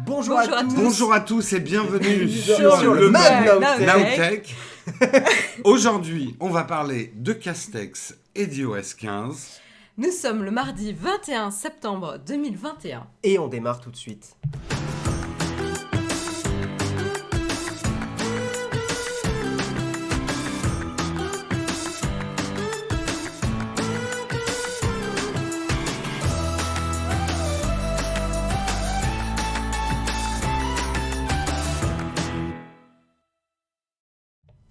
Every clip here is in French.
Bonjour à tous. Bonjour à tous et bienvenue sur le Mad Nowtech. Aujourd'hui, on va parler de Castex et d'iOS 15. Nous sommes le mardi 21 septembre 2021. Et on démarre tout de suite.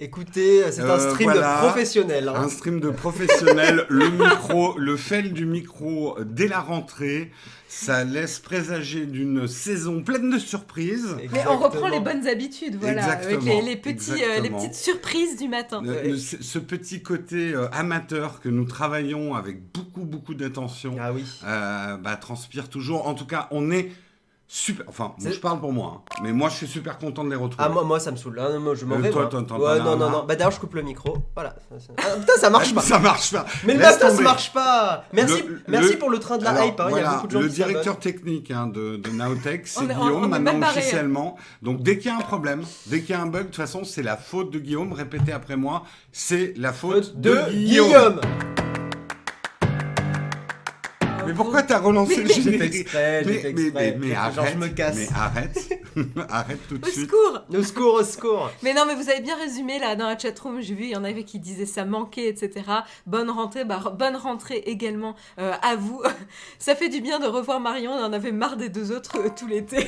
Écoutez, c'est un stream de professionnel. Un stream de professionnel. Le fail du micro dès la rentrée, ça laisse présager d'une saison pleine de surprises. Exactement. Mais on reprend les bonnes habitudes, voilà, avec les petites surprises du matin. Ce petit côté amateur que nous travaillons avec beaucoup d'attention transpire toujours. En tout cas, on est super. Enfin, moi, je parle pour moi, mais moi je suis super content de les retrouver. Ah, moi ça me saoule. Ah, moi je m'en vais. Non. Bah d'ailleurs, je coupe le micro. Voilà. Ah, putain, ça marche pas. Ça marche pas. Mais le matin, ça marche pas. Merci pour le train de la hype. Il y a beaucoup de gens le qui directeur technique de Nowtech, c'est Guillaume, maintenant officiellement. Donc dès qu'il y a un problème, dès qu'il y a un bug, de toute façon, c'est la faute de Guillaume. Répétez après moi, c'est la faute de Guillaume. Mais pourquoi t'as relancé le générique? Mais arrête, genre je me casse. Mais arrête tout de suite. Au secours. Mais non, mais vous avez bien résumé là dans la chatroom, j'ai vu, il y en avait qui disaient ça manquait, etc. Bonne rentrée également à vous. Ça fait du bien de revoir Marion, on en avait marre des deux autres tout l'été.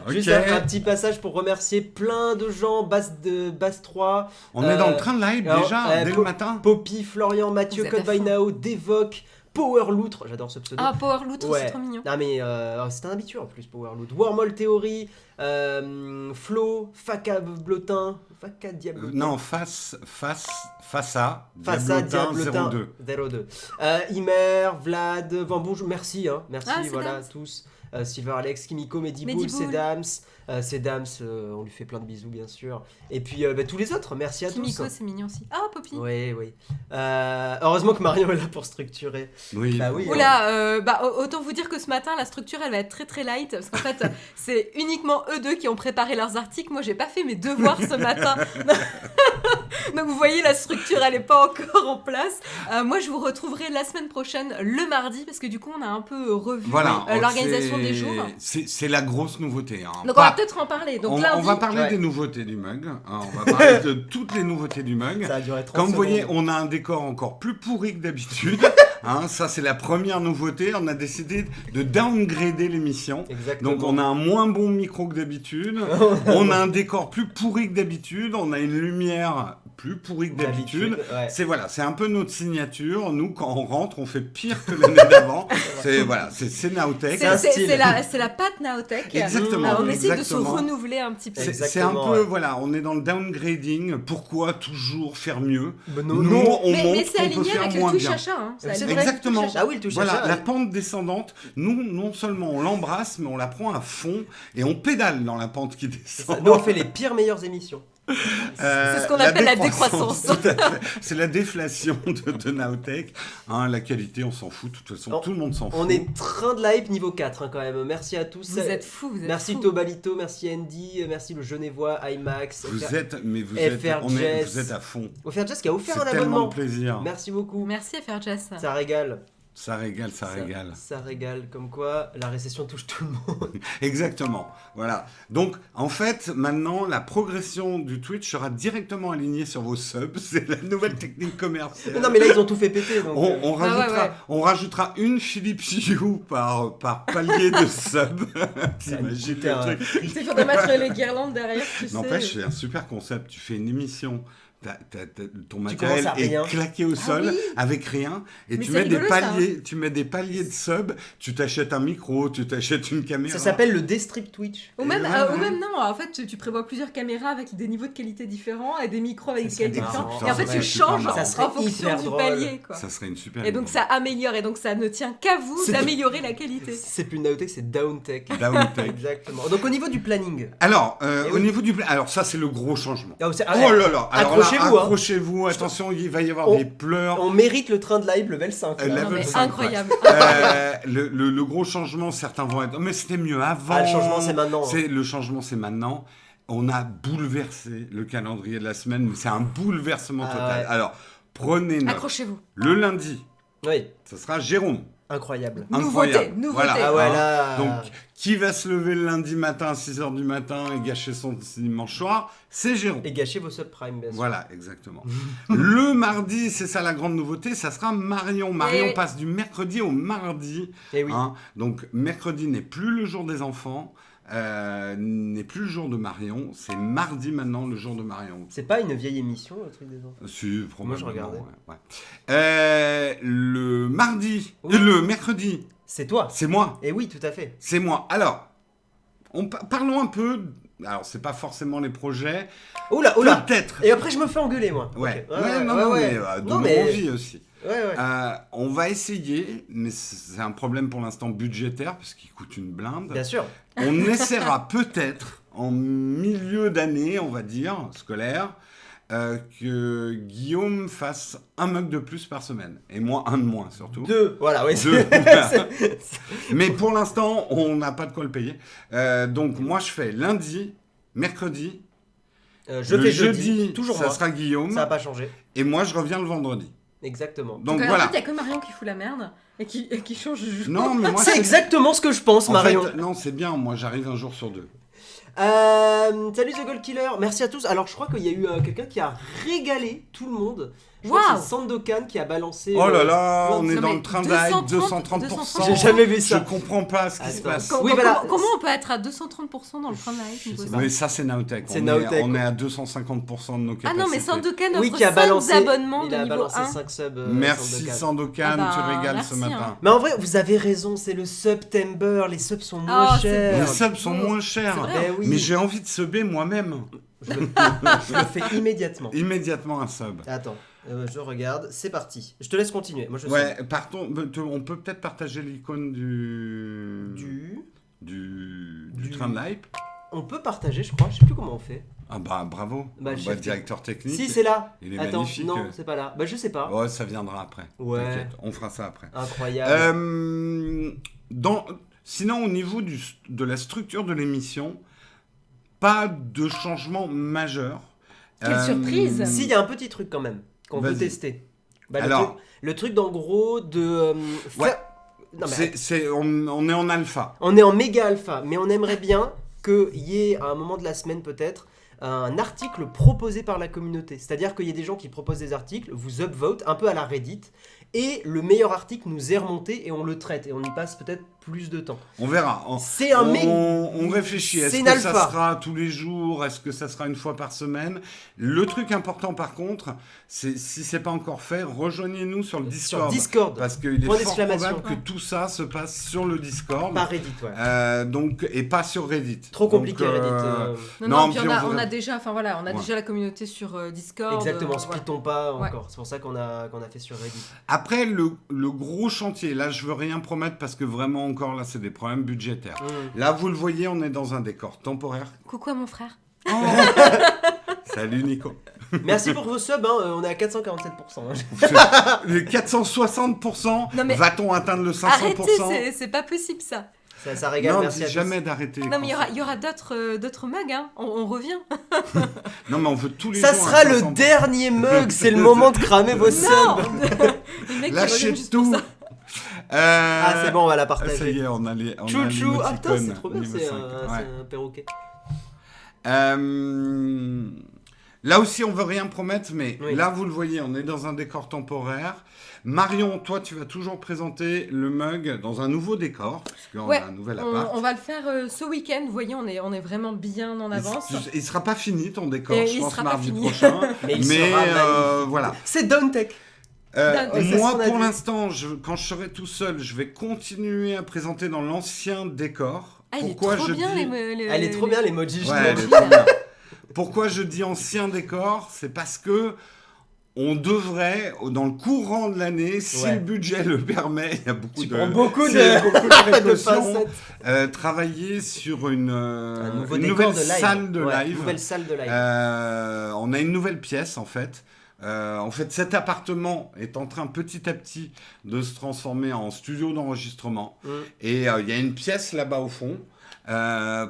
Okay. Juste un petit passage pour remercier plein de gens, Bass 3. On est dans le train de live déjà, dès le matin. Poppy, Florian, Mathieu, Code by Now, Devoc, Power Loutre, j'adore ce pseudo. Ah, Power Loutre, c'est trop mignon. Non mais c'est un habitué en plus, Power Loutre. Wormhole Theory, Flo, Faka Blotin, Faka Diablotin. Non, Fassa Diablotin 02. Imer, Vlad, bonjour, merci, merci voilà tous. Silver Alex, Kimiko, Medibull, Sedams, on lui fait plein de bisous bien sûr. Et puis tous les autres, merci à tous. Kimiko, c'est mignon aussi. Ah, Poppy. Oui. Heureusement que Marion est là pour structurer. Oui. Oula, autant vous dire que ce matin, la structure, elle va être très très light. Parce qu'en fait, c'est uniquement eux deux qui ont préparé leurs articles. Moi, j'ai pas fait mes devoirs ce matin. Donc vous voyez, la structure, elle est pas encore en place. Moi, je vous retrouverai la semaine prochaine, le mardi, parce que du coup, on a un peu revu l'organisation des jours. C'est la grosse nouveauté. Donc on va peut-être en parler. Donc on va parler des nouveautés du mug. On va parler de toutes les nouveautés du mug. Ça a duré 30 Comme vous voyez, secondes. on a un décor encore plus pourri que d'habitude. Ça, c'est la première nouveauté. On a décidé de downgrader l'émission. Exactement. Donc, on a un moins bon micro que d'habitude. On a un décor plus pourri que d'habitude. On a une lumière plus pourrie que d'habitude. Ouais. C'est un peu notre signature. Nous, quand on rentre, on fait pire que l'année d'avant. C'est Nowtech. C'est la patte Nowtech. Exactement. On essaie de se renouveler un petit peu. C'est un peu, on est dans le downgrading. Pourquoi toujours faire mieux? Nous, on montre mais c'est qu'on peut aligné faire avec moins le touche bien. achat. Exactement. Ah oui, le touche achat. La pente descendante, nous, non seulement on l'embrasse, mais on la prend à fond et on pédale dans la pente qui descend. Nous, on fait les meilleures émissions. C'est ce qu'on appelle la décroissance. Tout à fait. C'est la déflation de Nowtech. La qualité, on s'en fout. De toute façon, tout le monde s'en fout. On est train de la hype niveau 4 quand même. Merci à tous. Vous êtes fous. Merci Tobalito, merci Andy, merci le Genevois, IMAX. Vous êtes à fond. FR Jazz qui a offert un abonnement. C'est tellement de plaisir. Merci beaucoup. Merci FR Jazz. Ça régale. Ça régale. Ça régale, comme quoi la récession touche tout le monde. Exactement, voilà. Donc, en fait, maintenant, la progression du Twitch sera directement alignée sur vos subs. C'est la nouvelle technique commerciale. Non, mais là, ils ont tout fait péter. Donc on rajoutera une Philips Hue par palier de sub. T'imagines le truc. Il faudrait mettre les guirlandes derrière, tu sais. N'empêche, c'est un super concept. Tu fais une émission... ton matériel est claqué au sol avec rien et tu mets des paliers de sub, tu t'achètes un micro, tu t'achètes une caméra. Ça s'appelle le Destrip Twitch. Ou même non, en fait tu prévois plusieurs caméras avec des niveaux de qualité différents et des micros avec des qualités différentes et en fait tu changes en fonction du palier quoi. Ça serait une super et donc ça améliore et donc ça ne tient qu'à vous d'améliorer la qualité. C'est plus Nowtech, c'est Downtech. Exactement. Donc au niveau du planning. Alors au niveau du alors ça c'est le gros changement. Oh là là. Alors là accrochez-vous, attention, il va y avoir des pleurs. On mérite le train de live level 5. Level 5 incroyable. Le gros changement, certains vont être... Mais c'était mieux avant. Le changement, c'est maintenant. Le changement, c'est maintenant. On a bouleversé le calendrier de la semaine, mais c'est un bouleversement total. Ouais. Alors, prenez note. Accrochez-vous. Le lundi, ce sera Jérôme. Incroyable. Nouveauté. Voilà. Ah ouais, là... Donc, qui va se lever le lundi matin à 6h du matin et gâcher son dimanche soir? C'est Jérôme. Et gâcher vos subprimes, bien sûr. Voilà, exactement. Le mardi, c'est ça la grande nouveauté, ça sera Marion. Marion passe du mercredi au mardi. Et oui. Donc, mercredi n'est plus le jour des enfants. N'est plus le jour de Marion, c'est mardi maintenant le jour de Marion. C'est pas une vieille émission le truc des enfants? Si, probablement. Moi je regardais. Ouais. Le mardi, le mercredi. C'est toi. C'est moi. Et oui, tout à fait. C'est moi. Alors, parlons un peu. Alors, c'est pas forcément les projets. Oula. Peut-être. Et après je me fais engueuler moi. Ouais. Okay. Mais donnons envie aussi. Ouais. On va essayer, mais c'est un problème pour l'instant budgétaire parce qu'il coûte une blinde. Bien sûr. On essaiera peut-être en milieu d'année, on va dire, scolaire, que Guillaume fasse un mug de plus par semaine. Et moi, un de moins surtout. 2, voilà, oui. 2. Voilà. Mais pour l'instant, on n'a pas de quoi le payer. Donc moi, je fais lundi, mercredi. Je fais jeudi. Toujours ça sera Guillaume. Ça n'a pas changé. Et moi, je reviens le vendredi. Exactement. Donc voilà. En fait, il n'y a que Marion qui fout la merde et qui change de jour. Non, mais moi, c'est exactement ce que je pense, Marion. Fait, non, c'est bien. Moi, j'arrive un jour sur 2. Salut The Gold Killer, merci à tous. Alors je crois qu'il y a eu quelqu'un qui a régalé tout le monde. Je crois que c'est Sandokan qui a balancé. Oh là là, on est dans le train d'hype, 230%. J'ai jamais vu ça. Je comprends pas ce qui se passe. Comment on peut être à 230% dans le train de hype? Mais ça c'est Nowtech. On est à 250% de nos capacités. Ah non, mais Sandokan offre qui a balancé, 5 abonnements il de a niveau balancé 1. 5 subs. Merci Sandokan, tu régales ce matin. Mais en vrai, vous avez raison, c'est le September, les subs sont moins chers. Les subs sont moins chers. Mais j'ai envie de subber moi-même. Je le fais immédiatement. Immédiatement un sub. Attends, je regarde, c'est parti. Je te laisse continuer. Moi, partons. On peut peut-être partager l'icône du train de hype. On peut partager, je crois. Je sais plus comment on fait. Ah bah bravo. Le directeur technique. Si, c'est là. Il est magnifique. Non, c'est pas là. Bah je sais pas. Ouais, ça viendra après. Ouais. T'inquiète, on fera ça après. Incroyable. Sinon, au niveau de la structure de l'émission, pas de changement majeur. Quelle surprise. Si, il y a un petit truc quand même qu'on veut tester. Alors, le truc dans le gros de... Non, mais... on est en alpha. On est en méga alpha, mais on aimerait bien qu'il y ait à un moment de la semaine peut-être un article proposé par la communauté. C'est-à-dire qu'il y a des gens qui proposent des articles, vous upvote un peu à la Reddit, et le meilleur article nous est remonté et on le traite et on y passe peut-être plus de temps. On verra. C'est un mec. On réfléchit. Est-ce que ça sera tous les jours? Est-ce que ça sera une fois par semaine? Le truc important par contre, c'est si c'est pas encore fait, rejoignez-nous sur le Discord. Sur Discord. Parce qu'il est fort probable que tout ça se passe sur le Discord. Pas Reddit, donc et pas sur Reddit. Trop compliqué Reddit. Non, puis on a déjà, déjà la communauté sur Discord. Exactement. Splittons pas encore. C'est pour ça qu'on a fait sur Reddit. Après le gros chantier, là je veux rien promettre parce que vraiment encore là c'est des problèmes budgétaires. Là vous le voyez, on est dans un décor temporaire. Coucou à mon frère. Oh Salut Nico. Merci pour vos subs, on est à 447%. Les 460%, va-t-on atteindre le 500%? Arrêtez, c'est pas possible ça. Ça régale, non, merci à tous. Jamais d'arrêter. Non, mais il y aura d'autres mugs, hein. On revient. Non, mais on veut tous les jours. Ça sera le dernier mug, c'est le moment de cramer vos subs. Lâchez tout. C'est bon, on va la partager. Ça y est, on a les. Chouchou, putain, c'est trop bien, c'est un perroquet. Là aussi, on veut rien promettre, mais là, vous le voyez, on est dans un décor temporaire. Marion, toi, tu vas toujours présenter le mug dans un nouveau décor, puisqu'on a un nouvel appart. On va le faire ce week-end. Vous voyez, on est vraiment bien en avance. Il sera pas fini ton décor, je pense, mardi prochain. mais voilà. C'est Downtech. Moi, pour l'instant, quand je serai tout seul, je vais continuer à présenter dans l'ancien décor. Pourquoi je dis... Elle est trop bien, l'emoji. Pourquoi je dis ancien décor? C'est parce que on devrait, dans le courant de l'année, si le budget le permet, il y a beaucoup beaucoup de précautions, travailler sur une nouvelle salle de live. On a une nouvelle pièce, en fait. Cet appartement est en train petit à petit de se transformer en studio d'enregistrement. Et il y a une pièce là-bas au fond.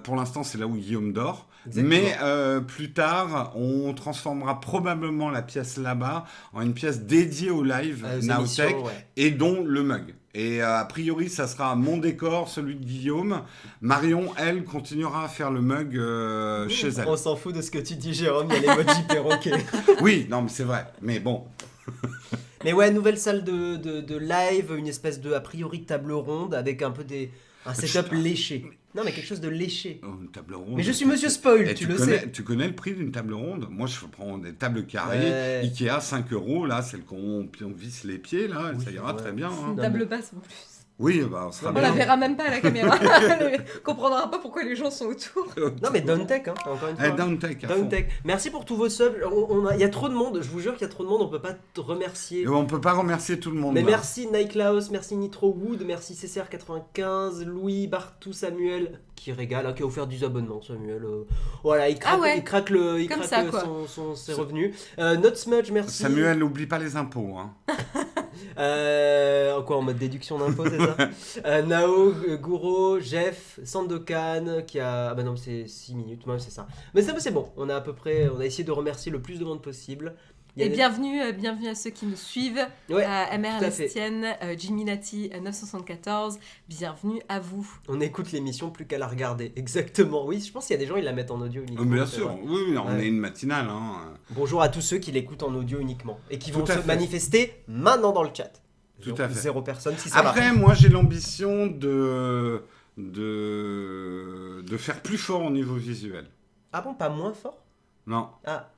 Pour l'instant, c'est là où Guillaume dort. Exactement. Mais plus tard, on transformera probablement la pièce là-bas en une pièce dédiée au live Nowtech et dont le mug. Et a priori, ça sera mon décor, celui de Guillaume. Marion, elle, continuera à faire le mug chez elle. On s'en fout de ce que tu dis, Jérôme, il y a l'emoji perroquet. Oui, non, mais c'est vrai. Mais bon... Mais ouais, nouvelle salle de live, une espèce de, a priori, table ronde avec un peu un setup léché. Non, mais quelque chose de léché. Une table ronde. Mais je suis Monsieur Spoil, tu le sais. Tu connais le prix d'une table ronde ? Moi, je prends des tables carrées, Ikea, 5 €, là, celle qu'on visse les pieds, là, ça ira très bien. Une table basse en plus. Oui, on sera bien. On la verra même pas à la caméra. On comprendra pas pourquoi les gens sont autour. Non, mais Downtech, encore une fois. Downtech. Merci pour tous vos subs. Il y a trop de monde, je vous jure qu'il y a trop de monde, on peut pas te remercier. Et on peut pas remercier tout le monde. Mais là. Merci Nightclaus, merci Nitro Wood, merci CCR95, Louis, Bartou, Samuel, qui régale, qui a offert 10 abonnements, Samuel. Voilà, il craque ses revenus. Not Smudge, merci. Samuel, n'oublie pas les impôts. Hein. En mode déduction d'impôt, c'est ça. Nao, Gouro, Jeff, Sandokan qui a... bah non, c'est 6 minutes, ouais, c'est ça. Mais c'est bon, on a essayé de remercier le plus de monde possible. Et bienvenue à ceux qui nous suivent. MR Lestienne, Jimmy Nati 974, bienvenue à vous. On écoute l'émission plus qu'à la regarder. Exactement, oui, je pense qu'il y a des gens qui la mettent en audio uniquement. Bien sûr, oui, on est une matinale. Hein. Bonjour à tous ceux qui l'écoutent en audio uniquement et qui vont se manifester maintenant dans le chat. Tout à fait. 0 personne. Après, moi j'ai l'ambition de faire plus fort au niveau visuel. Ah bon, pas moins fort ? Non. Ah.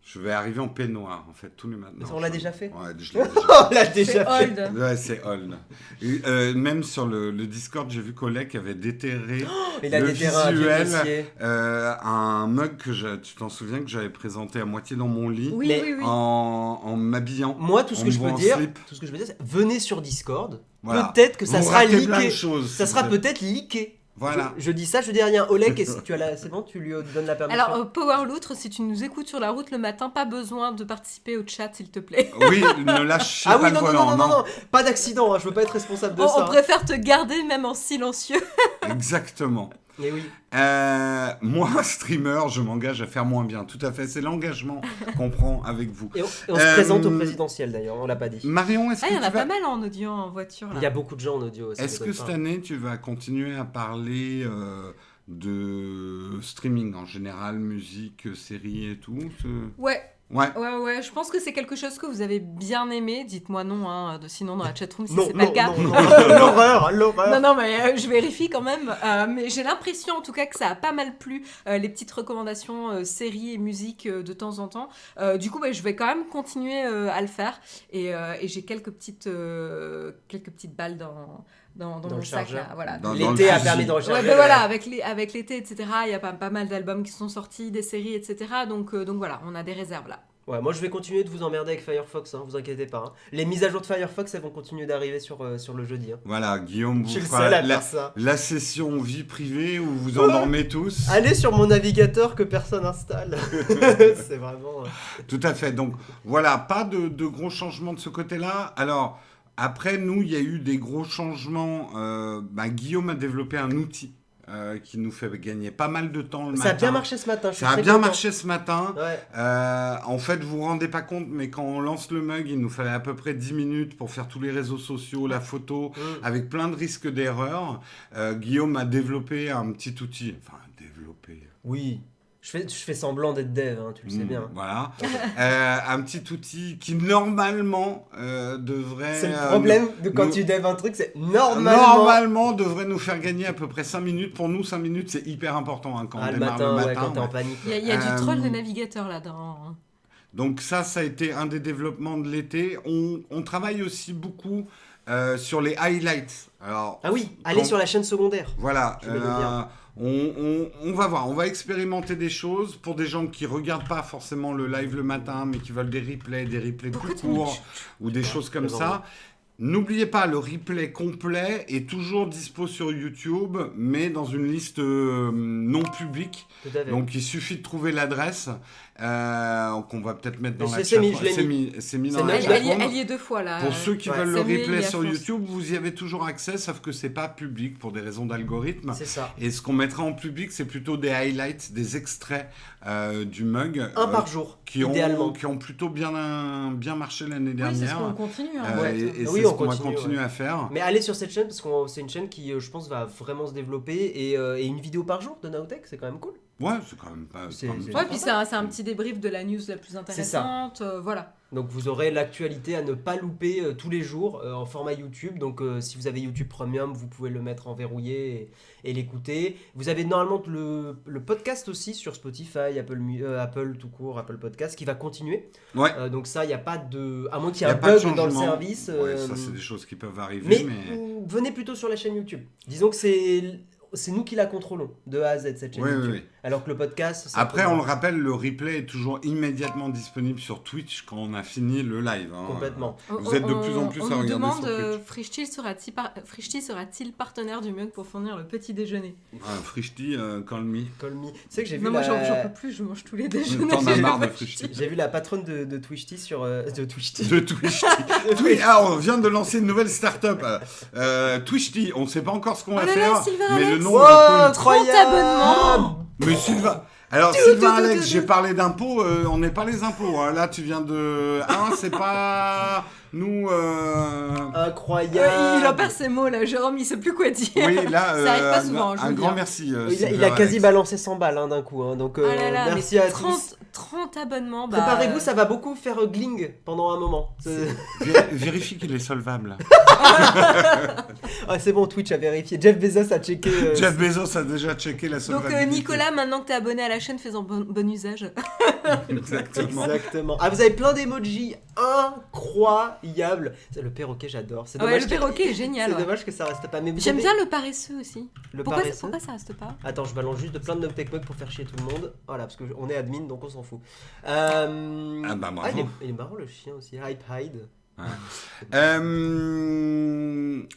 Je vais arriver en peignoir, en fait, tous les matins. On l'a déjà fait ? Ouais, je l'ai déjà fait. On l'a déjà fait. Old. Ouais, c'est old. Et, même sur le Discord, j'ai vu Colette qui avait déterré le visuel, un mug que tu t'en souviens que j'avais présenté à moitié dans mon lit, oui. en m'habillant. Moi, tout ce que je peux dire, c'est venez sur Discord. Voilà. Peut-être que ça sera leaké. Ça sera peut-être leaké. Voilà. Je dis ça, je dis rien. Oleg, c'est bon, tu lui donnes la permission. Alors, Power Loutre, si tu nous écoutes sur la route le matin, pas besoin de participer au chat, s'il te plaît. Oui, ne lâche pas le volant. Non, pas d'accident, hein, je veux pas être responsable de ça. On préfère te garder même en silencieux. Exactement. Et oui. Moi, streamer, je m'engage à faire moins bien. Tout à fait, c'est l'engagement qu'on prend avec vous. Et on se présente au présidentiel d'ailleurs, on l'a pas dit. Marion, est-ce que il y en a pas mal en audio, en voiture. Là. Il y a beaucoup de gens en audio aussi. Est-ce que cette année, tu vas continuer à parler de streaming en général, musique, séries et tout Ouais, je pense que c'est quelque chose que vous avez bien aimé. Dites-moi non, hein, sinon dans la chatroom, si c'est pas le cas. L'horreur. Non, mais je vérifie quand même. Mais j'ai l'impression en tout cas que ça a pas mal plu, les petites recommandations séries et musique de temps en temps. Du coup, je vais quand même continuer à le faire. Et j'ai quelques petites balles dans mon sac là, voilà. L'été a permis de recharger. Voilà, avec l'été, etc. Il y a pas mal d'albums qui sont sortis, des séries, etc. Donc voilà, on a des réserves là. Ouais, moi je vais continuer de vous emmerder avec Firefox, vous inquiétez pas. Les mises à jour de Firefox, elles vont continuer d'arriver sur le jeudi. Voilà, Guillaume vous fera la session vie privée où vous endormez tous. Allez sur mon navigateur que personne installe. C'est vraiment... Tout à fait, donc voilà, pas de gros changements de ce côté-là. Alors, après, nous, il y a eu des gros changements. Guillaume a développé un outil qui nous fait gagner pas mal de temps le matin. Ça a bien marché ce matin. Ouais. En fait, vous vous rendez pas compte, mais quand on lance le mug, il nous fallait à peu près 10 minutes pour faire tous les réseaux sociaux, la photo, avec plein de risques d'erreur. Guillaume a développé un petit outil. Enfin, développé. Oui. Je fais semblant d'être dev, tu le sais bien. Voilà. Un petit outil qui, normalement, devrait... C'est le problème de quand tu dev un truc, c'est normalement devrait nous faire gagner à peu près 5 minutes. Pour nous, 5 minutes, c'est hyper important quand on démarre le matin. Quand t'es en panique. Il y a du troll de navigateur là-dedans. Donc ça a été un des développements de l'été. On travaille aussi beaucoup sur les highlights. Alors, ah oui, allez sur la chaîne secondaire. Voilà. On va voir, on va expérimenter des choses pour des gens qui regardent pas forcément le live le matin, mais qui veulent des replays plus courts ou des choses comme ça. N'oubliez pas, le replay complet est toujours dispo sur YouTube, mais dans une liste non publique. Donc il suffit de trouver l'adresse qu'on va peut-être mettre dans la chat. C'est mis dans la chat. Elle y est 2 fois là. Pour ceux qui veulent le replay sur YouTube, vous y avez toujours accès, sauf que c'est pas public pour des raisons d'algorithme. C'est ça. Et ce qu'on mettra en public, c'est plutôt des highlights, des extraits du mug. Un par jour, idéalement. Qui ont plutôt bien marché l'année dernière. Oui, c'est ce qu'on continue. Et c'est ce qu'on va continuer à faire. Mais allez sur cette chaîne, parce que c'est une chaîne qui, je pense, va vraiment se développer. Et une vidéo par jour de Nowtech, c'est quand même cool. Ouais, c'est quand même pas... Ouais, puis c'est un petit débrief de la news la plus intéressante. Voilà. Donc vous aurez l'actualité à ne pas louper tous les jours en format YouTube. Donc si vous avez YouTube Premium, vous pouvez le mettre en verrouillé et l'écouter. Vous avez normalement le podcast aussi sur Spotify, Apple tout court, Apple Podcast, qui va continuer. Ouais. Donc ça, il n'y a pas de... À moins qu'il y ait un bug dans le service. Ouais, ça c'est des choses qui peuvent arriver. Mais venez plutôt sur la chaîne YouTube. Disons que c'est nous qui la contrôlons de A à Z, cette chaîne YouTube. Oui. Alors que le podcast... Après, on le rappelle, le replay est toujours immédiatement disponible sur Twitch quand on a fini le live. Complètement. Vous êtes de plus en plus à regarder sur Twitch. On nous demande, Frichti sera-t-il partenaire du mug pour fournir le petit déjeuner? Frichti, call me. Tu sais que j'ai vu moi j'en peux plus, je mange tous les déjeuners. T'en as marre de Frichti. J'ai vu la patronne de Twitchti sur... de Twitchti. On vient de lancer une nouvelle start-up. Twitchti, on ne sait pas encore ce qu'on va faire. Mais le nom est 30 abonnements. Mais Sylvain... Alors Sylvain Alex, j'ai parlé d'impôts, on n'est pas les impôts. Hein. Là, tu viens de... c'est pas... Nous... Incroyable. Il en perd ses mots, là. Jérôme, il sait plus quoi dire. Oui, là... ça arrive pas souvent, un grand merci. Il a quasi balancé 100 balles d'un coup. Donc merci à 30 abonnements. Préparez-vous, ça va beaucoup faire gling pendant un moment. Vérifie qu'il est solvable. C'est bon, Twitch a vérifié. Jeff Bezos a checké. Jeff Bezos a déjà checké la solvabilité. Donc Nicolas, maintenant que t'es abonné à la chaîne, fais-en bon usage. Exactement. Ah, vous avez plein d'emojis incroyables. Le perroquet, j'adore. C'est le perroquet est génial. C'est dommage que ça reste pas. Mais j'aime bien le paresseux aussi. Pourquoi ça reste pas? Attends, je balance juste plein de Nowtech Mug pour faire chier tout le monde. Voilà, parce qu'on est admin, donc on s'en fout. Bravo. Il est marrant le chien aussi. Hype Hide. Ouais.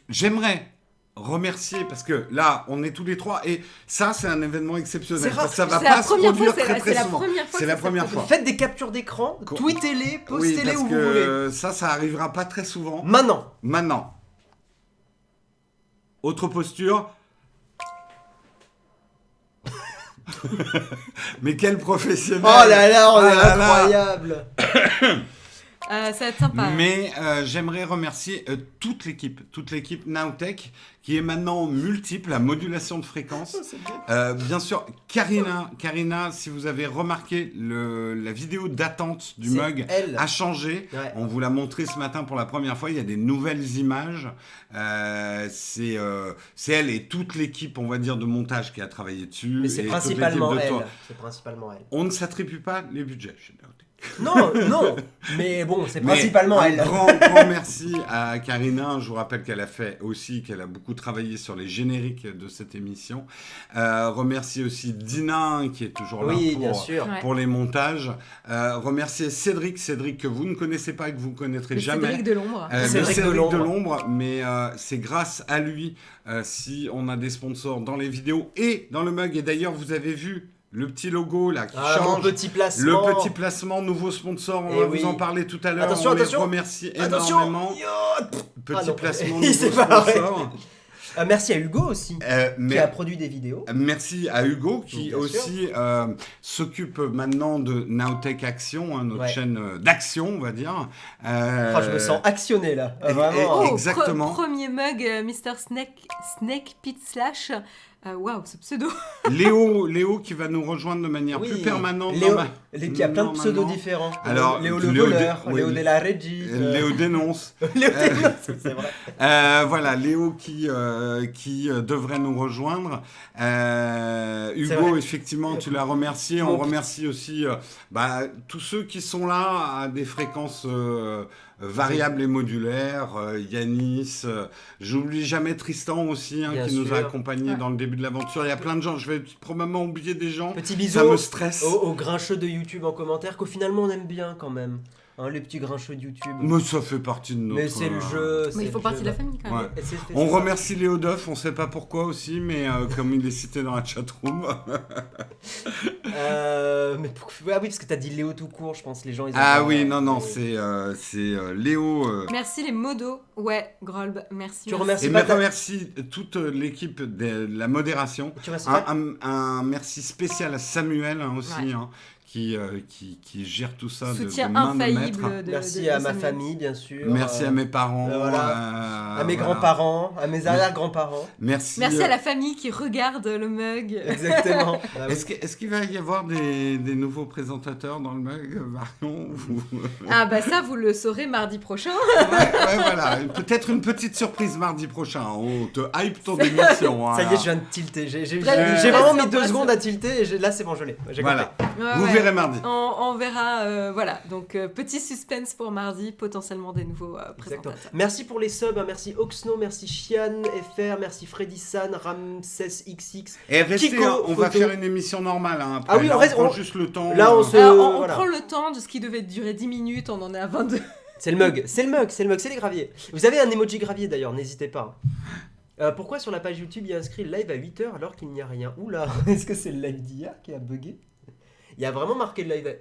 J'aimerais remercier, parce que là on est tous les trois et ça c'est un événement exceptionnel, parce que ça va pas se produire très souvent. C'est la première fois. Faites des captures d'écran, tweetez-les, postez-les où vous voulez. Ça arrivera pas très souvent. Maintenant. Autre posture. Mais quel professionnel. Oh là là, on est incroyable. Ça va être sympa. Mais j'aimerais remercier toute l'équipe Nowtech qui est maintenant multiple, la modulation de fréquence. Bien sûr, Karina, si vous avez remarqué, la vidéo d'attente du mug a changé. Ouais. On vous l'a montré ce matin pour la première fois. Il y a des nouvelles images. C'est elle et toute l'équipe, on va dire, de montage qui a travaillé dessus. Mais c'est principalement elle. On ne s'attribue pas les budgets chez Nowtech. Non, mais bon, c'est principalement elle. Un grand merci à Karina. Je vous rappelle qu'elle a beaucoup travaillé sur les génériques de cette émission. Remercier aussi Dina qui est toujours là pour les montages. Remercier Cédric que vous ne connaissez pas et que vous ne connaîtrez jamais. Cédric de l'ombre. Cédric de l'ombre, mais c'est grâce à lui si on a des sponsors dans les vidéos et dans le mug. Et d'ailleurs, vous avez vu le petit logo là qui change, le petit placement, nouveau sponsor, on va vous en parler tout à l'heure. Attention, les remercie énormément. Petit placement, nouveau sponsor. Merci à Hugo aussi, qui a produit des vidéos. Merci à Hugo qui aussi s'occupe maintenant de Nowtech Action, notre chaîne d'action, on va dire. Je me sens actionné là. Vraiment. Exactement. Premier mug, Mr. Snake Pit Slash. Waouh, ce pseudo. Léo qui va nous rejoindre de manière plus permanente. Léo qui a plein de pseudos différents. Alors, Léo le voleur, Léo de la régie. Léo dénonce. Léo dénonce, c'est vrai. Voilà, Léo qui devrait nous rejoindre. Hugo, effectivement, tu l'as remercié. On remercie aussi tous ceux qui sont là à des fréquences variables et modulaires. Yanis, j'oublie jamais Tristan aussi, qui nous a accompagnés dans le début de l'aventure. Il y a plein de gens, je vais probablement oublier des gens. Petit bisou ça me stresse. Aux grincheux de YouTube en commentaire, qu'au finalement on aime bien quand même. Les petits grincheux de YouTube. Mais ça fait partie de notre... Mais c'est le jeu. Mais il faut partie de la famille quand même. Ouais. On remercie Léo Duff, on sait pas pourquoi aussi, mais comme il est cité dans la chatroom. Mais pourquoi... Ah oui, parce que t'as dit Léo tout court, je pense les gens ils ont c'est Léo. Merci les modos. Ouais, Grolb, merci. Tu remercies et remercie toute l'équipe de la modération. Un merci spécial à Samuel aussi. Qui gère tout ça soutien de main infaillible de maître. Merci à ma famille, bien sûr. Merci à mes parents. À mes grands-parents, à mes arrière-grands-parents. Merci à la famille qui regarde le mug. Exactement. Est-ce qu'il va y avoir des nouveaux présentateurs dans le mug, Marion Ça, vous le saurez mardi prochain. Voilà. Peut-être une petite surprise mardi prochain. On te hype ton émission. Ça y est, je viens de tilter. J'ai vraiment mis 2 secondes à tilter et là, c'est bon, je l'ai. Voilà. Vous verrez mardi. On verra, voilà. Donc, petit suspense pour mardi, potentiellement des nouveaux présentateurs. Merci pour les subs, merci Oxno, merci Chian FR, merci Freddy San, Ramses XX. Et restez, on va faire une émission normale. Après. Ah oui, on prend juste le temps. Là, on prend le temps de ce qui devait durer 10 minutes, on en est à 22. C'est le mug, c'est les graviers. Vous avez un emoji gravier d'ailleurs, n'hésitez pas. Pourquoi sur la page YouTube il y a inscrit live à 8h alors qu'il n'y a rien? Oula, est-ce que c'est le live d'hier qui a bugué? Il y a vraiment marqué le live.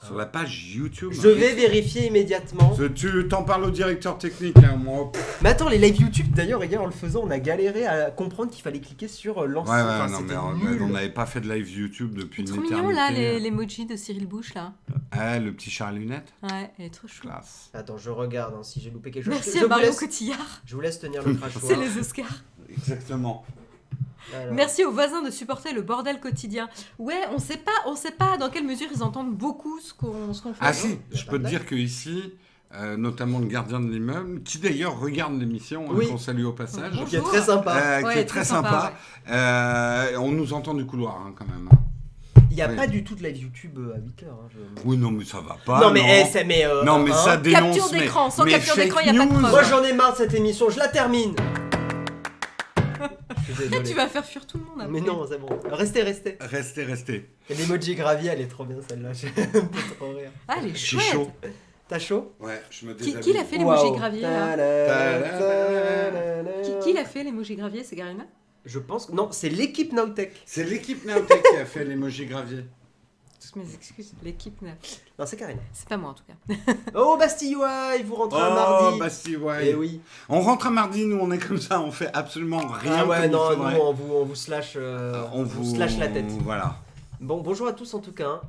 Sur la page YouTube. Je vais vérifier immédiatement. Tu t'en parles au directeur technique, là, moi. Mais attends, les live YouTube, d'ailleurs, hier, en le faisant, on a galéré à comprendre qu'il fallait cliquer sur lancer. On n'avait pas fait de live YouTube depuis une éternité. C'est trop mignon, là, l'emoji de Cyril Bush, là. Le petit chat à lunettes. Ouais, elle est trop chou. Classe. Attends, je regarde si j'ai loupé quelque chose. Merci à Marion Cotillard. Je vous laisse tenir le crachoir. C'est les Oscars. Exactement. Alors. Merci aux voisins de supporter le bordel quotidien. Ouais, on sait pas dans quelle mesure ils entendent beaucoup ce qu'on fait. Ah si, je peux te dire que ici, notamment le gardien de l'immeuble, qui d'ailleurs regarde l'émission, qu'on salue au passage, qui est très sympa, qui est très sympa. On nous entend du couloir quand même. Il n'y a pas du tout de live YouTube à 8h. Oui, non, mais ça va pas. Non, mais ça dénonce. Capture d'écran, sans capture d'écran, il n'y a pas de preuve. Moi, j'en ai marre de cette émission, je la termine. Tu vas faire fuir tout le monde après. Mais non, c'est bon. Restez. Et l'emoji gravier, elle est trop bien celle-là. J'ai un peu trop rire. Ah, elle est chouette. Chaud. T'as chaud? Ouais, je me déshabille. Qui l'a fait l'emoji gravier là? Qui l'a fait l'emoji gravier? C'est Garina? Je pense que non, c'est l'équipe Nowtech. C'est l'équipe Nowtech qui a fait l'emoji gravier. Toutes mes excuses, l'équipe Nowtech. Non, c'est Karina. C'est pas moi en tout cas. Oh, Bastille-Ouai, vous rentrez un mardi. Oh, Bastille-Ouai. Eh oui. On rentre un mardi, nous on est comme ça, on fait absolument rien. Ah ouais, non, nous on vous slash, on vous slash la tête. Voilà. Bon, bonjour à tous en tout cas.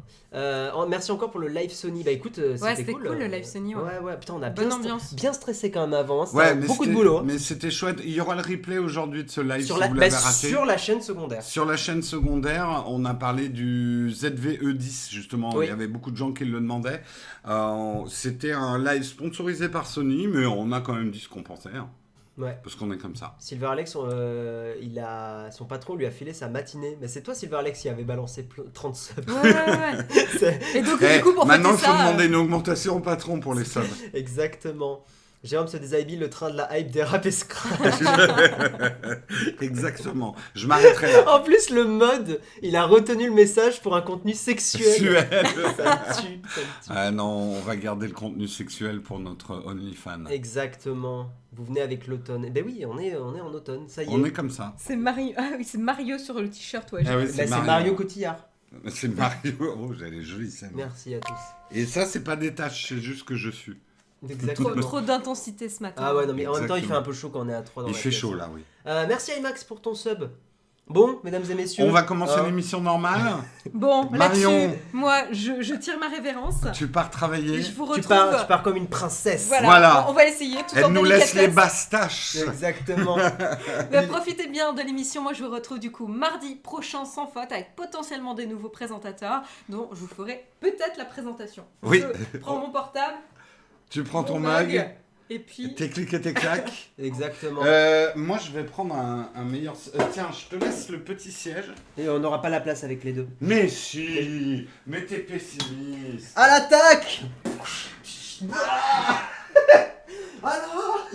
Merci encore pour le live Sony. Bah écoute, c'était cool. Cool le live Sony. Ouais, putain, on a bien stressé quand même avant. C'était beaucoup de boulot. Mais c'était chouette. Il y aura le replay aujourd'hui de ce live sur si vous l'avez raté. Sur la chaîne secondaire. Sur la chaîne secondaire, on a parlé du ZV-E10 justement. Oui. Il y avait beaucoup de gens qui le demandaient. C'était un live sponsorisé par Sony, mais on a quand même dit ce qu'on pensait. Ouais. Parce qu'on est comme ça. Silver Alex, son patron lui a filé sa matinée. Mais c'est toi, Silver Alex, qui avait balancé 30 subs. Ouais. Et donc, du coup, pour maintenant, il faut demander une augmentation au patron pour les subs. Exactement. Jérôme se déshabille, le train de la hype dérape et se crache. Exactement. Je m'arrêterai là. En plus, le mode, il a retenu le message pour un contenu sexuel. Ça me tue. Ah non, on va garder le contenu sexuel pour notre OnlyFans. Exactement. Vous venez avec l'automne. Ben oui, on est en automne, ça y est. On est comme ça. C'est Mario, c'est Mario sur le t-shirt, ouais. Ah oui, c'est Mario Cotillard. C'est Mario. Oh, elle est jolie, ça. Merci à tous. Et ça, c'est pas des tâches, c'est juste que je suis. Exactement. Trop d'intensité ce matin. Ah ouais, non, mais en même temps, il fait un peu chaud quand on est à 3 dans la pièce. Il fait chaud là, oui. Merci IMAX pour ton sub. Bon, mesdames et messieurs. On va commencer l'émission normale. Bon, là-dessus, moi, je tire ma révérence. Tu pars travailler. Je vous retrouve. Tu pars comme une princesse. Voilà. On va essayer tout Elle nous laisse les bastaches. Exactement. Profitez bien de l'émission. Moi, je vous retrouve du coup mardi prochain sans faute avec potentiellement des nouveaux présentateurs dont je vous ferai peut-être la présentation. Oui. Je prends mon portable. Tu prends ton mug. Et puis... Tes clics et tes claques. Exactement. Moi, je vais prendre un meilleur... tiens, je te laisse le petit siège. Et on n'aura pas la place avec les deux. Mais si. Mais t'es pessimiste. À l'attaque. Alors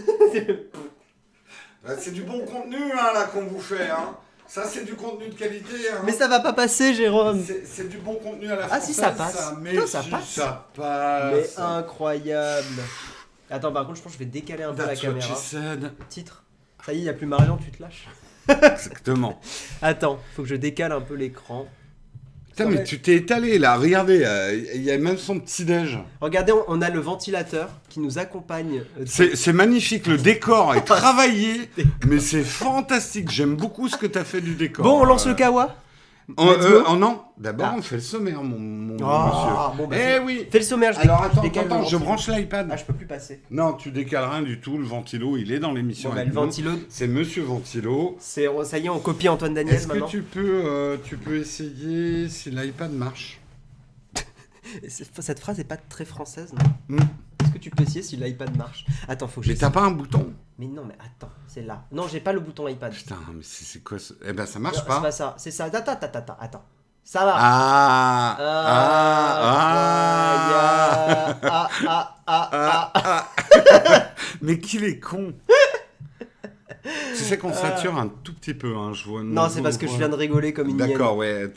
C'est du bon contenu hein, là qu'on vous fait. Hein. Ça, c'est du contenu de qualité. Hein. Mais ça va pas passer, Jérôme. C'est du bon contenu à la Ah française. si, ça passe. Ça, mais Putain, ça si, passe. ça passe. Mais incroyable. Attends, par contre, je pense que je vais décaler un peu la That's what caméra. she said. Titre. Ça y est, il n'y a plus Marion, tu te lâches. Exactement. Attends, faut que je décale un peu l'écran. Putain, mais tu t'es étalé là. Regardez, il y a même son petit-déj. Regardez, on a le ventilateur qui nous accompagne. C'est magnifique, le décor est travaillé, mais c'est fantastique. J'aime beaucoup ce que tu as fait du décor. Bon, on lance le kawa. Non, d'abord on fait le sommaire, mon monsieur. Bon, bah, oui. Fais le sommaire, Alors décale attends, le je ventilo. branche l'iPad. Ah, je peux plus passer. Non, tu décales rien du tout, le ventilo, il est dans l'émission. Bon, bah, avec le nous. ventilo, C'est Monsieur Ventilo. ça y est, on copie Antoine Daniel Est-ce que maintenant. tu peux essayer si l'iPad marche? Cette phrase est pas très française, non Hmm. Est-ce que tu peux essayer si l'iPad marche? Attends, faut que Mais je... t'as pas un bouton? Mais non, mais attends, c'est là. Non, j'ai pas le bouton iPad. Putain, mais c'est quoi ce... Eh ben ça marche Non, pas. c'est pas ça, c'est ça. Attends. Ça va. Mais qu'il est con. Tu sais qu'on sature un tout petit peu, hein, je vois. Non, c'est parce que je viens de rigoler comme une hyène. D'accord, ouais.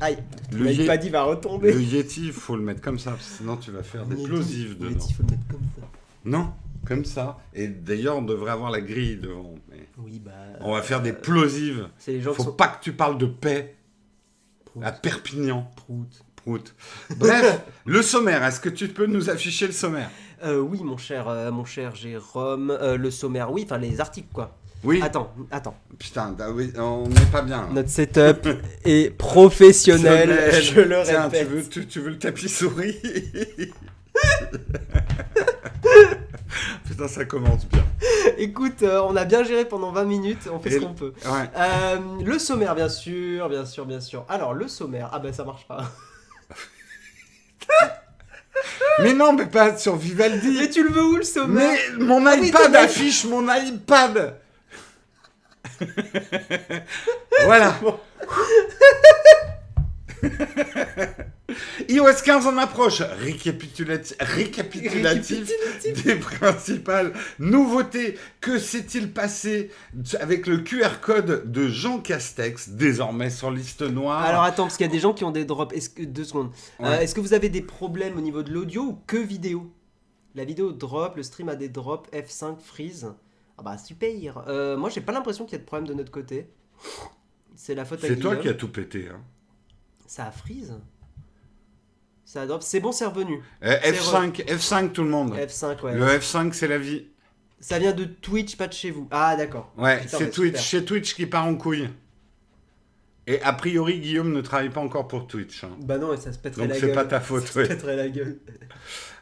Aïe, le l'iPad il va retomber. Le Yeti, il faut le mettre comme ça, sinon tu vas faire des plosives Le dedans. Yeti, faut le mettre comme ça. Non, comme ça. Et d'ailleurs, on devrait avoir la grille devant. Mais Oui, bah... on va faire des plosives. C'est les gens Faut qui sont... pas que tu parles de paix Prout. à Perpignan. Prout. Prout. Bref, le sommaire, est-ce que tu peux nous afficher le sommaire? Oui, mon cher Jérôme, le sommaire, oui, enfin les articles quoi. Oui. Attends. Putain, oui, on n'est pas bien. Notre setup est professionnel, je le Tiens, répète. tu veux le tapis souris? Putain, ça commence bien. Écoute, on a bien géré pendant 20 minutes, on fait ce qu'on peut. Ouais. Le sommaire, bien sûr. Alors, le sommaire, ah ben ça marche pas. Mais non, mais pas sur Vivaldi. Mais tu le veux où le sommaire? Mais mon iPad affiche mon iPad. Voilà. iOS 15 en approche. Récapitulatif des principales nouveautés. Que s'est-il passé avec le QR code de Jean Castex, désormais sur liste noire? Alors attends, parce qu'il y a des gens qui ont des drops. 2 secondes. Ouais. Est-ce que vous avez des problèmes au niveau de l'audio ou que vidéo? La vidéo drop, le stream a des drops, F5 freeze. Ah bah super. Moi j'ai pas l'impression qu'il y a de problème de notre côté. C'est la faute à C'est toi Guillaume. qui as tout pété. Hein. Ça a freeze. Ça a drop. C'est bon, c'est revenu. F5 tout le monde. F5, ouais. Le F5 c'est la vie. Ça vient de Twitch, pas de chez vous. Ah d'accord. Ouais, Putain, c'est mais Twitch, super. c'est Twitch qui part en couille. Et a priori, Guillaume ne travaille pas encore pour Twitch. Hein. Bah non, et ça se pèterait Donc la c'est gueule. pas ta faute. Ça se Ouais. pèterait la gueule.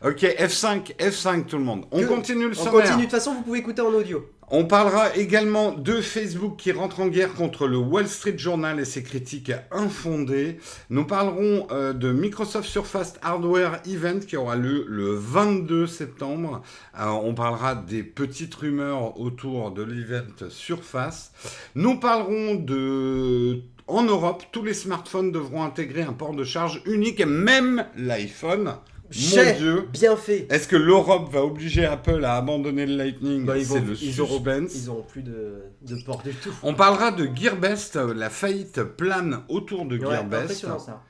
Ok, F5 tout le monde. On continue le On sommaire. continue, de toute façon vous pouvez écouter en audio. On parlera également de Facebook qui rentre en guerre contre le Wall Street Journal et ses critiques infondées. Nous parlerons de Microsoft Surface Hardware Event qui aura lieu le 22 septembre. On parlera des petites rumeurs autour de l'event Surface. Nous parlerons de... En Europe, tous les smartphones devront intégrer un port de charge unique, et même l'iPhone. Mon Dieu. Bien fait. Est-ce que l'Europe va obliger Apple à abandonner le Lightning? Bah, C'est le suspense. Ils auront plus de port du tout. On parlera de Gearbest, la faillite plane autour de Ouais, Gearbest. impressionnant ça.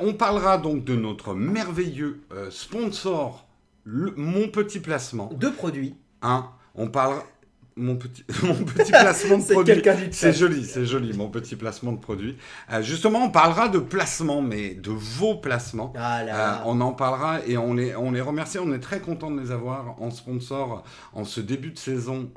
On parlera donc de notre merveilleux sponsor, Mon Petit Placement. Deux produits. Hein, on parlera... Mon petit placement de C'est produit. quelqu'un du chat. C'est joli, mon petit placement de produit. Justement, on parlera de placement, mais de vos placements. Ah là là. On en parlera et on les remercie. On est très content de les avoir en sponsor en ce début de saison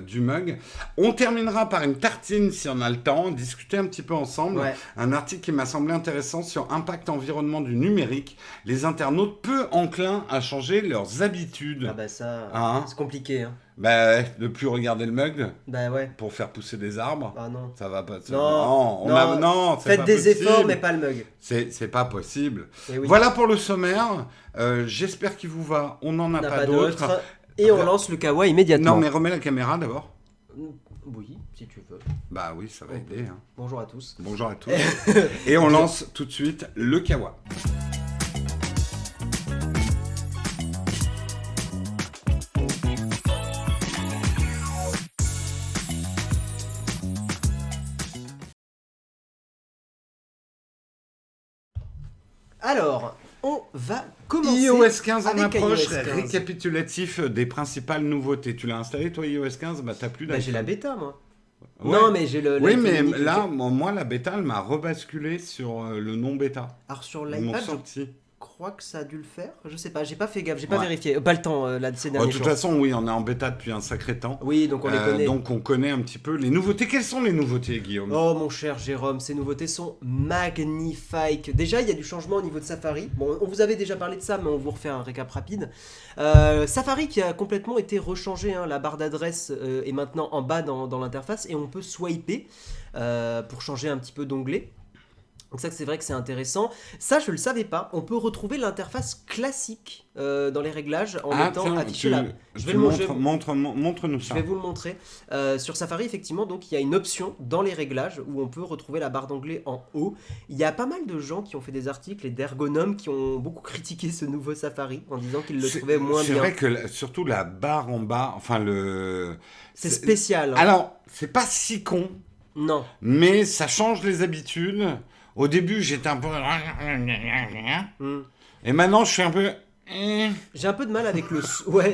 du mug. On terminera par une tartine si on a le temps, discuter un petit peu ensemble. Ouais. Un article qui m'a semblé intéressant sur impact environnement du numérique. Les internautes peu enclins à changer leurs habitudes. Ah bah ça, Hein c'est compliqué. Hein. Bah, de plus regarder le mug Bah ouais. pour faire pousser des arbres. Ah non. Ça va pas. Non, Non, c'est Faites pas des possible. efforts, mais pas le mug. C'est pas possible. Eh oui. Voilà pour le sommaire. J'espère qu'il vous va. On n'en a pas d'autres. Et on lance le kawa immédiatement. Non, mais remets la caméra d'abord. Oui, si tu veux. Bah oui, ça va aider. Hein. Bonjour à tous. Bonjour à tous. Et on lance tout de suite le kawa. Alors, on va commencer. iOS 15 en avec approche, iOS 15. récapitulatif des principales nouveautés. Tu l'as installé toi iOS 15 ? Bah t'as plus d'iPhone. J'ai la bêta moi. Ouais. Non mais j'ai le. Oui mais l'iPhone unique. là, moi la bêta elle m'a rebasculé sur le non bêta. Alors sur Ils m'ont l'iPad, sorti. je crois que ça a dû le faire. Je sais pas, j'ai pas fait gaffe, j'ai pas Ouais. vérifié. Pas le temps là de ces De derniers toute jours. façon, oui, on est en bêta depuis un sacré temps. Oui, donc on les connaît. Donc on connaît un petit peu les nouveautés. Quelles sont les nouveautés, Guillaume ? Oh mon cher Jérôme, ces nouveautés sont magnifiques. Déjà, il y a du changement au niveau de Safari. Bon, on vous avait déjà parlé de ça, mais on vous refait un récap rapide. Safari qui a complètement été rechangé. Hein. La barre d'adresse est maintenant en bas dans l'interface et on peut swiper pour changer un petit peu d'onglet. Donc ça, c'est vrai que c'est intéressant. Ça, je le savais pas. On peut retrouver l'interface classique dans les réglages en mettant afficher la... Je vais le montre-nous ça. Je vais vous le montrer. Sur Safari, effectivement, donc il y a une option dans les réglages où on peut retrouver la barre d'onglet en haut. Il y a pas mal de gens qui ont fait des articles et d'ergonomes qui ont beaucoup critiqué ce nouveau Safari en disant qu'ils le trouvaient moins bien. C'est vrai que surtout la barre en bas, enfin c'est spécial. Hein. Alors, c'est pas si con. Non. Mais ça change les habitudes. Au début, j'étais un peu... Et maintenant, je suis un peu... J'ai un peu de mal avec le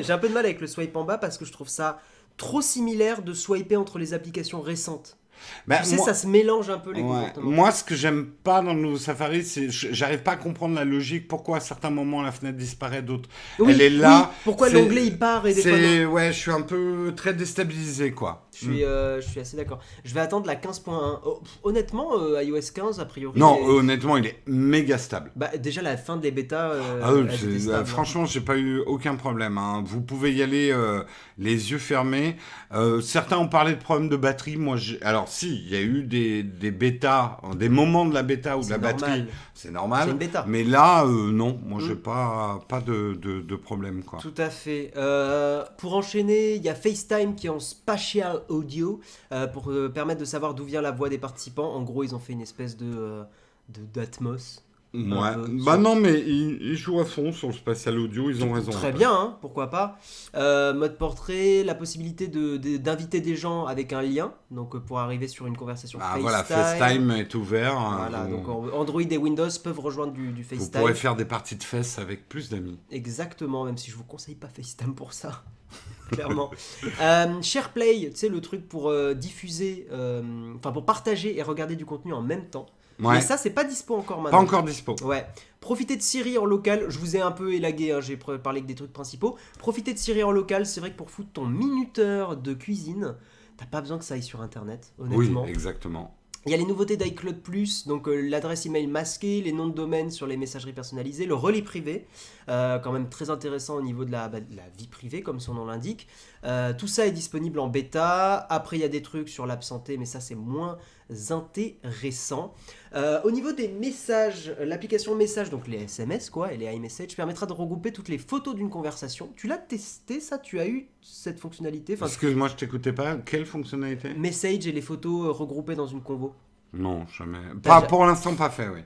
j'ai un peu de mal avec le swipe en bas parce que je trouve ça trop similaire de swiper entre les applications récentes. Bah, tu sais, ça se mélange un peu les comportements. Moi, ce que j'aime pas dans le nouveau Safari, c'est j'arrive pas à comprendre la logique. Pourquoi à certains moments la fenêtre disparaît, d'autres elle est là. Oui. Pourquoi l'onglet il part et des fois non. Ouais, je suis un peu très déstabilisé quoi. Je suis assez d'accord. Je vais attendre la 15.1. Oh, honnêtement, iOS 15 a priori. Non, honnêtement, il est méga stable. Bah déjà la fin des bêtas. Franchement, j'ai pas eu aucun problème. Hein. Vous pouvez y aller les yeux fermés. Certains ont parlé de problèmes de batterie. Moi, alors si, il y a eu des bêtas, des moments de la bêta où la batterie, c'est normal. C'est une bêta. Mais là, non, moi j'ai pas de problème quoi. Tout à fait. Pour enchaîner, il y a FaceTime qui est en spatial audio pour permettre de savoir d'où vient la voix des participants. En gros, ils ont fait une espèce d'Atmos. Ouais. Bah non, mais ils jouent à fond sur le spatial audio, ils ont raison. Très bien, hein, pourquoi pas. Mode portrait, la possibilité d'inviter des gens avec un lien, donc pour arriver sur une conversation FaceTime. Voilà, FaceTime est ouvert. Voilà, donc Android et Windows peuvent rejoindre du FaceTime. Vous pourrez faire des parties de fesses avec plus d'amis. Exactement, même si je vous conseille pas FaceTime pour ça. Clairement. SharePlay, tu sais, le truc pour diffuser, pour partager et regarder du contenu en même temps. Ouais. Mais ça, c'est pas dispo encore maintenant. Pas encore dispo. Ouais. Profitez de Siri en local. Je vous ai un peu élagué, hein, j'ai parlé que des trucs principaux. Profitez de Siri en local. C'est vrai que pour foutre ton minuteur de cuisine, t'as pas besoin que ça aille sur Internet, honnêtement. Oui, exactement. Il y a les nouveautés d'iCloud+, donc l'adresse email masquée, les noms de domaine sur les messageries personnalisées, le relais privé, quand même très intéressant au niveau de la vie privée, comme son nom l'indique. Tout ça est disponible en bêta. Après, il y a des trucs sur l'app santé, mais ça, c'est moins intéressant. Au niveau des messages, l'application message, donc les SMS quoi, et les iMessage, permettra de regrouper toutes les photos d'une conversation. Tu l'as testé ça? Tu as eu cette fonctionnalité? Excuse-moi, je t'écoutais pas. Quelle fonctionnalité? Message et les photos regroupées dans une convo. Non, jamais. Pas, pour l'instant, pas fait, oui.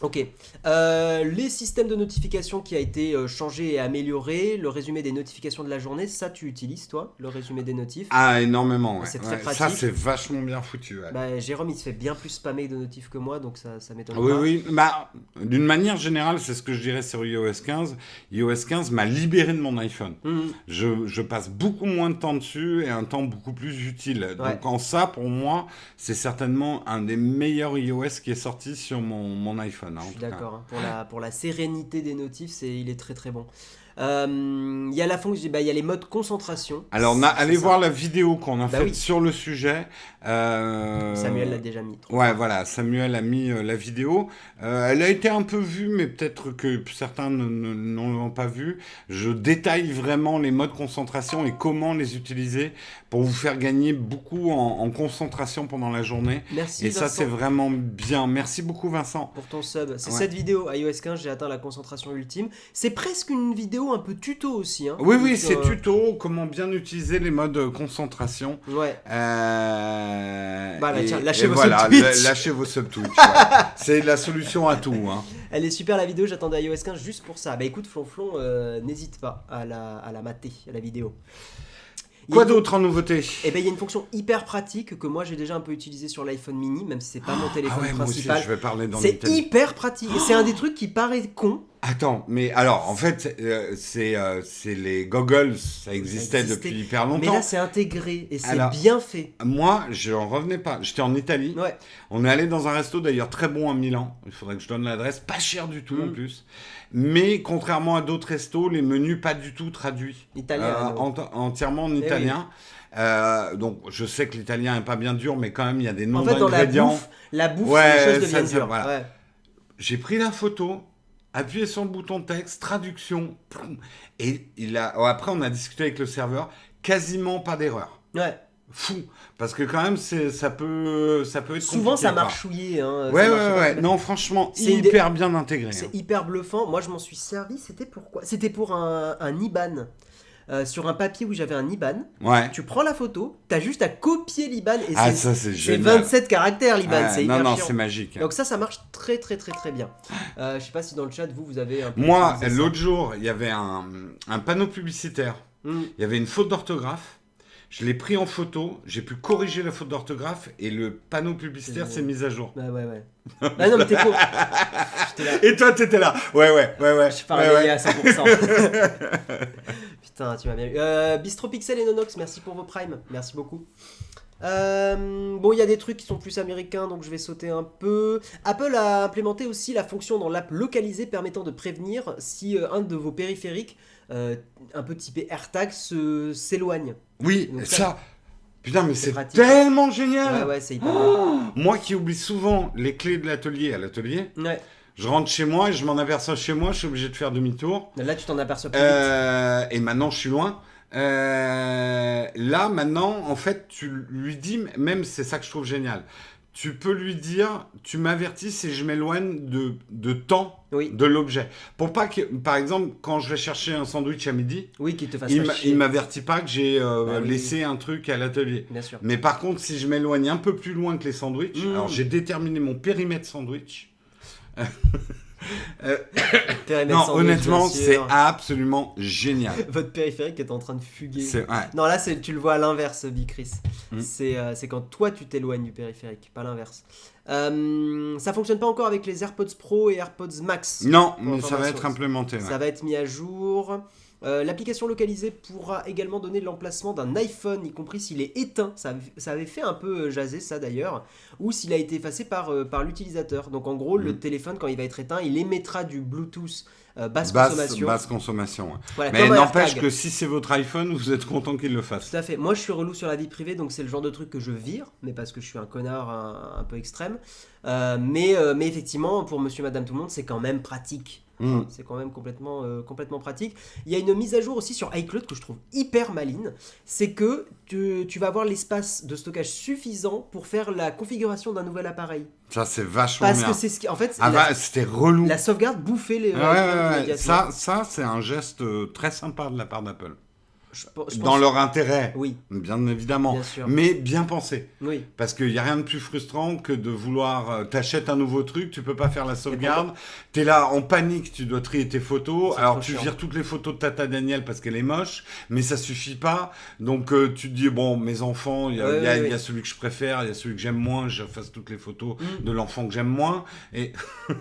Ok. Les systèmes de notification qui a été changé et amélioré, le résumé des notifications de la journée, ça tu utilises toi, le résumé des notifs? Ah, énormément, ouais. C'est très pratique. Ça, c'est vachement bien foutu. Ouais. Bah, Jérôme, il se fait bien plus spammer de notifs que moi, donc ça m'étonne pas. Oui. Bah, d'une manière générale, c'est ce que je dirais sur iOS 15. iOS 15 m'a libéré de mon iPhone. Je passe beaucoup moins de temps dessus et un temps beaucoup plus utile. Donc en ça, pour moi, c'est certainement un des meilleurs iOS qui est sorti sur mon iPhone. Je suis d'accord, hein. Pour la sérénité des notifs, il est très très bon. Il y a la fonction, il y a les modes concentration. Alors, allez voir la vidéo qu'on a faite sur le sujet. Samuel l'a déjà mis. Ouais, voilà, Samuel a mis la vidéo. Elle a été un peu vue, mais peut-être que certains ne l'ont pas vue. Je détaille vraiment les modes concentration et comment les utiliser pour vous faire gagner beaucoup en concentration pendant la journée. Merci et Vincent. Ça, c'est vraiment bien. Merci beaucoup, Vincent. Pour ton sub. C'est cette vidéo, iOS 15, j'ai atteint la concentration ultime. C'est presque une vidéo vidéo un peu tuto aussi. Hein, oui, c'est tuto, comment bien utiliser les modes concentration. Ouais. Tiens, lâchez vos sub-Twitch. Lâchez vos sub-Twitch. Ouais. C'est la solution à tout. Hein. Elle est super la vidéo, j'attendais iOS 15 juste pour ça. Bah écoute, Flonflon, n'hésite pas à la mater, à la vidéo. Quoi d'autre en nouveauté ? Eh ben, il y a une fonction hyper pratique que moi j'ai déjà un peu utilisée sur l'iPhone mini, même si c'est pas mon téléphone principal. Moi aussi, je vais parler dans c'est hyper pratique. Et c'est un des trucs qui paraît con. Attends, mais alors, en fait, c'est les goggles, ça existait depuis hyper longtemps. Mais là, c'est intégré et c'est bien fait. Moi, je n'en revenais pas. J'étais en Italie. Ouais. On est allé dans un resto, d'ailleurs, très bon à Milan. Il faudrait que je donne l'adresse. Pas cher du tout, en plus. Mais, contrairement à d'autres restos, les menus pas du tout traduits. Italien. Entièrement en italien. Oui. Donc, je sais que l'italien n'est pas bien dur, mais quand même, il y a des noms d'ingrédients. En fait, dans la bouffe, les choses deviennent dures. Voilà. Ouais. J'ai pris la photo... Appuyez sur le bouton texte, traduction, et après on a discuté avec le serveur, quasiment pas d'erreur. Ouais. Fou, parce que quand même ça peut être compliqué. Souvent ça marchouillait. Hein, ouais. Non, franchement, hyper bien intégré. C'est hyper bluffant. Moi je m'en suis servi. C'était pourquoi ? C'était pour un IBAN. Sur un papier où j'avais un IBAN, tu prends la photo, t'as juste à copier l'IBAN et c'est 27 caractères l'IBAN, c'est hyper chiant. C'est magique. Donc ça marche très très très très bien. Je sais pas si dans le chat vous avez un peu. Moi, l'autre jour, il y avait un panneau publicitaire, il y avait une faute d'orthographe, je l'ai pris en photo, j'ai pu corriger la faute d'orthographe et le panneau publicitaire s'est mis à jour. Ouais. Ah non mais t'es con. Et toi t'étais là. Ouais. Je suis pas réveillé à 100%. Putain, tu m'as bien eu. Bistro Pixel et Nonox, merci pour vos primes. Merci beaucoup. Bon, il y a des trucs qui sont plus américains, donc je vais sauter un peu. Apple a implémenté aussi la fonction dans l'app localisée permettant de prévenir si un de vos périphériques, un peu typé AirTag, s'éloigne. Oui, donc, ça... Putain, mais c'est tellement génial. Ouais, c'est hyper bien. Moi qui oublie souvent les clés de l'atelier à l'atelier, je rentre chez moi et je m'en aperçois chez moi, je suis obligé de faire demi-tour. Là, tu t'en aperçois plus vite. Et maintenant, je suis loin. Là, maintenant, en fait, tu lui dis, même c'est ça que je trouve génial, tu peux lui dire, tu m'avertis si je m'éloigne de temps de l'objet. Pour pas que, par exemple, quand je vais chercher un sandwich à midi, qu'il te fasse il m'avertit pas que j'ai laissé un truc à l'atelier. Bien sûr. Mais par contre, si je m'éloigne un peu plus loin que les sandwichs, alors j'ai déterminé mon périmètre sandwich. Non, honnêtement, c'est absolument génial. Votre périphérique est en train de fuguer. Non, là, tu le vois à l'inverse, Bicris. C'est quand toi, tu t'éloignes du périphérique, pas l'inverse. Ça fonctionne pas encore avec les AirPods Pro et AirPods Max. Non, mais ça va être implémenté. Ça va être mis à jour. L'application localisée pourra également donner l'emplacement d'un iPhone, y compris s'il est éteint. Ça avait fait un peu jaser ça d'ailleurs, ou s'il a été effacé par l'utilisateur. Donc en gros, le téléphone, quand il va être éteint, il émettra du Bluetooth basse consommation. Voilà, mais n'empêche que si c'est votre iPhone, vous êtes content qu'il le fasse. Tout à fait. Moi, je suis relou sur la vie privée, donc c'est le genre de truc que je vire, mais parce que je suis un connard un peu extrême. Mais effectivement, pour monsieur, madame, tout le monde, c'est quand même pratique. C'est quand même complètement pratique. Il y a une mise à jour aussi sur iCloud que je trouve hyper maligne. C'est que tu vas avoir l'espace de stockage suffisant pour faire la configuration d'un nouvel appareil. Ça, c'est vachement bien. Parce que c'est ce qui... En fait, c'était relou. La sauvegarde bouffait les... Ça, c'est un geste très sympa de la part d'Apple. Je pense... Dans leur intérêt, oui. Bien évidemment, bien sûr. Mais bien pensé. Oui. Parce qu'il n'y a rien de plus frustrant que de vouloir... t'achètes un nouveau truc, tu peux pas faire la sauvegarde, t'es là en panique, tu dois trier tes photos, alors tu vires toutes les photos de Tata Daniel parce qu'elle est moche, mais ça suffit pas, donc tu te dis, bon, mes enfants, il y a celui que je préfère, il y a celui que j'aime moins, je fasse toutes les photos de l'enfant que j'aime moins, et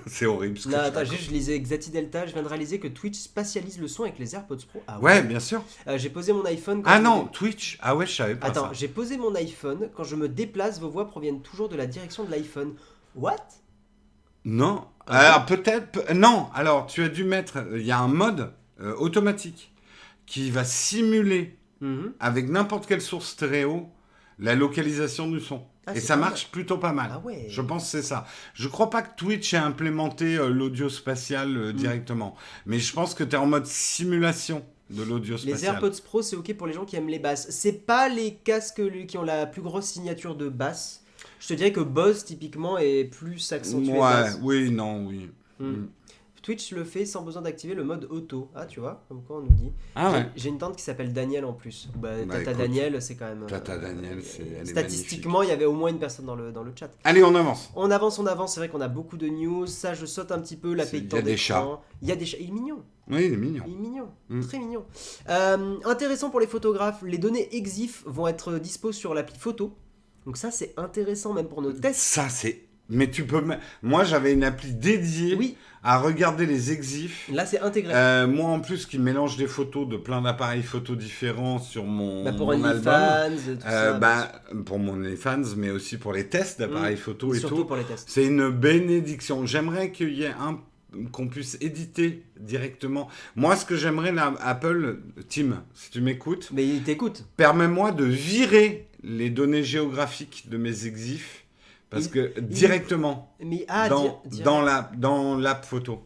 c'est horrible. Non, attends, je lisais Xati Delta, je viens de réaliser que Twitch spatialise le son avec les AirPods Pro. Ah ouais, bien sûr. J'ai posé mon iPhone... Twitch. Ah ouais, je savais pas. Attends, j'ai posé mon iPhone. Quand je me déplace, vos voix proviennent toujours de la direction de l'iPhone. What ? Non. Alors peut-être... Non. Alors, tu as dû mettre... Il y a un mode automatique qui va simuler avec n'importe quelle source stéréo la localisation du son. Et ça marche plutôt pas mal. Ah ouais. Je pense que c'est ça. Je crois pas que Twitch ait implémenté l'audio spatial directement. Mais je pense que tu es en mode simulation de l'audio spatial. Les AirPods Pro, c'est ok pour les gens qui aiment les basses. C'est pas les casques qui ont la plus grosse signature de basse. Je te dirais que Bose, typiquement, est plus accentué. Ouais, oui. Twitch le fait sans besoin d'activer le mode auto. Ah, tu vois, comme quoi on nous dit. J'ai une tante qui s'appelle Daniel en plus. Tata écoute, Daniel, c'est quand même. Tata Daniel, statistiquement, il y avait au moins une personne dans le chat. Allez, on avance. On avance. C'est vrai qu'on a beaucoup de news. Ça, je saute un petit peu. Il y a des chats. Il y a des chats. Il est mignon. Oui, il est mignon. Très mignon. Intéressant pour les photographes, les données EXIF vont être dispo sur l'appli photo. Donc ça, c'est intéressant même pour nos tests. Ça, c'est... Mais tu peux... Moi, j'avais une appli dédiée à regarder les EXIF. Là, c'est intégré. Moi, en plus, qui mélange des photos de plein d'appareils photo différents sur mon pour mon OnlyFans, tout ça. Pour mon OnlyFans, mais aussi pour les tests d'appareils photo et surtout tout. Pour les tests. C'est une bénédiction. J'aimerais qu'il y ait qu'on puisse éditer directement. Moi, ce que j'aimerais, là, Apple, Tim, si tu m'écoutes... Mais il t'écoute. Permets-moi de virer les données géographiques de mes EXIF, parce que directement, dans l'app photo,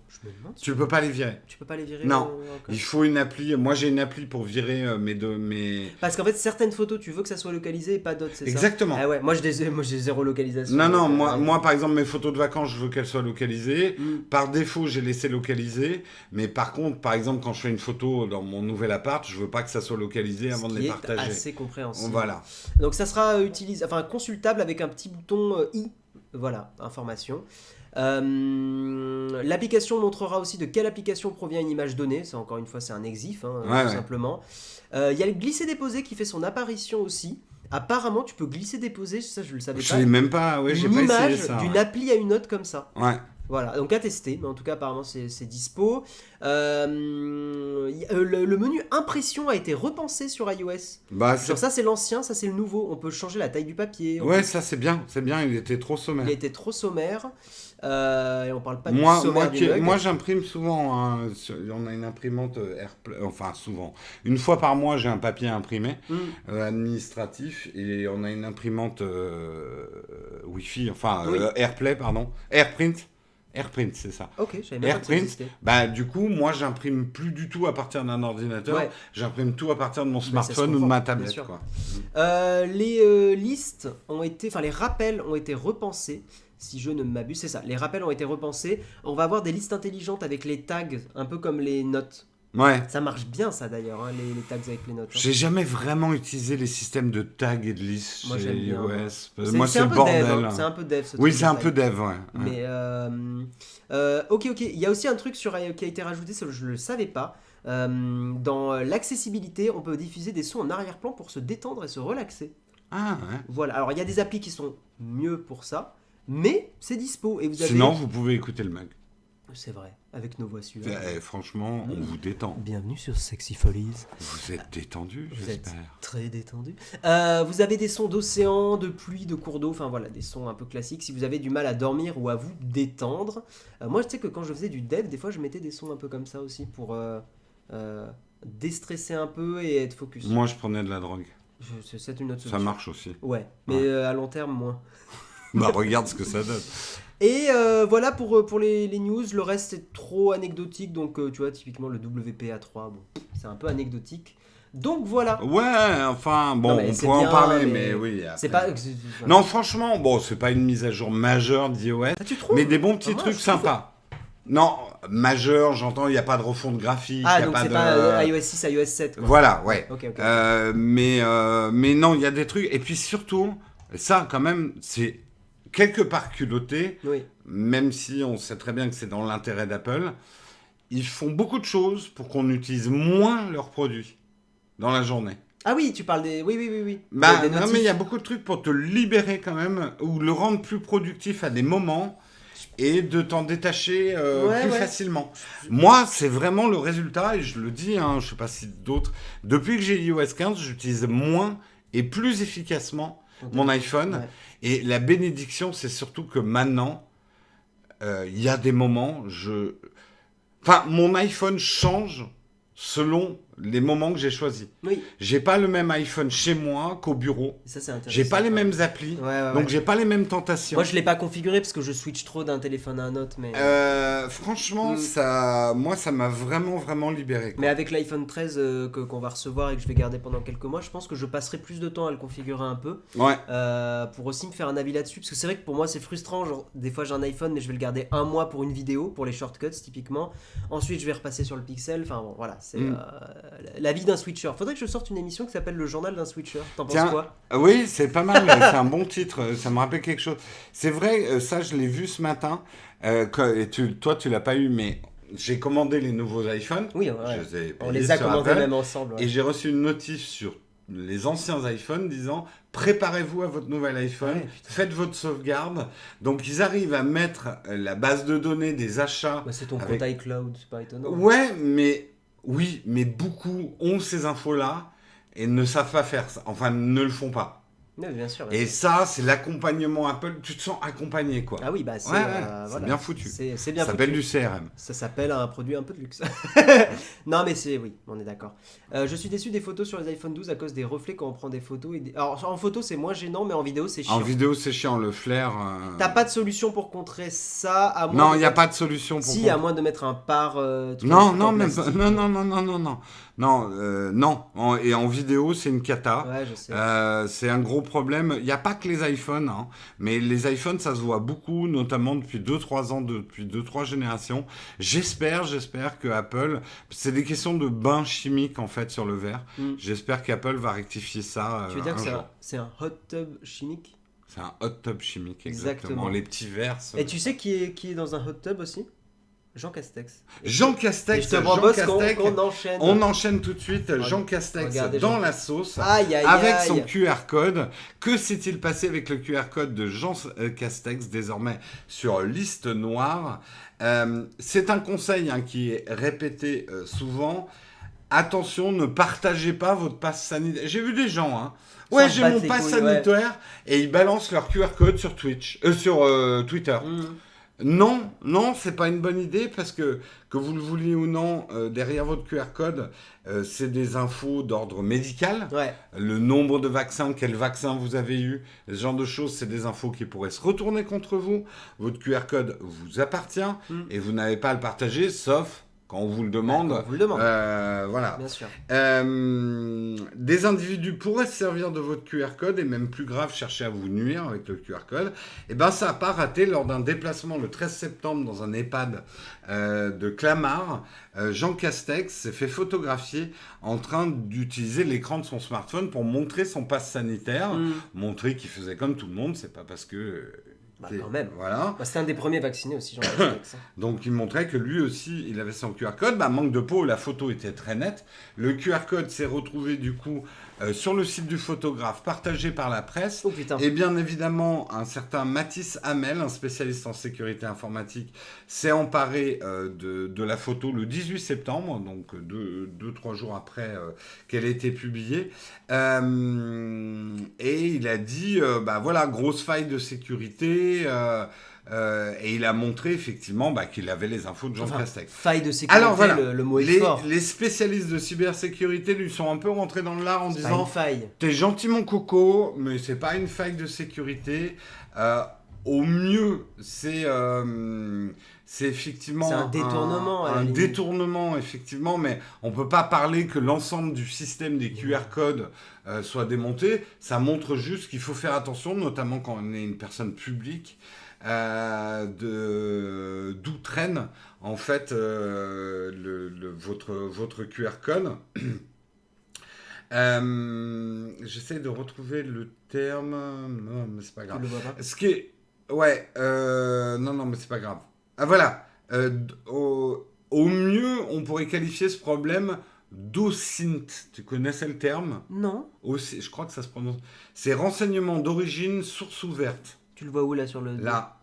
tu peux pas les virer. Tu peux pas les virer. Non, il faut une appli. Moi, j'ai une appli pour virer mes... Parce qu'en fait, certaines photos, tu veux que ça soit localisé et pas d'autres, c'est ça? Exactement. Ah ouais, moi j'ai zéro localisation. Non, moi, par exemple, mes photos de vacances, je veux qu'elles soient localisées. Par défaut, j'ai laissé localiser. Mais par contre, par exemple, quand je fais une photo dans mon nouvel appart, je veux pas que ça soit localisé avant de les partager. C'est assez compréhensible. Voilà. Donc ça sera consultable avec un petit bouton i. Voilà, information. L'application montrera aussi de quelle application provient une image donnée. Ça, encore une fois, c'est un EXIF, tout simplement. Il y a le glisser-déposer qui fait son apparition aussi. Apparemment, tu peux glisser-déposer, ça je le savais pas. Je savais même pas, j'ai pas essayé ça. D'une appli à une autre comme ça. Ouais. Voilà, donc à tester, mais en tout cas apparemment c'est dispo. Le menu impression a été repensé sur iOS. Sur ça c'est l'ancien, ça c'est le nouveau. On peut changer la taille du papier. Ça c'est bien, il était trop sommaire. Et on parle pas du sommaire du mug. Moi j'imprime souvent, on a une imprimante AirPlay, enfin souvent. Une fois par mois j'ai un papier imprimé administratif et on a une imprimante Wi-Fi, AirPlay pardon, AirPrint, c'est ça. Ok, j'avais même pas du coup, moi, j'imprime plus du tout à partir d'un ordinateur. J'imprime tout à partir de mon smartphone ou de ma tablette. Quoi. Les listes ont été... Enfin, les rappels ont été repensés. Si je ne m'abuse, c'est ça. Les rappels ont été repensés. On va avoir des listes intelligentes avec les tags, un peu comme les notes. Ouais. Ça marche bien, ça, d'ailleurs, les tags avec les notes. J'ai jamais vraiment utilisé les systèmes de tags et de listes chez iOS. Moi, c'est le bordel. C'est un peu dev, ce truc. Oui, c'est un peu dev, ouais. Mais, ok. Il y a aussi un truc qui a été rajouté, ça, je ne le savais pas. Dans l'accessibilité, on peut diffuser des sons en arrière-plan pour se détendre et se relaxer. Ah, ouais. Voilà. Alors, il y a des applis qui sont mieux pour ça, mais c'est dispo. Et Sinon, vous pouvez écouter le mug. C'est vrai, avec nos voix suivantes. Franchement, on vous détend. Bienvenue sur Sexy Follies. Vous êtes détendu, j'espère. Très détendu. Vous avez des sons d'océan, de pluie, de cours d'eau, enfin voilà, des sons un peu classiques. Si vous avez du mal à dormir ou à vous détendre. Moi, je sais que quand je faisais du dev, des fois, je mettais des sons un peu comme ça aussi pour déstresser un peu et être focus. Moi, je prenais de la drogue. C'est une autre solution. Ça marche aussi. Ouais, mais à long terme, moins. Regarde ce que ça donne. Et voilà pour les news, le reste c'est trop anecdotique, donc tu vois typiquement le WPA3, c'est un peu anecdotique. Donc voilà. Ouais, enfin bon, on pourrait en parler, mais oui. Après... C'est pas. Non, franchement, c'est pas une mise à jour majeure d'iOS, mais des bons petits trucs sympas. Non, majeur, j'entends, il n'y a pas de refonte graphique. Donc c'est pas iOS 6, iOS 7. Quoi. Voilà, ouais. Okay. Mais non, il y a des trucs, et puis surtout, ça quand même, c'est quelque part culotté, même si on sait très bien que c'est dans l'intérêt d'Apple, ils font beaucoup de choses pour qu'on utilise moins leurs produits dans la journée. Ah oui, tu parles des... Oui. Non, mais il y a beaucoup de trucs pour te libérer quand même, ou le rendre plus productif à des moments, et de t'en détacher plus facilement. Moi, c'est vraiment le résultat, et je le dis, je ne sais pas si d'autres... Depuis que j'ai iOS 15, j'utilise moins et plus efficacement mon iPhone. Ouais. Et la bénédiction, c'est surtout que maintenant, il y a des moments, mon iPhone change selon les moments que j'ai choisis. Oui. J'ai pas le même iPhone chez moi qu'au bureau. Ça, c'est intéressant. J'ai pas les mêmes applis, donc j'ai pas les mêmes tentations. Moi, je l'ai pas configuré parce que je switch trop d'un téléphone à un autre, mais... franchement, moi, ça m'a vraiment libéré, quoi. Mais avec l'iPhone 13 qu'on va recevoir et que je vais garder pendant quelques mois, je pense que je passerai plus de temps à le configurer un peu. Ouais. Pour aussi me faire un avis là-dessus, parce que c'est vrai que pour moi, c'est frustrant. Genre, des fois, j'ai un iPhone, mais je vais le garder un mois pour une vidéo, pour les shortcuts, typiquement. Ensuite, je vais repasser sur le Pixel. Enfin, bon, voilà, c'est la vie d'un switcher. Faudrait que je sorte une émission qui s'appelle Le Journal d'un switcher. T'en penses quoi ? Oui, c'est pas mal. C'est un bon titre. Ça me rappelle quelque chose. C'est vrai, ça, je l'ai vu ce matin. Toi, tu l'as pas eu, mais j'ai commandé les nouveaux iPhones. Oui, ouais. On les a commandés même ensemble. Ouais. Et j'ai reçu une notif sur les anciens iPhones disant préparez-vous à votre nouvel iPhone, faites votre sauvegarde. Donc ils arrivent à mettre la base de données des achats. C'est ton compte iCloud, c'est pas étonnant. Ouais, mais beaucoup ont ces infos-là et ne savent pas faire ça. Enfin, ne le font pas. Oui, bien sûr. Et ça, c'est l'accompagnement Apple. Tu te sens accompagné, quoi. Ah oui, bah c'est voilà. bien foutu. C'est bien foutu. Ça s'appelle du CRM. Ça s'appelle un produit un peu de luxe. Non, mais oui, on est d'accord. Je suis déçu des photos sur les iPhone 12 à cause des reflets quand on prend des photos. Alors, en photo, c'est moins gênant, mais en vidéo, c'est chiant. En vidéo, c'est chiant. Le flair... T'as pas de solution pour contrer ça à moins Non, il n'y a pas de solution pour à moins de mettre un par... Non, même pas. Non. Et en vidéo, c'est une cata. Ouais, je sais. C'est un gros problème. Il n'y a pas que les iPhones, hein, mais les iPhones, ça se voit beaucoup, notamment depuis 2-3 ans, depuis 2-3 générations. J'espère que Apple... C'est des questions de bain chimique, en fait, sur le verre. J'espère qu'Apple va rectifier ça. Tu veux dire que c'est un hot tub chimique ? C'est un hot tub chimique, exactement. Les petits verres. Et tu sais qui est dans un hot tub aussi ? Jean Castex. Jean Castex, qu'on enchaîne. On enchaîne tout de suite. Jean Castex dans la sauce avec son QR code. Que s'est-il passé avec le QR code de Jean Castex, désormais sur liste noire ? C'est un conseil qui est répété souvent. Attention, ne partagez pas votre passe sanitaire. J'ai vu des gens, j'ai mon passe sanitaire et ils balancent leur QR code sur sur Twitter. Non, c'est pas une bonne idée parce que vous le vouliez ou non, derrière votre QR code, c'est des infos d'ordre médical. Ouais. Le nombre de vaccins, quel vaccin vous avez eu, ce genre de choses, c'est des infos qui pourraient se retourner contre vous. Votre QR code vous appartient et vous n'avez pas à le partager, sauf... Quand on vous le demande. Voilà. Bien sûr. Des individus pourraient se servir de votre QR code et même plus grave, chercher à vous nuire avec le QR code. Et ça n'a pas raté lors d'un déplacement le 13 septembre dans un EHPAD de Clamart. Jean Castex s'est fait photographier en train d'utiliser l'écran de son smartphone pour montrer son passe sanitaire. Montrer qu'il faisait comme tout le monde, c'est pas parce que... quand même. Voilà. C'était un des premiers vaccinés aussi, Jean Castex. Donc il montrait que lui aussi, il avait son QR code. Manque de peau, la photo était très nette. Le QR code s'est retrouvé du coup sur le site du photographe, partagé par la presse. Oh putain. Et bien évidemment, un certain Mathis Hamel, un spécialiste en sécurité informatique, s'est emparé de la photo le 18 septembre, donc 2-3 jours après qu'elle ait été publiée. Et il a dit, grosse faille de sécurité... et il a montré effectivement qu'il avait les infos de Jean Castex. Faille de sécurité, alors, voilà, le mot est fort. Les spécialistes de cybersécurité lui sont un peu rentrés dans le lard en disant pas une faille. T'es gentil mon coco, mais c'est pas une faille de sécurité. Au mieux, c'est effectivement c'est un détournement. Un détournement, effectivement, mais on peut pas parler que l'ensemble du système des QR codes soit démonté. Ça montre juste qu'il faut faire attention, notamment quand on est une personne publique. D'où traîne en fait votre QR code. J'essaie de retrouver le terme. Non, mais c'est pas grave. Tu le vois pas ? Ce qui est, non, mais c'est pas grave. Voilà. Au mieux, on pourrait qualifier ce problème d'OSINT. Tu connaissais le terme ? Non. Je crois que ça se prononce. C'est renseignement d'origine source ouverte. Tu le vois où là sur le... Là.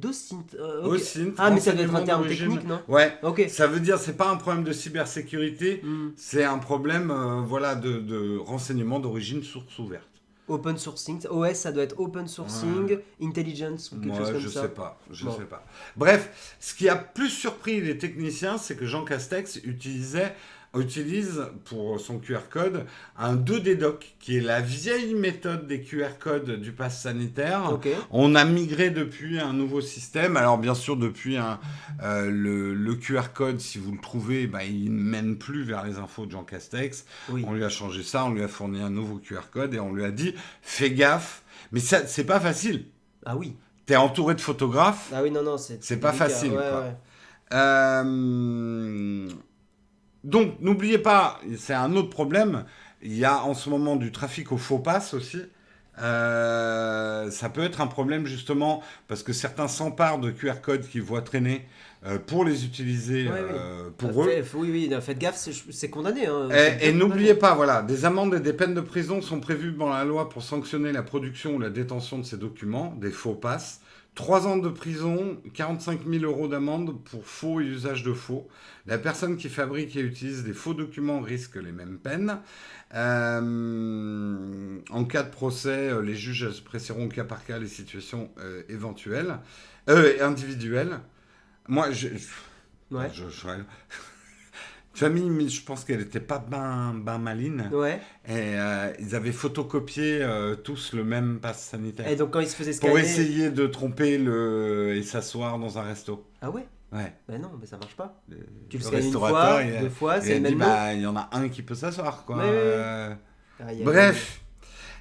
OSINT. OSINT. Ah, mais ça doit être un terme technique, non ? Ouais. Ok. Ça veut dire, c'est pas un problème de cybersécurité, c'est un problème de renseignement d'origine source ouverte. Open sourcing. OS, ça doit être open sourcing, intelligence ou quelque chose comme ça. Je sais pas. Bref, ce qui a plus surpris les techniciens, c'est que Jean Castex utilisait utilise pour son QR code un 2D Doc, qui est la vieille méthode des QR codes du pass sanitaire. Okay. On a migré depuis un nouveau système. Alors bien sûr, depuis le QR code, si vous le trouvez, il ne mène plus vers les infos de Jean Castex. Oui. On lui a changé ça, on lui a fourni un nouveau QR code et on lui a dit « Fais gaffe ». Mais ça, c'est pas facile. Ah oui. T'es entouré de photographes. Ah oui, non, c'est pas facile. Ouais, quoi. Ouais. Donc, n'oubliez pas, c'est un autre problème. Il y a en ce moment du trafic au faux pass aussi. Ça peut être un problème justement parce que certains s'emparent de QR codes qu'ils voient traîner pour les utiliser pour eux. Oui, faites gaffe, c'est condamné. Hein, et n'oubliez pas, voilà, des amendes et des peines de prison sont prévues dans la loi pour sanctionner la production ou la détention de ces documents, des faux passes. 3 ans de prison, 45 000 € d'amende pour faux et usage de faux. La personne qui fabrique et utilise des faux documents risque les mêmes peines. En cas de procès, les juges apprécieront cas par cas les situations individuelles. Moi, Famille, mais je pense qu'elle n'était pas ben maline. Ouais. Et ils avaient photocopié tous le même pass sanitaire. Et donc quand ils se faisaient scanner... Pour essayer de tromper et s'asseoir dans un resto. Ah ouais? Ouais. Ben non, mais ça marche pas. Tu le scannes une fois, 2 fois, c'est le même nom. Il y en a un qui peut s'asseoir, quoi. Ouais. Bref.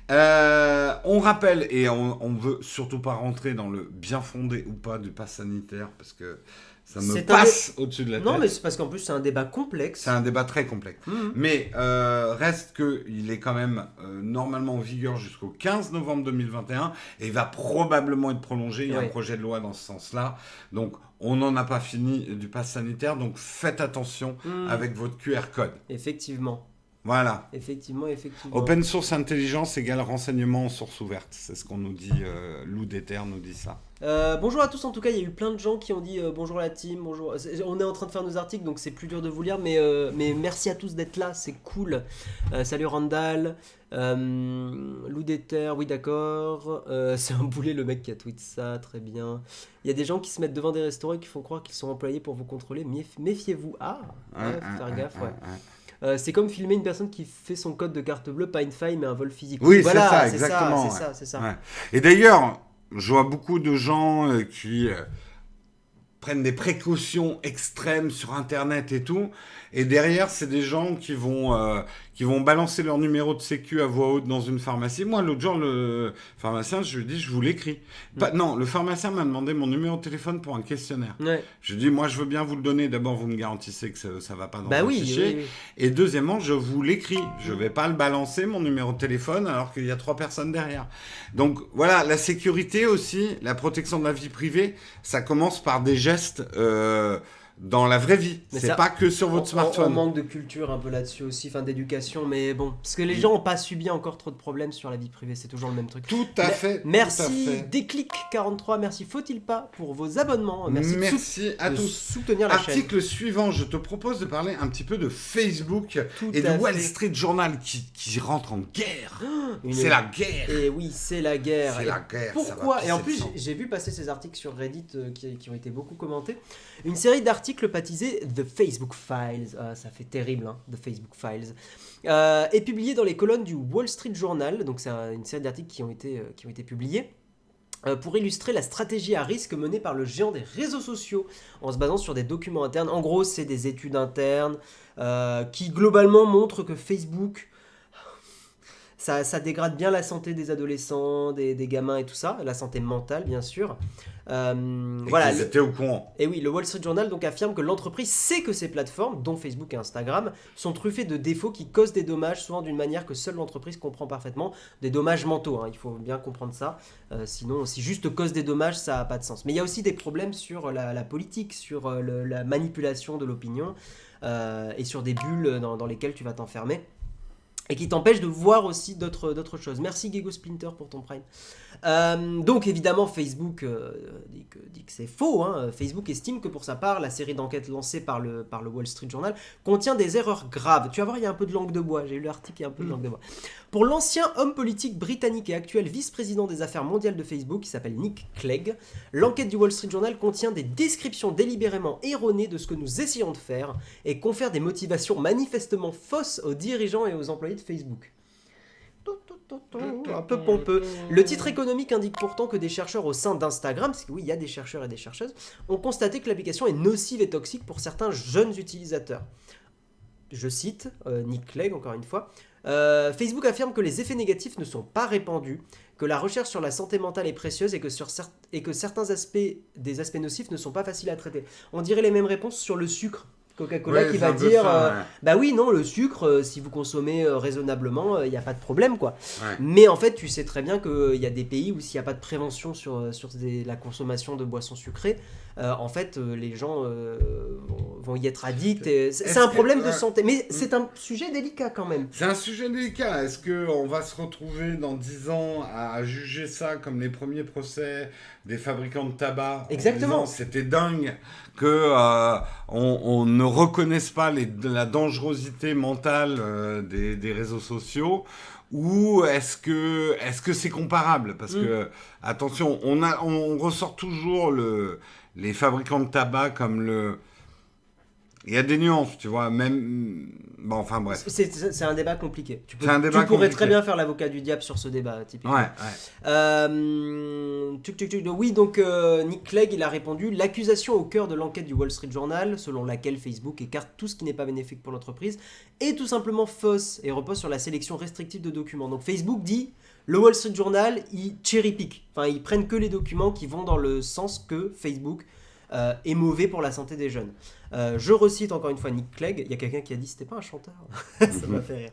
On rappelle, et on veut surtout pas rentrer dans le bien fondé ou pas du pass sanitaire, parce que ça me passe au-dessus de la tête. Non, mais c'est parce qu'en plus, c'est un débat complexe. C'est un débat très complexe. Mais reste qu'il est quand même normalement en vigueur jusqu'au 15 novembre 2021 et il va probablement être prolongé. Il y a un projet de loi dans ce sens-là. Donc, on n'en a pas fini du pass sanitaire. Donc, faites attention avec votre QR code. Effectivement. Voilà. Effectivement. Open source intelligence égale renseignement en source ouverte. C'est ce qu'on nous dit. Lou Déter nous dit ça. Bonjour à tous, en tout cas il y a eu plein de gens qui ont dit bonjour à la team, bonjour. On est en train de faire nos articles donc c'est plus dur de vous lire, mais merci à tous d'être là, c'est cool. Salut Randall, Lou Déter, oui d'accord, c'est un boulet le mec qui a tweet ça, très bien. Il y a des gens qui se mettent devant des restaurants et qui font croire qu'ils sont employés pour vous contrôler, méfiez-vous. Faut faire gaffe, c'est comme filmer une personne qui fait son code de carte bleue, pas une faille mais un vol physique. Oui, voilà, c'est ça, exactement. C'est ça. Ouais. Et d'ailleurs, je vois beaucoup de gens qui prennent des précautions extrêmes sur Internet et tout. Et derrière, c'est des gens qui vont balancer leur numéro de sécu à voix haute dans une pharmacie. Moi, l'autre jour, le pharmacien, je lui ai dit, je vous l'écris. Non, le pharmacien m'a demandé mon numéro de téléphone pour un questionnaire. Ouais. Je lui ai dit, moi, je veux bien vous le donner. D'abord, vous me garantissez que ça ne va pas dans le fichier. Oui. Et deuxièmement, je vous l'écris. Je ne vais pas le balancer, mon numéro de téléphone, alors qu'il y a 3 personnes derrière. Donc, voilà, la sécurité aussi, la protection de la vie privée, ça commence par des gestes... dans la vraie vie, mais c'est pas que sur votre smartphone. On manque de culture un peu là-dessus aussi, d'éducation, mais bon, parce que les gens n'ont pas subi encore trop de problèmes sur la vie privée, c'est toujours le même truc. Tout à fait. Merci Déclic43, merci Faut-il pas pour vos abonnements, merci à tous. Soutenir la chaîne. Article suivant, je te propose de parler un petit peu de Facebook et de Wall Street Journal qui rentre en guerre. C'est la guerre. Et oui, c'est la guerre. C'est la guerre. Pourquoi ? Et en plus, j'ai vu passer ces articles sur Reddit qui ont été beaucoup commentés. Une série d'articles baptisés The Facebook Files, ça fait terrible, hein, The Facebook Files, est publié dans les colonnes du Wall Street Journal, donc c'est une série d'articles qui ont été publiés pour illustrer la stratégie à risque menée par le géant des réseaux sociaux en se basant sur des documents internes. En gros, c'est des études internes qui globalement montrent que Facebook... Ça dégrade bien la santé des adolescents, des gamins et tout ça, la santé mentale bien sûr. Voilà. Ils étaient au courant. Et oui, le Wall Street Journal donc affirme que l'entreprise sait que ces plateformes, dont Facebook et Instagram, sont truffées de défauts qui causent des dommages, souvent d'une manière que seule l'entreprise comprend parfaitement, des dommages mentaux. Il faut bien comprendre ça. Sinon, si juste cause des dommages, ça n'a pas de sens. Mais il y a aussi des problèmes sur la politique, sur la manipulation de l'opinion et sur des bulles dans lesquelles tu vas t'enfermer. Et qui t'empêche de voir aussi d'autres choses. Merci Gego Splinter pour ton Prime. Donc évidemment Facebook dit que c'est faux. Facebook estime que pour sa part, la série d'enquêtes lancée par le Wall Street Journal contient des erreurs graves. Tu vas voir, il y a un peu de langue de bois. J'ai lu l'article, il y a un peu de langue de bois. Pour l'ancien homme politique britannique et actuel vice-président des affaires mondiales de Facebook, qui s'appelle Nick Clegg, l'enquête du Wall Street Journal contient des descriptions délibérément erronées de ce que nous essayons de faire et confère des motivations manifestement fausses aux dirigeants et aux employés de Facebook. Un peu pompeux. Le titre économique indique pourtant que des chercheurs au sein d'Instagram, parce que oui, il y a des chercheurs et des chercheuses, ont constaté que l'application est nocive et toxique pour certains jeunes utilisateurs. Je cite Nick Clegg, encore une fois. Facebook affirme que les effets négatifs ne sont pas répandus, que la recherche sur la santé mentale est précieuse et que certains aspects des aspects nocifs ne sont pas faciles à traiter. On dirait les mêmes réponses sur le sucre. Coca-Cola qui va dire bah oui non le sucre si vous consommez raisonnablement il n'y a pas de problème quoi. Mais en fait tu sais très bien qu'il y a des pays où s'il n'y a pas de prévention sur la consommation de boissons sucrées en fait les gens vont y être addicts et c'est un problème de santé mais c'est un sujet délicat quand même. C'est un sujet délicat. Est-ce qu'on va se retrouver dans 10 ans à juger ça comme les premiers procès des fabricants de tabac? Exactement. C'était dingue que on ne reconnaisse pas la dangerosité mentale des réseaux sociaux, ou est-ce que c'est comparable? Parce que attention, on ressort toujours les fabricants de tabac comme le... Il y a des nuances, tu vois, même... Bon, enfin bref. C'est un débat compliqué. Tu pourrais compliqué. très bien faire l'avocat du diable sur ce débat, typiquement. Oui, donc Nick Clegg, il a répondu « L'accusation au cœur de l'enquête du Wall Street Journal, selon laquelle Facebook écarte tout ce qui n'est pas bénéfique pour l'entreprise, est tout simplement fausse et repose sur la sélection restrictive de documents. » Donc Facebook dit « Le Wall Street Journal, ils cherry-pick. » Enfin, ils prennent que les documents qui vont dans le sens que Facebook est mauvais pour la santé des jeunes. Je recite encore une fois Nick Clegg. Il y a quelqu'un qui a dit c'était pas un chanteur. Ça m'a fait rire.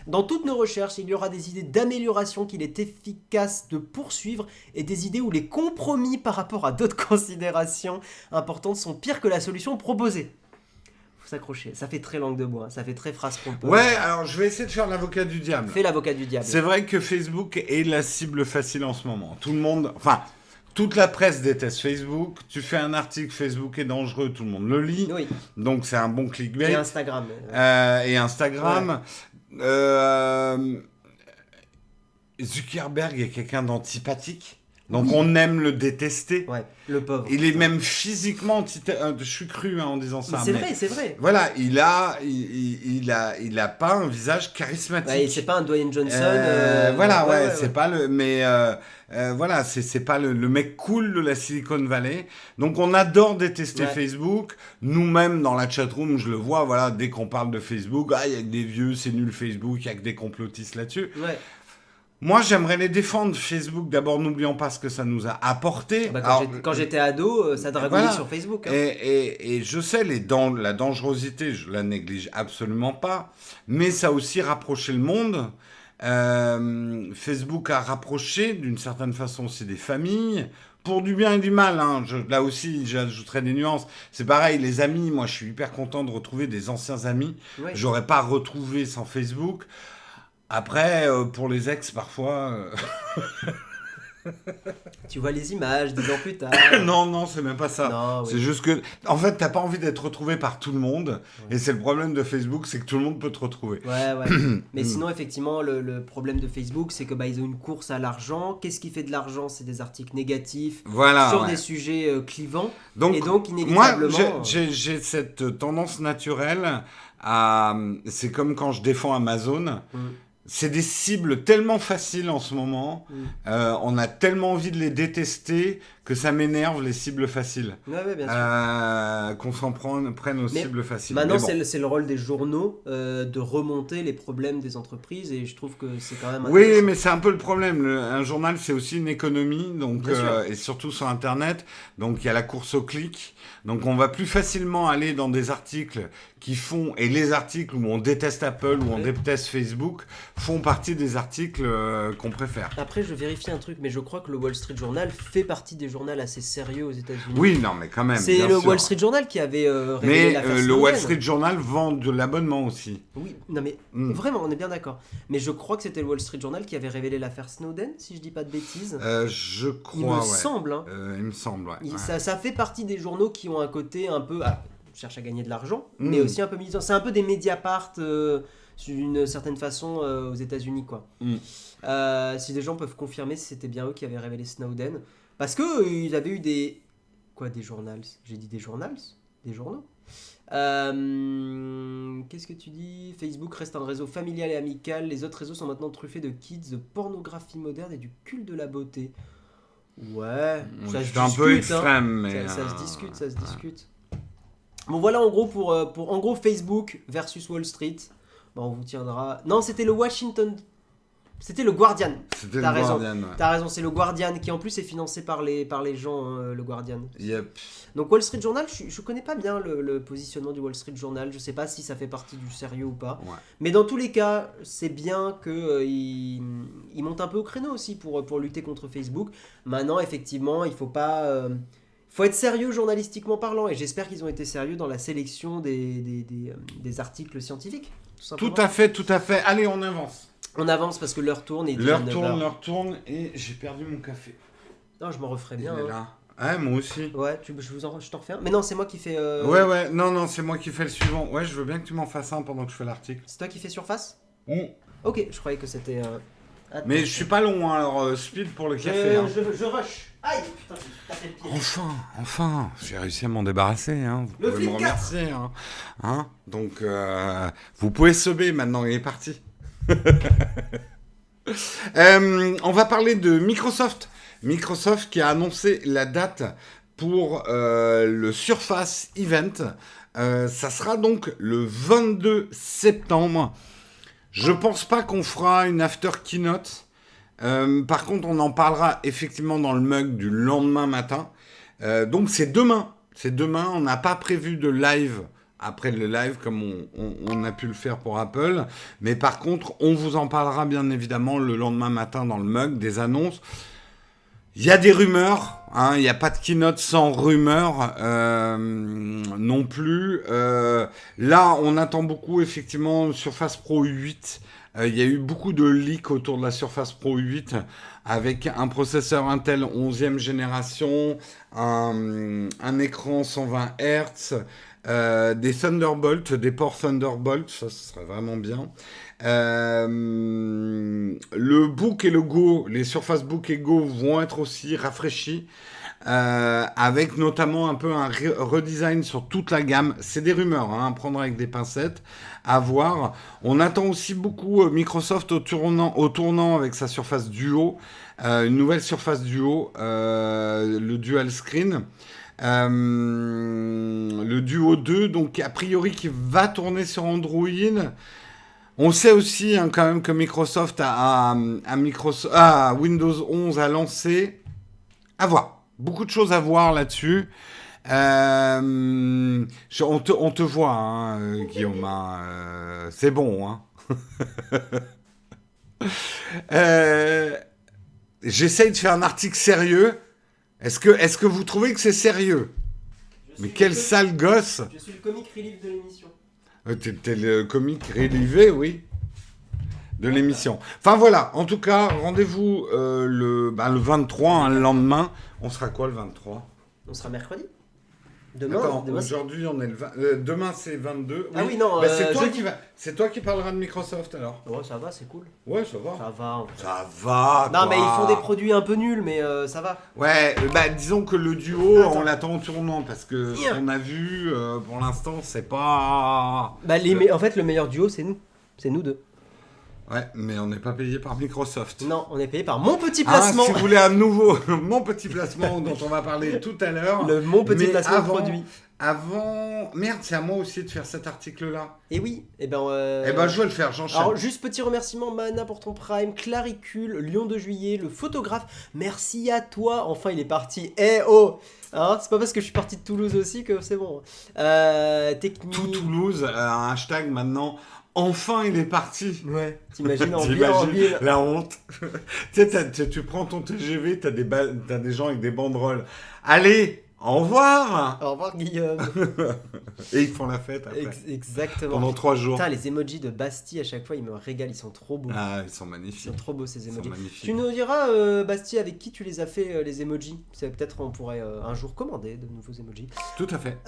Dans toutes nos recherches, il y aura des idées d'amélioration qu'il est efficace de poursuivre et des idées où les compromis par rapport à d'autres considérations importantes sont pires que la solution proposée. Faut s'accrocher. Ça fait très langue de bois. Ça fait très phrase pompeuse. Ouais, alors je vais essayer de faire l'avocat du diable. Fais l'avocat du diable. C'est vrai que Facebook est la cible facile en ce moment. Tout le monde... Enfin... Toute la presse déteste Facebook. Tu fais un article, Facebook est dangereux, tout le monde le lit. Oui. Donc c'est un bon clickbait. Et Instagram. Ouais. Zuckerberg est quelqu'un d'antipathique. Donc on aime le détester. Ouais, le pauvre. Il est même physiquement je suis cru en disant ça. Mais c'est vrai. Voilà, il a pas un visage charismatique. Ouais, c'est pas un Dwayne Johnson. C'est pas le. Mais voilà, c'est pas le mec cool de la Silicon Valley. Donc on adore détester Facebook. Nous-mêmes dans la chatroom, je le vois. Voilà, dès qu'on parle de Facebook, il y a que des vieux, c'est nul Facebook, il y a que des complotistes là-dessus. Ouais. Moi, j'aimerais les défendre, Facebook. D'abord, n'oublions pas ce que ça nous a apporté. Quand j'étais ado, ça dragouillait sur Facebook. Hein. Et je sais, la dangerosité, je la néglige absolument pas. Mais ça a aussi rapproché le monde. Facebook a rapproché, d'une certaine façon, aussi des familles. Pour du bien et du mal. Hein. Là aussi, j'ajouterais des nuances. C'est pareil, les amis. Moi, je suis hyper content de retrouver des anciens amis. Ouais. J'aurais pas retrouvé sans Facebook. Après, pour les ex, parfois... Tu vois les images 10 ans plus tard. Non, c'est même pas ça. Non, c'est juste que... En fait, t'as pas envie d'être retrouvé par tout le monde. Ouais. Et c'est le problème de Facebook, c'est que tout le monde peut te retrouver. Ouais. Mais sinon, effectivement, le problème de Facebook, c'est que ils ont une course à l'argent. Qu'est-ce qui fait de l'argent? C'est des articles négatifs sur des sujets clivants. Et donc, inévitablement... Moi, j'ai cette tendance naturelle à... C'est comme quand je défends Amazon... C'est des cibles tellement faciles en ce moment, on a tellement envie de les détester que ça m'énerve les cibles faciles. Ouais, bien sûr. Qu'on s'en prenne aux cibles faciles. Maintenant, c'est le rôle des journaux de remonter les problèmes des entreprises et je trouve que c'est quand même... Oui, mais c'est un peu le problème. Un journal, c'est aussi une économie, donc, et surtout sur Internet. Donc, il y a la course au clic. Donc, on va plus facilement aller dans des articles qui font... Et les articles où on déteste Apple, où on déteste Facebook, font partie des articles qu'on préfère. Après, je vérifie un truc, mais je crois que le Wall Street Journal fait partie des journaux assez sérieux aux États-Unis. Oui, non, mais quand même. C'est le Wall Street Journal qui avait révélé l'affaire Snowden. Le Wall Street Journal vend de l'abonnement aussi. Oui, non mais vraiment, on est bien d'accord. Mais je crois que c'était le Wall Street Journal qui avait révélé l'affaire Snowden, si je dis pas de bêtises. Je crois, il me semble. Hein. Il me semble, ouais. Ça fait partie des journaux qui ont un côté un peu... cherche à gagner de l'argent, mais aussi un peu militant. C'est un peu des Mediapart d'une certaine façon aux États-Unis, quoi. Si des gens peuvent confirmer si c'était bien eux qui avaient révélé Snowden, parce que ils avaient eu des journals. J'ai dit des journals, des journaux. Qu'est-ce que tu dis? Facebook reste un réseau familial et amical. Les autres réseaux sont maintenant truffés de kids, de pornographie moderne et du culte de la beauté. Ouais, ça se discute. C'est un peu extrême, mais ça se discute. Bon, voilà en gros Facebook versus Wall Street. Bon, on vous tiendra. Non, c'était le Washington. C'était le Guardian. T'as raison. T'as raison, c'est le Guardian qui en plus est financé par les gens, hein, le Guardian. Yep. Donc Wall Street Journal, je connais pas bien le positionnement du Wall Street Journal. Je sais pas si ça fait partie du sérieux ou pas. Ouais. Mais dans tous les cas, c'est bien qu'il monte un peu au créneau aussi pour lutter contre Facebook. Maintenant, effectivement, il faut pas. Faut être sérieux journalistiquement parlant, et j'espère qu'ils ont été sérieux dans la sélection des articles scientifiques. Tout à fait. Allez, on avance. On avance parce que l'heure tourne. L'heure tourne et j'ai perdu mon café. Non, je m'en referai bien. Il est là. Ouais, moi aussi. Ouais, je t'en refais un. Mais non, c'est moi qui fais... Ouais, non, c'est moi qui fais le suivant. Ouais, je veux bien que tu m'en fasses un pendant que je fais l'article. C'est toi qui fais surface ? Ok, je croyais que c'était... Mais je suis pas long, hein, alors speed pour le café. Je rush. Aïe, putain, j'ai tapé le pied. Enfin, j'ai réussi à m'en débarrasser, hein. Vous pouvez me remercier, hein. Donc, vous pouvez subber maintenant, il est parti. On va parler de Microsoft. Microsoft qui a annoncé la date pour le Surface Event. Ça sera donc le 22 septembre. Je pense pas qu'on fera une after keynote. Par contre, on en parlera effectivement dans le mug du lendemain matin. Donc c'est demain. On n'a pas prévu de live après le live comme on a pu le faire pour Apple. Mais par contre, on vous en parlera bien évidemment le lendemain matin dans le mug, des annonces. Il y a des rumeurs, hein, il n'y a pas de keynote sans rumeurs non plus. Là, on attend beaucoup effectivement Surface Pro 8. Il y a eu beaucoup de leaks autour de la Surface Pro 8 avec un processeur Intel 11e génération, un écran 120 Hz, des Thunderbolt, des ports Thunderbolt, ça ce serait vraiment bien. Le Book et le Go, les Surface Book et Go vont être aussi rafraîchis, avec notamment un peu un redesign sur toute la gamme. C'est des rumeurs, hein, à prendre avec des pincettes, à voir. On attend aussi beaucoup Microsoft au tournant avec sa Surface Duo, une nouvelle Surface Duo, le Dual Screen. Le Duo 2, donc a priori qui va tourner sur Android. On sait aussi hein, quand même que Microsoft a Windows 11 a lancé. À voir. Beaucoup de choses à voir là-dessus. On te voit, hein, Guillaume. Hein, c'est bon. Hein. J'essaye de faire un article sérieux. Est-ce que vous trouvez que c'est sérieux ? Mais quel sale gosse ! Je suis le comic relief de l'émission. T'es le comic relief, oui, de l'émission. Enfin voilà, en tout cas, rendez-vous le 23, hein, le lendemain. On sera quoi le 23 ? On sera mercredi. Demain, aujourd'hui, on est le 20... demain, c'est 22. Ah oui, non, c'est toi qui parleras de Microsoft, alors. Ouais, ça va, c'est cool. Ouais, ça va. Ça va. Non, mais ils font des produits un peu nuls, mais ça va. Ouais, disons que le duo, on l'attend au tournant, parce que ce qu'on a vu, pour l'instant, c'est pas... En fait, le meilleur duo, c'est nous. C'est nous deux. Ouais, mais on n'est pas payé par Microsoft. Non, on est payé par Mon Petit Placement. Si vous voulez un nouveau Mon Petit Placement dont on va parler tout à l'heure. Le Mon Petit Placement produit. Merde, c'est à moi aussi de faire cet article-là. Et oui, je vais le faire, j'enchaîne. Alors, juste petit remerciement, Mana pour ton Prime, Claricule, Lion de Juillet, le photographe. Merci à toi. Enfin, il est parti. Hein, c'est pas parce que je suis parti de Toulouse aussi que c'est bon. Technique. Tout Toulouse, un hashtag maintenant. Enfin, il est parti. Ouais, t'imagines en ville. La honte. Tu prends ton TGV, t'as des gens avec des banderoles. Allez, au revoir. Au revoir, Guillaume. Et ils font la fête après. Exactement. Pendant 3 jours. Putain, les emojis de Bastille, à chaque fois, ils me régalent, ils sont trop beaux. Ah, ils sont magnifiques. Ils sont trop beaux, ces emojis. Magnifiques. Tu nous diras, Bastille, avec qui tu les as fait, les emojis. Peut-être on pourrait un jour commander de nouveaux emojis. Tout à fait.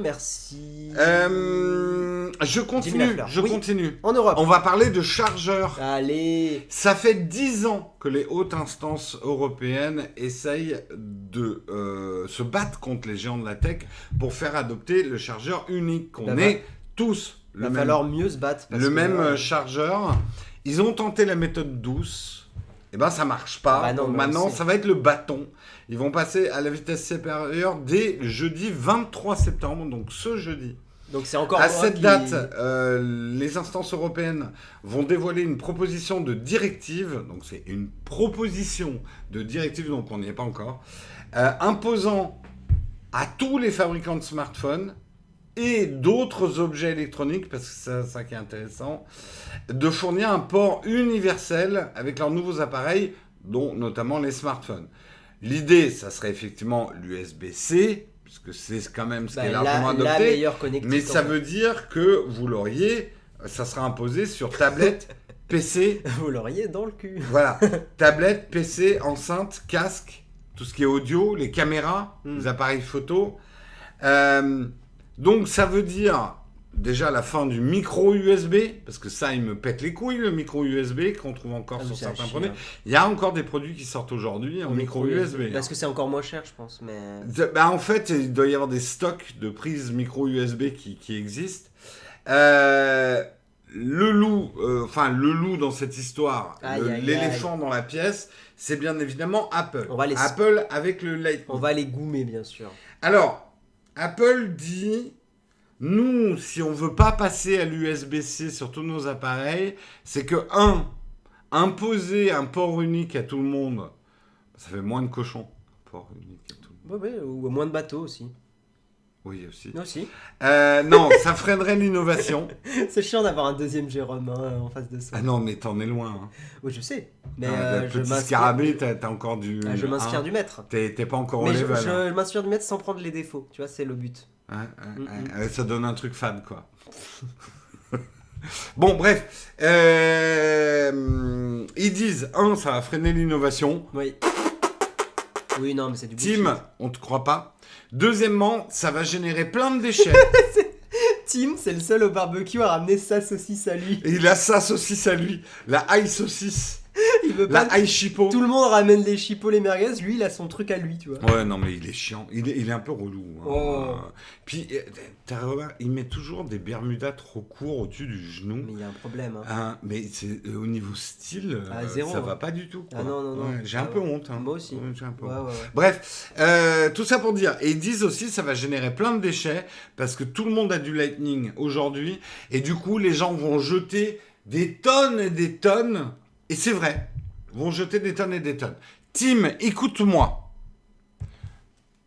Merci. Je continue. En Europe. On va parler de chargeurs. Allez. Ça fait 10 ans que les hautes instances européennes essayent de se battre contre les géants de la tech pour faire adopter le chargeur unique, qu'on ait tous Il va falloir mieux se battre. Le même chargeur. Ils ont tenté la méthode douce. Et ben ça marche pas. Bah non, donc maintenant, ça va être le bâton. Ils vont passer à la vitesse supérieure dès jeudi 23 septembre, donc ce jeudi. Donc c'est encore à cette date, les instances européennes vont dévoiler une proposition de directive. Donc c'est une proposition de directive, donc on n'y est pas encore, imposant à tous les fabricants de smartphones et d'autres objets électroniques, parce que c'est ça qui est intéressant, de fournir un port universel avec leurs nouveaux appareils, dont notamment les smartphones. L'idée, ça serait effectivement l'USB-C, puisque c'est quand même ce qui est largement adopté, mais ça veut dire que vous l'auriez, ça sera imposé sur tablette, PC. Vous l'auriez dans le cul. Voilà, tablette, PC, enceinte, casque, tout ce qui est audio, les caméras, les appareils photo. Donc ça veut dire déjà la fin du micro USB, parce que ça, il me pète les couilles, le micro USB qu'on trouve encore sur certains produits. Il y a encore des produits qui sortent aujourd'hui en micro USB. Parce que c'est encore moins cher, je pense. Mais... en fait, il doit y avoir des stocks de prises micro USB qui existent. Le loup dans cette histoire, l'éléphant dans la pièce, c'est bien évidemment Apple. Apple avec le Lightning. On va les goumer, bien sûr. Alors, Apple dit, nous, si on veut pas passer à l'USB-C sur tous nos appareils, c'est que, imposer un port unique à tout le monde, ça fait moins de cochons. Port unique à tout le monde. Ouais, ou moins de bateaux aussi. Oui, aussi. Non, ça freinerait l'innovation. C'est chiant d'avoir un deuxième Jérôme en face de ça. Ah non, mais t'en es loin. Hein. Oui, je sais. Mais le petit scarabée, t'as encore du... je m'inspire du maître. T'es pas encore au level. Mais je m'inspire du maître sans prendre les défauts. Tu vois, c'est le but. Ça donne un truc fade, quoi. Bon, bref. Ils disent, ça va freiner l'innovation. Oui, non, mais c'est du bullshit. Tim, on te croit pas. Deuxièmement, ça va générer plein de déchets. Tim, c'est le seul au barbecue à ramener sa saucisse à lui. Et il a sa saucisse à lui. La ail saucisse. Il veut la pas... ail chipot. Tout le monde ramène les chipots, les merguez. Lui, il a son truc à lui, tu vois. Ouais, non, mais il est chiant. Il est un peu relou. Puis, t'as remarqué, il met toujours des bermudas trop courts au-dessus du genou. Mais il y a un problème. Mais c'est, au niveau style, zéro, ça va pas du tout. Quoi. Ah non. J'ai un peu honte. Moi aussi. J'ai un peu honte. Bref, tout ça pour dire. Et ils disent aussi ça va générer plein de déchets parce que tout le monde a du Lightning aujourd'hui. Et du coup, les gens vont jeter des tonnes et des tonnes. Et c'est vrai. Vont jeter des tonnes et des tonnes. Tim, écoute-moi.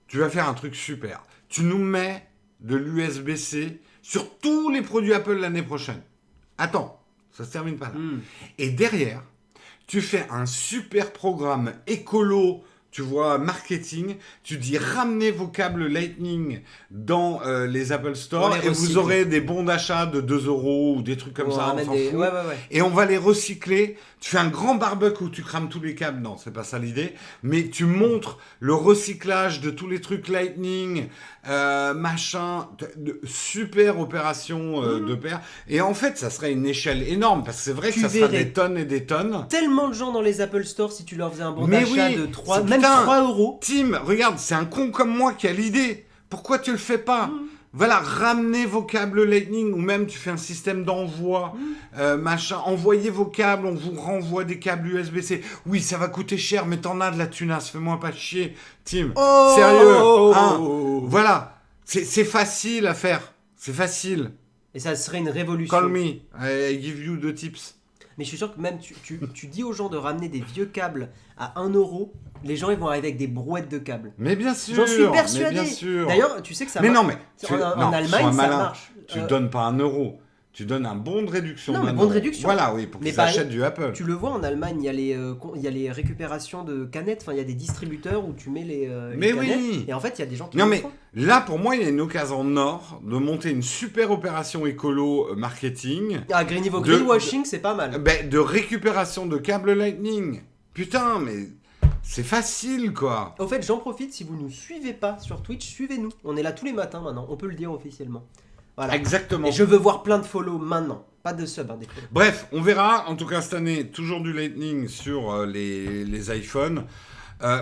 Tu vas faire un truc super. Tu nous mets de l'USB-C sur tous les produits Apple l'année prochaine. Attends, ça se termine pas là. Et derrière, tu fais un super programme écolo, tu vois, marketing. Tu dis ramenez vos câbles Lightning dans les Apple Store et vous aurez des bons d'achat de 2 € ou des trucs comme ça. On s'en fout. Et on va les recycler. Tu fais un grand barbecue où tu crames tous les câbles. Non, c'est pas ça l'idée. Mais tu montres le recyclage de tous les trucs Lightning, machin. Super opération de pair. Et en fait, ça serait une échelle énorme parce que c'est vrai que ça sera des tonnes et des tonnes. Tellement de gens dans les Apple Store si tu leur faisais un bon d'achat de 3, même 3 €. Tim, regarde, c'est un con comme moi qui a l'idée. Pourquoi tu le fais pas ? Voilà, ramenez vos câbles Lightning ou même tu fais un système d'envoi, machin. Envoyez vos câbles, on vous renvoie des câbles USB-C. Oui, ça va coûter cher, mais t'en as de la tunasse. Fais-moi pas chier, Tim. Sérieux. Voilà, c'est facile à faire. C'est facile. Et ça serait une révolution. Call me, I give you the tips. Mais je suis sûr que même tu dis aux gens de ramener des vieux câbles à 1 €, les gens ils vont arriver avec des brouettes de câbles. Mais bien sûr. J'en suis persuadé. Mais bien sûr. D'ailleurs, tu sais que ça marche. En Allemagne, ça marche. Tu donnes pas 1 €. Tu donnes un bon de réduction. Non, mais bon de réduction. Voilà, oui, pour qu'ils achètent du Apple. Tu le vois en Allemagne, il y a les récupérations de canettes. Enfin, il y a des distributeurs où tu mets les canettes. Oui. Et en fait, il y a des gens qui non, mais font. Là, pour moi, il y a une occasion en or de monter une super opération écolo marketing. Ah, niveau greenwashing, c'est pas mal. De récupération de câbles Lightning. Putain, mais... C'est facile, quoi. Au fait, j'en profite, si vous ne nous suivez pas sur Twitch, suivez-nous. On est là tous les matins maintenant, on peut le dire officiellement. Voilà. Exactement. Et je veux voir plein de follow maintenant. Pas de sub, des follow. Bref, on verra. En tout cas, cette année, toujours du Lightning sur les iPhones.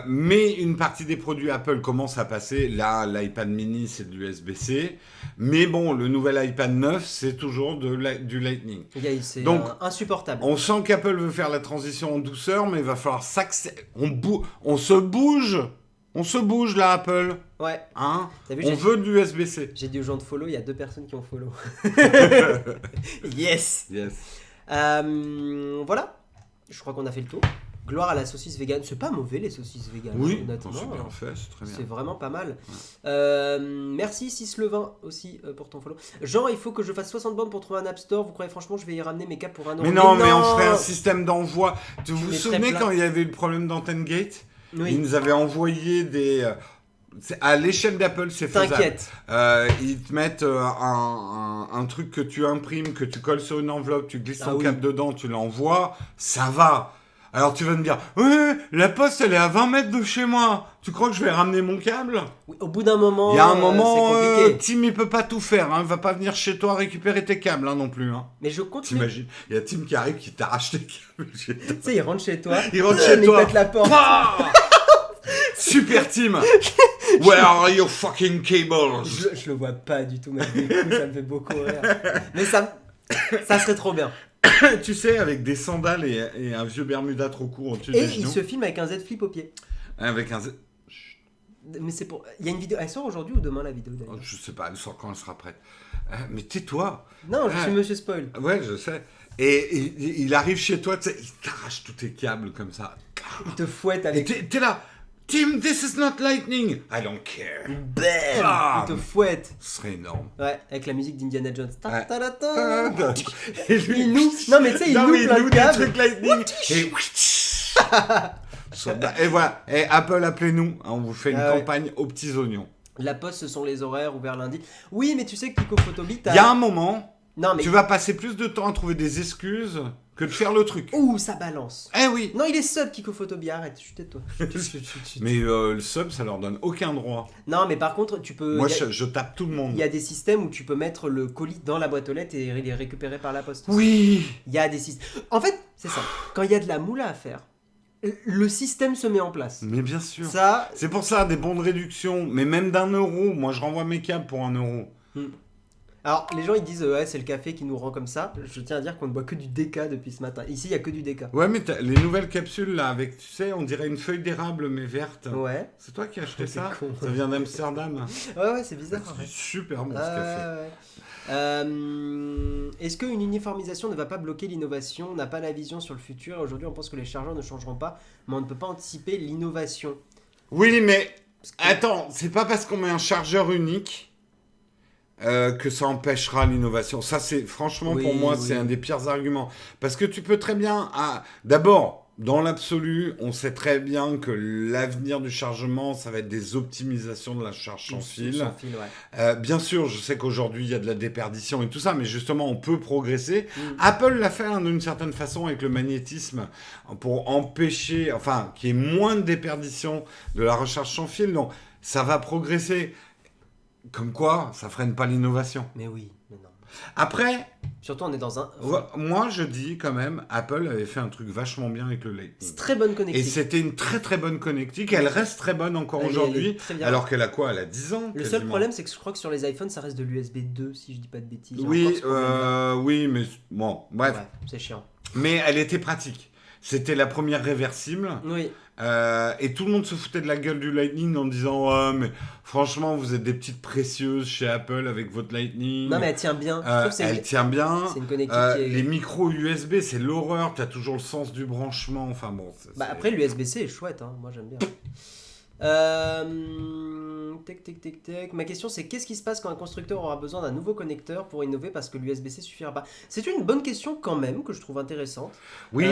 Mais une partie des produits Apple commence à passer. Là, l'iPad mini, c'est de l'USB-C. Mais bon, le nouvel iPad 9, c'est toujours du Lightning. C'est donc insupportable. On sent qu'Apple veut faire la transition en douceur, mais il va falloir on se bouge. On se bouge là, Apple. Ouais. Hein? On veut de l'USB-C. J'ai dit aux gens de follow, il y a 2 personnes qui ont follow. Yes. Voilà. Je crois qu'on a fait le tour. Gloire à la saucisse vegan. C'est pas mauvais les saucisses vegan. Oui, honnêtement. c'est bien fait, c'est très bien. C'est vraiment pas mal. Ouais. Merci Cislevin aussi pour ton follow. Jean, il faut que je fasse 60 bornes pour trouver un App Store. Vous croyez franchement je vais y ramener mes câbles pour 1€? Mais non, mais on ferait un système d'envoi. Vous vous souvenez quand il y avait eu le problème d'Antenne Gate? Ils nous avaient envoyé des... à l'échelle d'Apple, c'est faisable. T'inquiète. Ils te mettent un truc que tu imprimes, que tu colles sur une enveloppe, tu glisses ton câble dedans, tu l'envoies, ça va. Alors tu vas me dire, ouais, la poste elle est à 20 mètres de chez moi. Tu crois que je vais ramener mon câble? Oui, au bout d'un moment, il y a un moment, c'est compliqué. Tim il peut pas tout faire, hein. Il va pas venir chez toi récupérer tes câbles hein, non plus. Hein. Mais je continue. T'imagines, il y a Tim qui arrive qui t'arrache tes câbles. Tu sais, il rentre chez toi. Il pète la porte. Super Tim. Where are your fucking cables? Je le vois pas du tout, mais du coup, ça me fait beaucoup rire. Mais ça serait trop bien. Tu sais, avec des sandales et un vieux Bermuda trop court au-dessus des genoux. Et il se filme avec un Z Flip au pied. Avec un Z... Mais c'est pour... Il y a une vidéo... Elle sort aujourd'hui ou demain la vidéo d'ailleurs? Je sais pas, elle sort quand elle sera prête. Mais tais-toi. Non, je suis Monsieur Spoil. Ouais, je sais. Et il arrive chez toi, tu sais, il t'arrache tous tes câbles comme ça. Il te fouette avec... Et t'es là. Tim, this is not lightning. I don't care. Bam. Il te fouette. Ce serait énorme. Ouais, avec la musique d'Indiana Jones. Et lui, il loue. Non, mais tu sais, il loue plein de câbles. Trucs lightning. Et voilà. Et Apple, appelez-nous. On vous fait une campagne aux petits oignons. La poste, ce sont les horaires ouverts lundi. Oui, mais tu sais que Kiko Photobit... Il y a un moment, non, mais... tu vas passer plus de temps à trouver des excuses que de faire le truc. Ouh, ça balance. Eh oui. Non, il est sub, Kiko Photobit, arrête, tais-toi. Mais le sub, ça leur donne aucun droit. Non, mais par contre, tu peux... Moi, je tape tout le monde. Il y a des systèmes où tu peux mettre le colis dans la boîte aux lettres et les récupérer par la poste. Oui. Il y a des systèmes... En fait, c'est ça. Quand il y a de la moula à faire, le système se met en place. Mais bien sûr. Ça... C'est pour ça, des bons de réduction, mais même d'€1. Moi, je renvoie mes câbles pour 1€. Alors, les gens, ils disent, ouais, c'est le café qui nous rend comme ça. Je tiens à dire qu'on ne boit que du DK depuis ce matin. Ici, il n'y a que du DK. Ouais, mais les nouvelles capsules, là, avec, tu sais, on dirait une feuille d'érable, mais verte. Ouais. C'est toi qui as acheté ça? Con. Ça vient d'Amsterdam. Ouais, c'est bizarre. C'est super bon, ce café. Est-ce qu'une uniformisation ne va pas bloquer l'innovation? On n'a pas la vision sur le futur. Aujourd'hui, on pense que les chargeurs ne changeront pas, mais on ne peut pas anticiper l'innovation. Oui, mais attends, c'est pas parce qu'on met un chargeur unique que ça empêchera l'innovation. Ça, c'est franchement, pour moi, c'est un des pires arguments. Parce que tu peux très bien... D'abord, dans l'absolu, on sait très bien que l'avenir du chargement, ça va être des optimisations de la charge sans fil. Ouais. Bien sûr, je sais qu'aujourd'hui, il y a de la déperdition et tout ça, mais justement, on peut progresser. Apple l'a fait d'une certaine façon avec le magnétisme pour empêcher, enfin, qu'il y ait moins de déperdition de la recharge sans fil. Donc, ça va progresser. Comme quoi, ça freine pas l'innovation. Mais oui, mais non. Après... Surtout, on est dans un... Moi, je dis quand même, Apple avait fait un truc vachement bien avec le Lightning. C'est très bonne connectique. Et c'était une très très bonne connectique. Elle reste très bonne encore aujourd'hui. Alors qu'elle a quoi? Elle a 10 ans. Le seul problème, c'est que je crois que sur les iPhones, ça reste de l'USB 2, si je dis pas de bêtises. Oui, oui, mais bon, bref. Ouais, c'est chiant. Mais elle était pratique. C'était la première réversible. Oui. Et tout le monde se foutait de la gueule du Lightning en disant ouais, mais franchement vous êtes des petites précieuses chez Apple avec votre Lightning. Non mais elle tient bien. Elle tient bien. C'est une connectique les micros USB c'est l'horreur. T'as toujours le sens du branchement. Enfin bon. Après l'USB-C est chouette. Hein. Moi j'aime bien. Ma question c'est qu'est-ce qui se passe quand un constructeur aura besoin d'un nouveau connecteur pour innover parce que l'USB-C suffira pas? C'est une bonne question quand même que je trouve intéressante. Oui,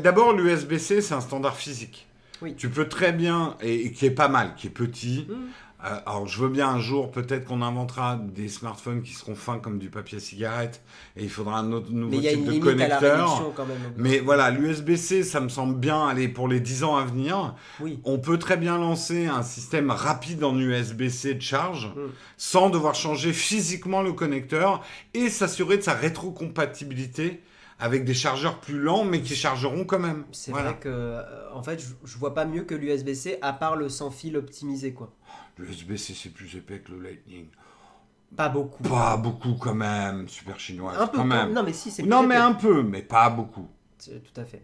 d'abord l'USB-C c'est un standard physique. Oui. Tu peux très bien, et qui est pas mal, qui est petit. Alors je veux bien un jour peut-être qu'on inventera des smartphones qui seront fins comme du papier cigarette et il faudra un autre nouveau type de connecteur. Mais voilà, l'USB-C ça me semble bien aller pour les 10 ans à venir. Oui. On peut très bien lancer un système rapide en USB-C de charge sans devoir changer physiquement le connecteur et s'assurer de sa rétrocompatibilité avec des chargeurs plus lents mais qui chargeront quand même. C'est vrai que en fait je vois pas mieux que l'USB-C à part le sans fil optimisé quoi. L'USB-C c'est plus épais que le Lightning. Pas beaucoup. Pas beaucoup quand même, super chinoise. Un peu quand même. Non mais si c'est. Non mais un peu, mais pas beaucoup. Tout à fait.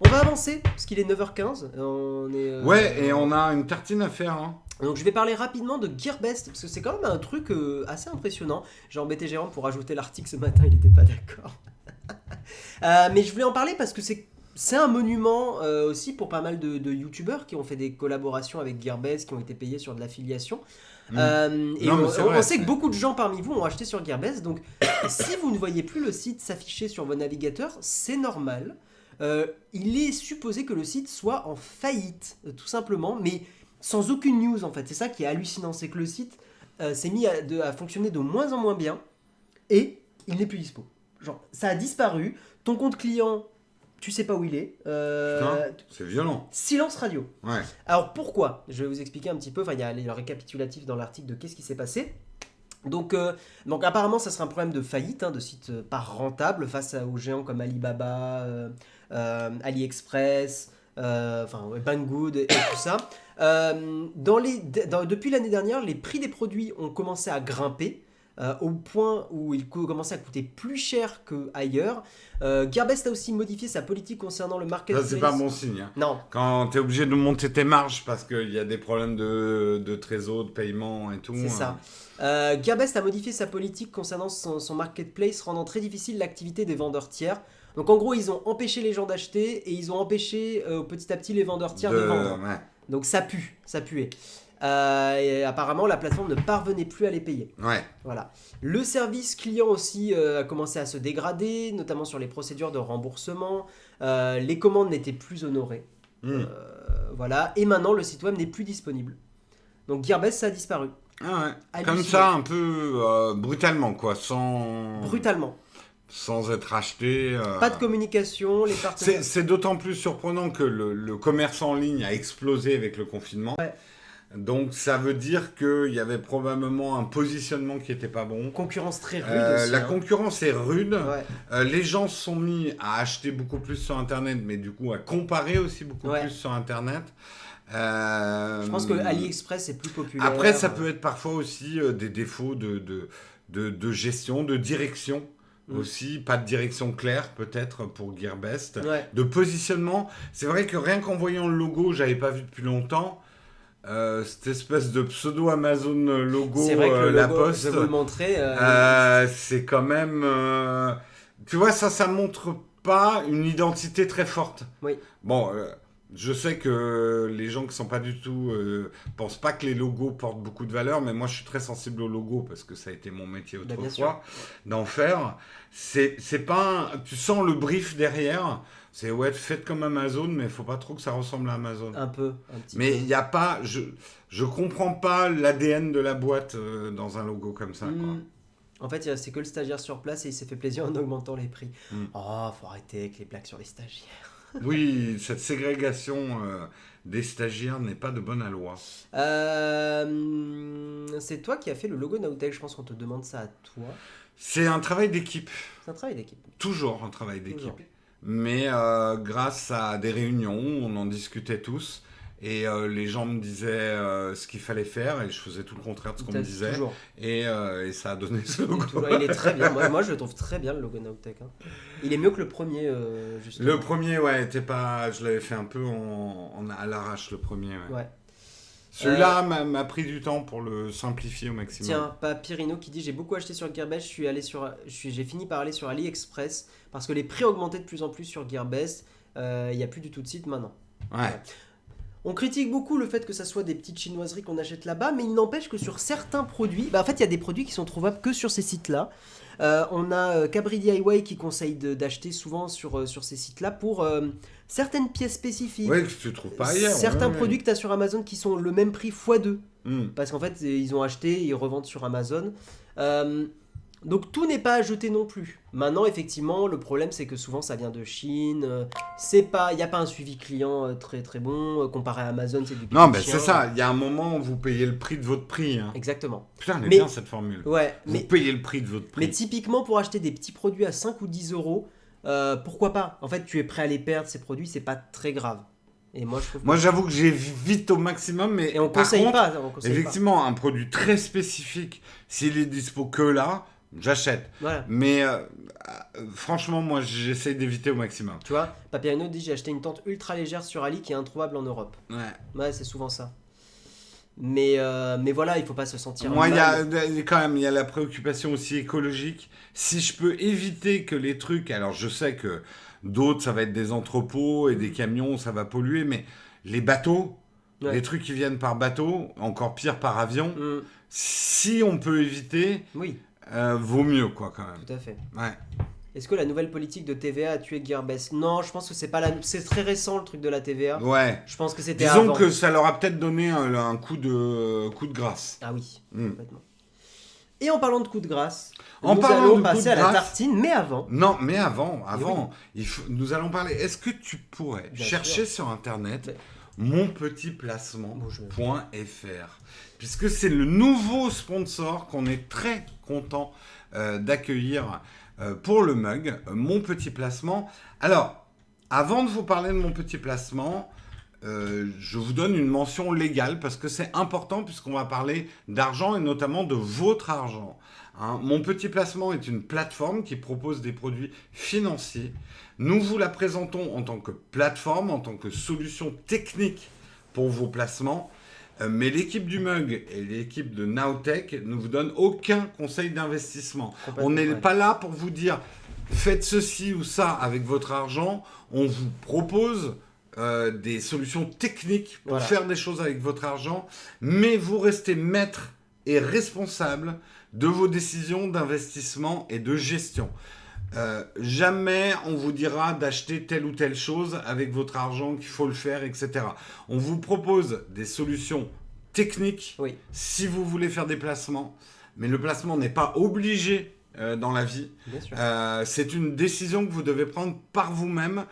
On va avancer parce qu'il est 9h15. On est. Ouais et on a une tartine à faire. Hein. Donc je vais parler rapidement de Gearbest parce que c'est quand même un truc assez impressionnant. J'ai embêté Jérôme pour rajouter l'article ce matin, il n'était pas d'accord. Mais je voulais en parler parce que c'est un monument aussi pour pas mal de youtubeurs qui ont fait des collaborations avec Gearbest, qui ont été payés sur de l'affiliation. On sait que beaucoup de gens parmi vous ont acheté sur Gearbest, donc si vous ne voyez plus le site s'afficher sur vos navigateurs, c'est normal. Il est supposé que le site soit en faillite, tout simplement, mais sans aucune news en fait. C'est ça qui est hallucinant, c'est que le site s'est mis à fonctionner de moins en moins bien et il n'est plus dispo. Genre, ça a disparu, ton compte client... Tu sais pas où il est. Putain, c'est violent. Silence radio. Ouais. Alors pourquoi? Je vais vous expliquer un petit peu. Enfin, il y a le récapitulatif dans l'article de qu'est-ce qui s'est passé. Donc apparemment, ça serait un problème de faillite, de sites pas rentables face aux géants comme Alibaba, AliExpress, Banggood et tout ça. Depuis l'année dernière, les prix des produits ont commencé à grimper. Au point où il commençait à coûter plus cher qu'ailleurs. Gearbest a aussi modifié sa politique concernant le marketplace. Ça, c'est pas bon signe. Hein. Non. Quand tu es obligé de monter tes marges parce qu'il y a des problèmes de trésor, de paiement et tout. C'est ça. Gearbest a modifié sa politique concernant son marketplace, rendant très difficile l'activité des vendeurs tiers. Donc en gros, ils ont empêché les gens d'acheter et ils ont empêché petit à petit les vendeurs tiers de vendre. Ouais. Donc ça puait. Et apparemment la plateforme ne parvenait plus à les payer. Ouais. Voilà. Le service client aussi a commencé à se dégrader, notamment sur les procédures de remboursement. Les commandes n'étaient plus honorées. Voilà. Et maintenant le site web n'est plus disponible. Donc Gearbest ça a disparu. Ah ouais. Comme ça un peu brutalement quoi, sans être acheté. Pas de communication, les partenaires. C'est d'autant plus surprenant que le commerce en ligne a explosé avec le confinement. Ouais. Donc ça veut dire qu'il y avait probablement un positionnement qui n'était pas bon. Concurrence très rude aussi. La concurrence est rude. Ouais. Les gens se sont mis à acheter beaucoup plus sur Internet, mais du coup à comparer aussi beaucoup plus sur Internet. Je pense que AliExpress est plus populaire. Après, ça peut être parfois aussi des défauts de gestion, de direction. Aussi, pas de direction claire peut-être pour Gearbest. Ouais. De positionnement. C'est vrai que rien qu'en voyant le logo, j'avais pas vu depuis longtemps. Cette espèce de pseudo Amazon logo, c'est vrai que le La logo, Poste, je vais vous le montrer. C'est quand même, tu vois, ça montre pas une identité très forte. Oui. Bon, je sais que les gens qui sont pas du tout pensent pas que les logos portent beaucoup de valeur, mais moi je suis très sensible aux logos parce que ça a été mon métier autrefois d'en faire. C'est pas, tu sens le brief derrière. C'est faites comme Amazon, mais il faut pas trop que ça ressemble à Amazon. Un petit peu. Mais il y a pas, je comprends pas l'ADN de la boîte dans un logo comme ça. Quoi. En fait, c'est que le stagiaire sur place et il s'est fait plaisir en augmentant les prix. Oh, faut arrêter avec les blagues sur les stagiaires. Oui, cette ségrégation des stagiaires n'est pas de bonne aloi. C'est toi qui as fait le logo Nowtech, je pense qu'on te demande ça à toi. C'est un travail d'équipe. C'est un travail d'équipe. Toujours un travail d'équipe. Mais grâce à des réunions où on en discutait tous et les gens me disaient ce qu'il fallait faire et je faisais tout le contraire de ce qu'on me disait et ça a donné ce logo. Il est très bien, moi je le trouve très bien le logo Nowtech. Il est mieux que le premier justement. Le premier était pas, je l'avais fait un peu à l'arrache le premier. Ouais. Celui-là m'a pris du temps pour le simplifier au maximum. Tiens, Papyrino qui dit j'ai beaucoup acheté sur Gearbest, j'ai fini par aller sur AliExpress parce que les prix augmentaient de plus en plus sur Gearbest. Il n'y a plus du tout de site maintenant. Ouais. On critique beaucoup le fait que ça soit des petites chinoiseries qu'on achète là-bas, mais il n'empêche que sur certains produits, en fait il y a des produits qui sont trouvables que sur ces sites-là. On a Cabri DIY qui conseille d'acheter souvent sur ces sites-là pour certaines pièces spécifiques. Oui, que tu trouves pas ailleurs. Certains produits que tu as sur Amazon qui sont le même prix x2. Parce qu'en fait, ils ont acheté et ils revendent sur Amazon. Donc tout n'est pas à jeter non plus. Maintenant, effectivement, le problème c'est que souvent ça vient de Chine. Il n'y a pas un suivi client très très bon. Comparé à Amazon, c'est du pied Non, de mais chien. c'est ça. Il y a un moment où vous payez le prix de votre prix. Hein. Exactement. Putain, elle est bien cette formule. Ouais, vous payez le prix de votre prix. Mais typiquement, pour acheter des petits produits à 5 ou 10 euros, pourquoi pas? En fait, tu es prêt à les perdre, ces produits, c'est pas très grave. Et moi, j'avoue que j'évite au maximum, mais et on conseille pas. Effectivement, un produit très spécifique, s'il est dispo que là, j'achète. Voilà. Mais franchement, moi, j'essaye d'éviter au maximum. Tu vois, Papyrino dit j'ai acheté une tente ultra légère sur Ali qui est introuvable en Europe. Ouais, c'est souvent ça. Mais voilà, il faut pas se sentir moi, mal. Il y a la préoccupation aussi écologique. Si je peux éviter que les trucs... Alors, je sais que d'autres, ça va être des entrepôts et des camions, ça va polluer, mais les bateaux, les trucs qui viennent par bateau, encore pire par avion, si on peut éviter, vaut mieux, quoi, quand même. Tout à fait. Ouais. Est-ce que la nouvelle politique de TVA a tué Gearbest? Non, je pense que c'est pas c'est très récent le truc de la TVA. Ouais. Je pense que c'était avant. Disons que ça leur a peut-être donné un coup de grâce. Ah oui, complètement. Et en parlant de coup de grâce, nous allons passer à la tartine, mais avant. Non, mais avant, nous allons parler. Est-ce que tu pourrais chercher sur Internet monpetitplacement.fr, puisque c'est le nouveau sponsor qu'on est très content d'accueillir pour le mug, Mon Petit Placement. Alors, avant de vous parler de Mon Petit Placement, je vous donne une mention légale parce que c'est important puisqu'on va parler d'argent et notamment de votre argent. Hein. Mon Petit Placement est une plateforme qui propose des produits financiers. Nous vous la présentons en tant que plateforme, en tant que solution technique pour vos placements. Mais l'équipe du Mug et l'équipe de Nowtech ne vous donnent aucun conseil d'investissement. On n'est pas là pour vous dire faites ceci ou ça avec votre argent. On vous propose des solutions techniques pour faire des choses avec votre argent, mais vous restez maître et responsable de vos décisions d'investissement et de gestion. Jamais on vous dira d'acheter telle ou telle chose avec votre argent, qu'il faut le faire, etc. On vous propose des solutions techniques si vous voulez faire des placements, mais le placement n'est pas obligé dans la vie. C'est une décision que vous devez prendre par vous-même.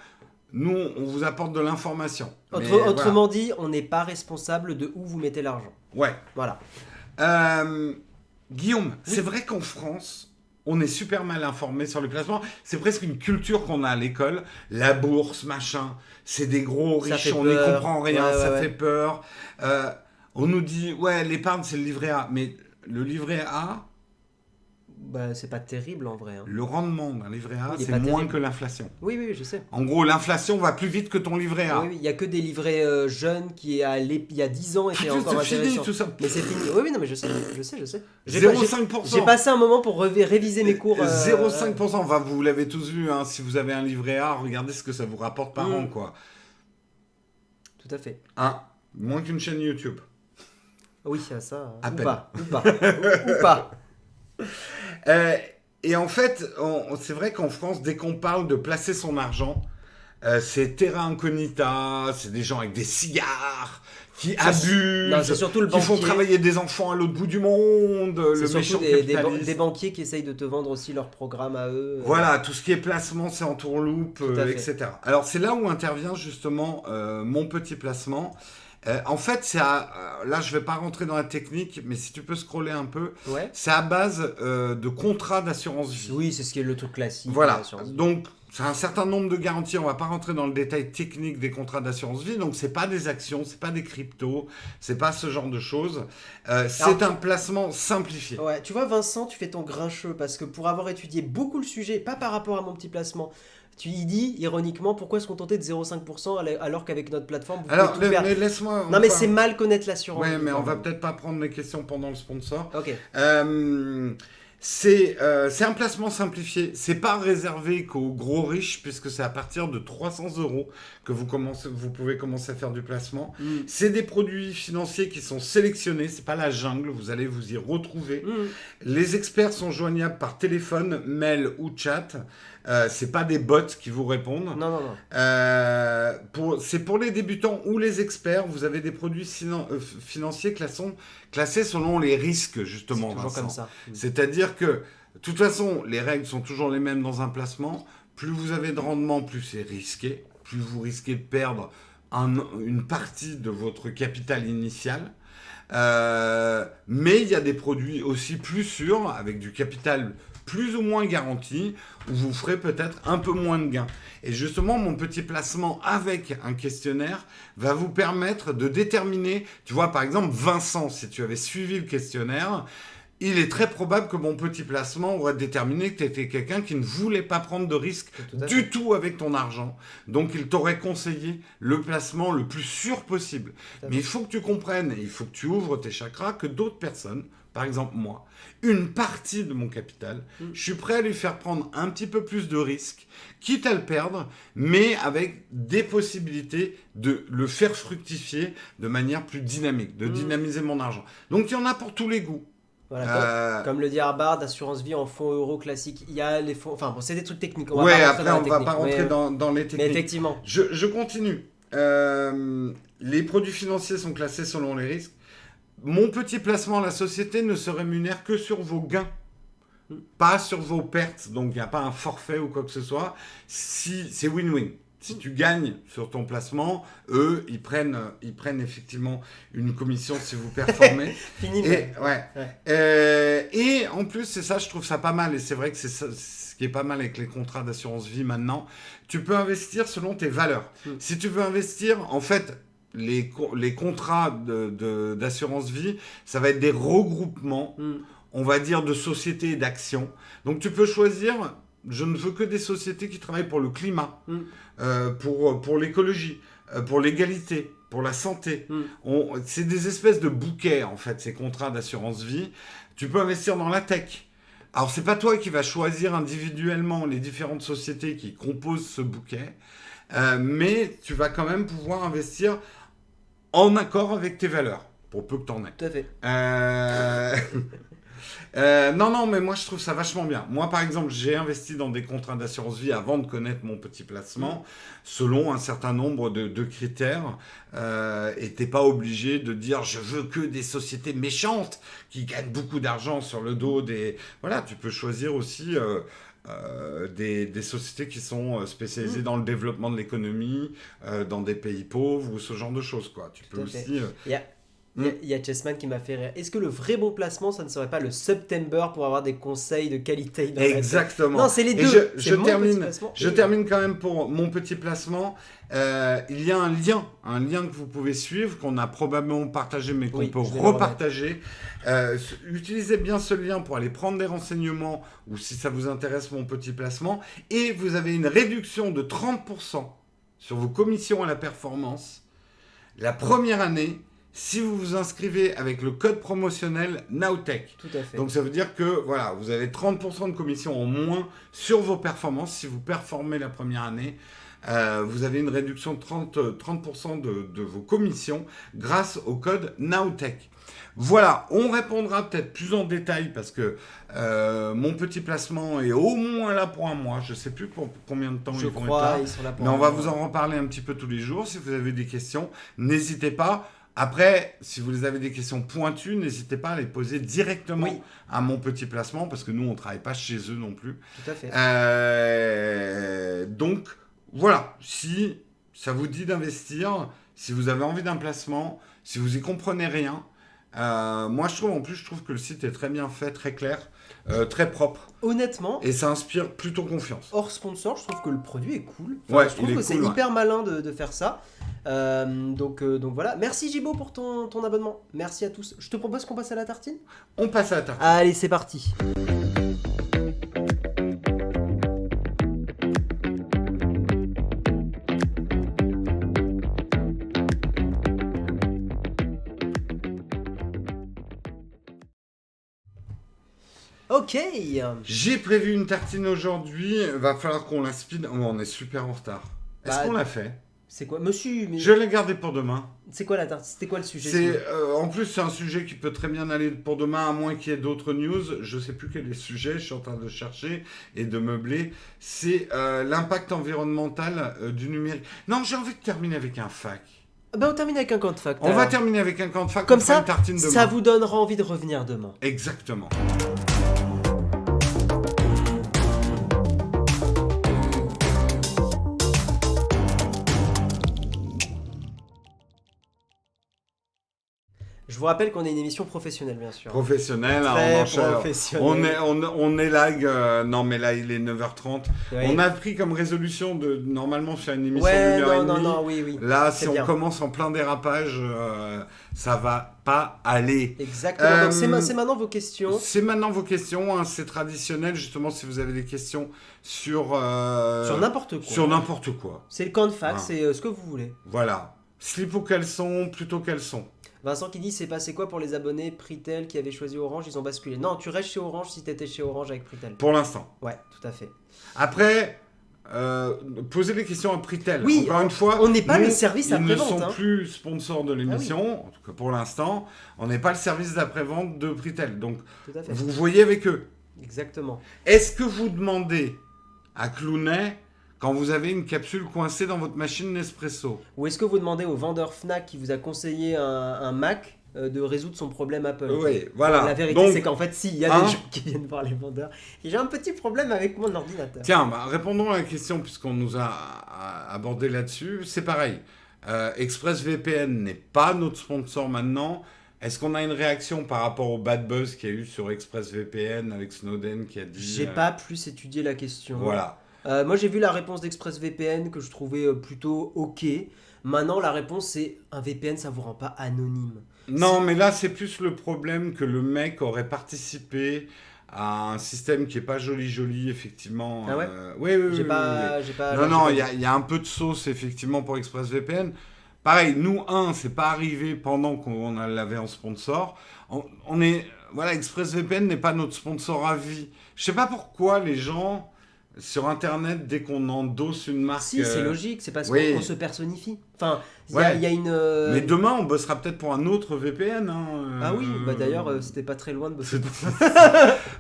Nous, on vous apporte de l'information. Autrement dit, on n'est pas responsable de où vous mettez l'argent. Ouais. Voilà. Guillaume, c'est vrai qu'en France, on est super mal informé sur les placements. C'est presque une culture qu'on a à l'école. La bourse, machin, c'est des gros riches, on n'y comprend rien, ça fait peur. On nous dit, l'épargne, c'est le livret A. Mais le livret A... c'est pas terrible en vrai. Hein. Le rendement d'un livret A, c'est moins que l'inflation. Oui, je sais. En gros, l'inflation va plus vite que ton livret A. Oui, il n'y a que des livrets jeunes qui, il y a 10 ans, étaient encore intéressants. C'est fini, tout ça. Mais c'est fini. Oui, non, mais je sais. 0,5%. J'ai passé un moment pour réviser mes cours. 0,5%. Vous l'avez tous vu, hein, si vous avez un livret A, regardez ce que ça vous rapporte par an, quoi. Tout à fait. Moins qu'une chaîne YouTube. Oui, ça. À ou peine. Pas. Ou pas. Et en fait, c'est vrai qu'en France, dès qu'on parle de placer son argent, c'est terra incognita, c'est des gens avec des cigares qui abusent, c'est surtout le qui banquier. font travailler des enfants à l'autre bout du monde, le méchant capitaliste. Des banquiers qui essayent de te vendre aussi leur programme à eux. Voilà, tout ce qui est placement, c'est en tourloupe, etc. Alors c'est là où intervient justement Mon Petit Placement. En fait, là, je vais pas rentrer dans la technique, mais si tu peux scroller un peu, c'est à base de contrats d'assurance vie. Oui, c'est ce qui est le truc classique. Voilà, donc c'est un certain nombre de garanties. On va pas rentrer dans le détail technique des contrats d'assurance vie, donc c'est pas des actions, c'est pas des cryptos, c'est pas ce genre de choses. C'est un placement simplifié. Ouais, tu vois, Vincent, tu fais ton grincheux parce que pour avoir étudié beaucoup le sujet, pas par rapport à Mon Petit Placement. Tu y dis, ironiquement, pourquoi se contenter de 0,5% alors qu'avec notre plateforme, vous pouvez tout faire. Mais laisse-moi... Non, mais c'est mal connaître l'assurance. Ouais, mais on va peut-être pas prendre les questions pendant le sponsor. Ok. C'est un placement simplifié. C'est pas réservé qu'aux gros riches, puisque c'est à partir de 300 € que vous pouvez commencer à faire du placement. C'est des produits financiers qui sont sélectionnés. C'est pas la jungle. Vous allez vous y retrouver. Les experts sont joignables par téléphone, mail ou chat. C'est pas des bots qui vous répondent. Non. C'est pour les débutants ou les experts. Vous avez des produits financiers classés selon les risques, justement. C'est toujours Vincent. comme ça. C'est-à-dire que, de toute façon, les règles sont toujours les mêmes dans un placement. Plus vous avez de rendement, plus c'est risqué. Plus vous risquez de perdre une partie de votre capital initial. Mais il y a des produits aussi plus sûrs, avec du capital plus ou moins garanti, où vous ferez peut-être un peu moins de gains. Et justement, mon petit placement avec un questionnaire va vous permettre de déterminer, tu vois, par exemple, Vincent, si tu avais suivi le questionnaire, il est très probable que mon petit placement aurait déterminé que tu étais quelqu'un qui ne voulait pas prendre de risque du tout avec ton argent. Donc, il t'aurait conseillé le placement le plus sûr possible. Mais il faut que tu comprennes, et il faut que tu ouvres tes chakras, que d'autres personnes, par exemple moi, une partie de mon capital, je suis prêt à lui faire prendre un petit peu plus de risques, quitte à le perdre, mais avec des possibilités de le faire fructifier de manière plus dynamique, de dynamiser mon argent. Donc, il y en a pour tous les goûts. Voilà, comme le dit Arbard, d'assurance vie en fonds euros classiques, il y a les fonds. Enfin, bon, c'est des trucs techniques. Après, on va pas rentrer dans les techniques. Mais effectivement. Je continue. Les produits financiers sont classés selon les risques. Mon petit placement, la société ne se rémunère que sur vos gains, pas sur vos pertes. Donc, il n'y a pas un forfait ou quoi que ce soit. C'est win-win. Si tu gagnes sur ton placement, eux, ils prennent effectivement une commission si vous performez. Fini. Et en plus, c'est ça, je trouve ça pas mal. Et c'est vrai que c'est ça, ce qui est pas mal avec les contrats d'assurance vie maintenant. Tu peux investir selon tes valeurs. Si tu veux investir, en fait, les contrats d'assurance vie, ça va être des regroupements, on va dire, de sociétés et d'actions. Donc, tu peux choisir... Je ne veux que des sociétés qui travaillent pour le climat, pour l'écologie, pour l'égalité, pour la santé. C'est des espèces de bouquets, en fait, ces contrats d'assurance vie. Tu peux investir dans la tech. Alors, c'est pas toi qui vas choisir individuellement les différentes sociétés qui composent ce bouquet, mais tu vas quand même pouvoir investir en accord avec tes valeurs, pour peu que tu en aies. Tout à fait. Non, mais moi je trouve ça vachement bien. Moi par exemple, j'ai investi dans des contrats d'assurance vie avant de connaître mon petit placement, selon un certain nombre de critères. Et t'es pas obligé de dire je veux que des sociétés méchantes qui gagnent beaucoup d'argent sur le dos des... Voilà, tu peux choisir aussi des sociétés qui sont spécialisées dans le développement de l'économie, dans des pays pauvres ou ce genre de choses, quoi. Tu peux aussi... Il y a Chessman qui m'a fait rire. Est-ce que le vrai bon placement, ça ne serait pas le September pour avoir des conseils de qualité dans Exactement. Non, c'est les deux. Je termine quand même pour mon petit placement. Il y a un lien que vous pouvez suivre, qu'on a probablement partagé, mais qu'on peut repartager. Utilisez bien ce lien pour aller prendre des renseignements ou si ça vous intéresse mon petit placement. Et vous avez une réduction de 30% sur vos commissions à la performance la première année, si vous vous inscrivez avec le code promotionnel Nowtech. Tout à fait. Donc ça veut dire que voilà, vous avez 30% de commission en moins sur vos performances. Si vous performez la première année, vous avez une réduction de 30% de vos commissions grâce au code Nowtech. Voilà, on répondra peut-être plus en détail parce que mon petit placement est au moins là pour un mois. Je ne sais plus pour combien de temps ils vont être là. Ils sont là pour mais on va vous en reparler un petit peu tous les jours. Si vous avez des questions, n'hésitez pas. Après, si vous avez des questions pointues, n'hésitez pas à les poser directement à mon petit placement parce que nous, on ne travaille pas chez eux non plus. Tout à fait. Donc, voilà. Si ça vous dit d'investir, si vous avez envie d'un placement, si vous y comprenez rien, moi, je trouve que le site est très bien fait, très clair, très propre. Honnêtement. Et ça inspire plutôt confiance. Hors sponsor, je trouve que le produit est cool. Enfin, je trouve que c'est hyper malin de faire ça. Donc voilà. Merci Gibo pour ton abonnement. Merci à tous. Je te propose qu'on passe à la tartine. On passe à la tartine. Allez, c'est parti. Ok. J'ai prévu une tartine aujourd'hui. Va falloir qu'on la speed. Oh, on est super en retard. Est-ce qu'on l'a fait? C'est quoi, monsieur? Je vais la garder pour demain. C'est quoi la tartine? C'était quoi le sujet? En plus, c'est un sujet qui peut très bien aller pour demain, à moins qu'il y ait d'autres news. Je sais plus quel est le sujet. Je suis en train de chercher et de meubler. C'est l'impact environnemental du numérique. Non, j'ai envie de terminer avec un fac. Ben, on termine avec un camp de fac. On va terminer avec un camp de fac. Comme ça, une tartine demain. Ça vous donnera envie de revenir demain. Exactement. Je vous rappelle qu'on est une émission professionnelle, bien sûr. Professionnelle, on est là, non mais là il est 9h30. Oui. On a pris comme résolution de normalement faire une émission d'une heure et demie. Non, oui. Là, si on commence en plein dérapage, ça va pas aller. Exactement, donc c'est maintenant vos questions. C'est maintenant vos questions, hein. C'est traditionnel, justement, si vous avez des questions sur n'importe quoi. Sur n'importe quoi. C'est le camp de fac, c'est ce que vous voulez. Voilà. Slip ou caleçon, plutôt caleçon. Vincent qui dit, c'est passé quoi pour les abonnés Pritel qui avaient choisi Orange, ils ont basculé. Non, tu restes chez Orange si t'étais chez Orange avec Pritel. Pour l'instant. Ouais, tout à fait. Après, posez les questions à Pritel. Oui, encore une fois, on n'est pas le service après-vente. Ils ne sont plus sponsors de l'émission, en tout cas pour l'instant. On n'est pas le service d'après-vente de Pritel. Donc, vous voyez avec eux. Exactement. Est-ce que vous demandez à Clounet quand vous avez une capsule coincée dans votre machine Nespresso? Ou est-ce que vous demandez au vendeur Fnac qui vous a conseillé un Mac de résoudre son problème Apple? Oui, voilà. La vérité, c'est qu'en fait, si, il y a des gens qui viennent voir les vendeurs. Et j'ai un petit problème avec mon ordinateur. Tiens, répondons à la question, puisqu'on nous a abordé là-dessus. C'est pareil. ExpressVPN n'est pas notre sponsor maintenant. Est-ce qu'on a une réaction par rapport au bad buzz qu'il y a eu sur ExpressVPN avec Snowden qui a dit... J'ai pas plus étudié la question. Voilà. Moi, j'ai vu la réponse d'ExpressVPN que je trouvais plutôt ok. Maintenant, la réponse, c'est un VPN, ça vous rend pas anonyme. Non, mais là, c'est plus le problème que le mec aurait participé à un système qui est pas joli, effectivement. Ah ouais Oui. J'ai pas... Non, il y a un peu de sauce, effectivement, pour ExpressVPN. Pareil, nous, c'est pas arrivé pendant qu'on l'avait en sponsor. On est... Voilà, ExpressVPN n'est pas notre sponsor à vie. Je sais pas pourquoi les gens... Sur Internet, dès qu'on endosse une marque... Si, c'est logique, c'est parce qu'on se personnifie. Enfin, il y a une... Mais demain, on bossera peut-être pour un autre VPN. Ah oui, d'ailleurs, c'était pas très loin de bosser.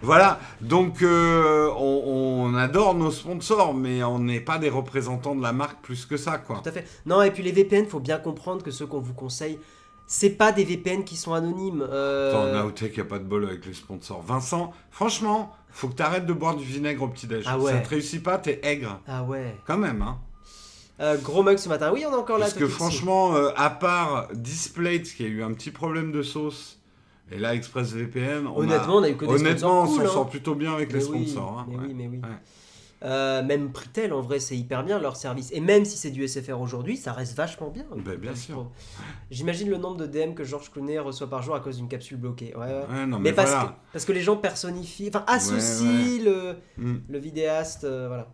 Voilà, donc on adore nos sponsors, mais on n'est pas des représentants de la marque plus que ça, quoi. Tout à fait. Non, et puis les VPN, faut bien comprendre que ceux qu'on vous conseille, c'est pas des VPN qui sont anonymes. Attends, Nowtech, il n'y a pas de bol avec les sponsors. Vincent, franchement... Faut que tu arrêtes de boire du vinaigre au petit-déj. Ah ouais. Ça te réussit pas, t'es aigre. Ah ouais. Quand même, hein. Gros mug ce matin. Oui, on est encore là. Parce que franchement, à part Displate, qui a eu un petit problème de sauce, et là, ExpressVPN, on a eu que des sponsors cool, on s'en sort plutôt bien avec les sponsors. Mais oui. Même Pritel, en vrai, c'est hyper bien leur service. Et même si c'est du SFR aujourd'hui, ça reste vachement bien. Bien sûr. J'imagine le nombre de DM que Georges Clooney reçoit par jour à cause d'une capsule bloquée. Ouais, non, mais parce que les gens personnifient, associent le vidéaste. Voilà.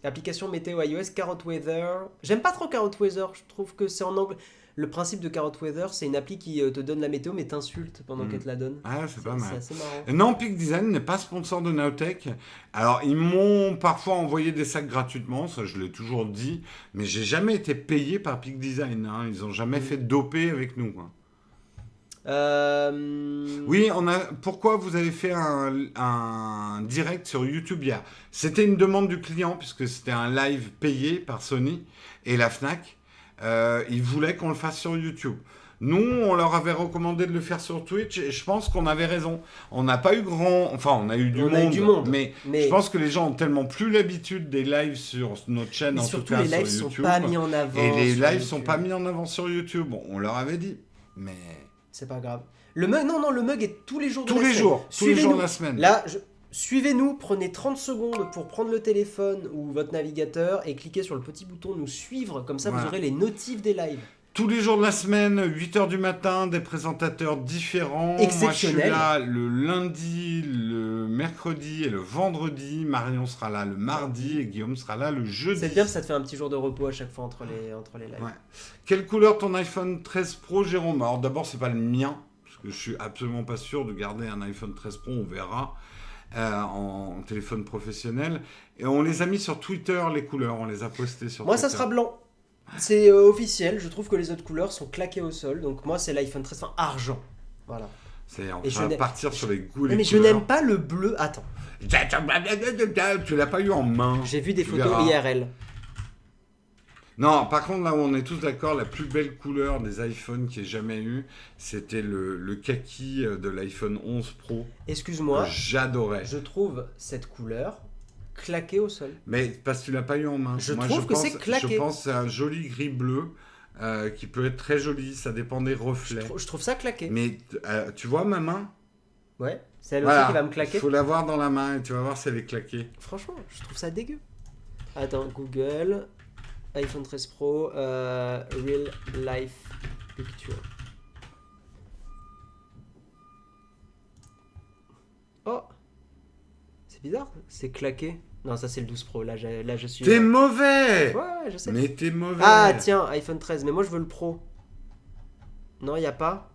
Application météo iOS, Carrot Weather. J'aime pas trop Carrot Weather. Je trouve que c'est en anglais. Le principe de Carrot Weather, c'est une appli qui te donne la météo mais t'insulte pendant qu'elle te la donne. Ah, c'est pas mal. C'est assez marrant. Non, Peak Design n'est pas sponsor de Nowtech. Alors, ils m'ont parfois envoyé des sacs gratuitement, ça je l'ai toujours dit, mais j'ai jamais été payé par Peak Design. Hein. Ils ont jamais fait doper avec nous. Quoi. Oui, pourquoi vous avez fait un direct sur YouTube hier? C'était une demande du client, puisque c'était un live payé par Sony et la Fnac. Ils voulaient qu'on le fasse sur YouTube. Nous, on leur avait recommandé de le faire sur Twitch et je pense qu'on avait raison. On n'a pas eu on a eu du monde, mais je pense que les gens ont tellement plus l'habitude des lives sur notre chaîne, en tout cas sur YouTube. Les lives sont pas mis en avant. Et les lives sont pas mis en avant sur YouTube. Bon, on leur avait dit, mais... C'est pas grave. Le mug est tous les jours de la semaine. Tous les jours de la semaine. Là, suivez-nous, prenez 30 secondes pour prendre le téléphone ou votre navigateur et cliquez sur le petit bouton nous suivre, comme ça vous aurez les notifs des lives. Tous les jours de la semaine, 8h du matin, des présentateurs différents. Exceptionnels. Moi je suis là le lundi, le mercredi et le vendredi. Marion sera là le mardi et Guillaume sera là le jeudi. C'est bien, ça te fait un petit jour de repos à chaque fois entre les lives. Ouais. Quelle couleur ton iPhone 13 Pro, Jérôme? Alors d'abord, c'est pas le mien, parce que je suis absolument pas sûr de garder un iPhone 13 Pro, on verra. en téléphone professionnel. Et on les a mis sur Twitter, les couleurs. On les a postés sur Moi, Twitter. ça sera blanc. C'est officiel. Je trouve que les autres couleurs sont claquées au sol. Donc moi, c'est l'iPhone 13 en argent. Voilà. On va partir sur les goûts et les mais couleurs. je n'aime pas le bleu. Attends. Tu l'as pas eu en main. J'ai vu des photos IRL. Non, par contre, là où on est tous d'accord, la plus belle couleur des iPhones qu'il y ait jamais eu, c'était le kaki de l'iPhone 11 Pro. Excuse-moi. J'adorais. Je trouve cette couleur claquée au sol. Mais parce que tu l'as pas eu en main. Je trouve que c'est claqué. Je pense que c'est un joli gris-bleu qui peut être très joli. Ça dépend des reflets. Je trouve ça claqué. Mais tu vois ma main ? Ouais, c'est elle aussi qui va me claquer. Il faut l'avoir dans la main et tu vas voir si elle est claquée. Franchement, je trouve ça dégueu. Attends, Google, iPhone 13 Pro, Real Life Picture. Oh, c'est bizarre, c'est claqué. Non, ça c'est le 12 Pro, là je suis... T'es mauvais. Ouais, je sais. Mais t'es mauvais. Ah tiens, iPhone 13, mais moi je veux le Pro. Non, y a pas.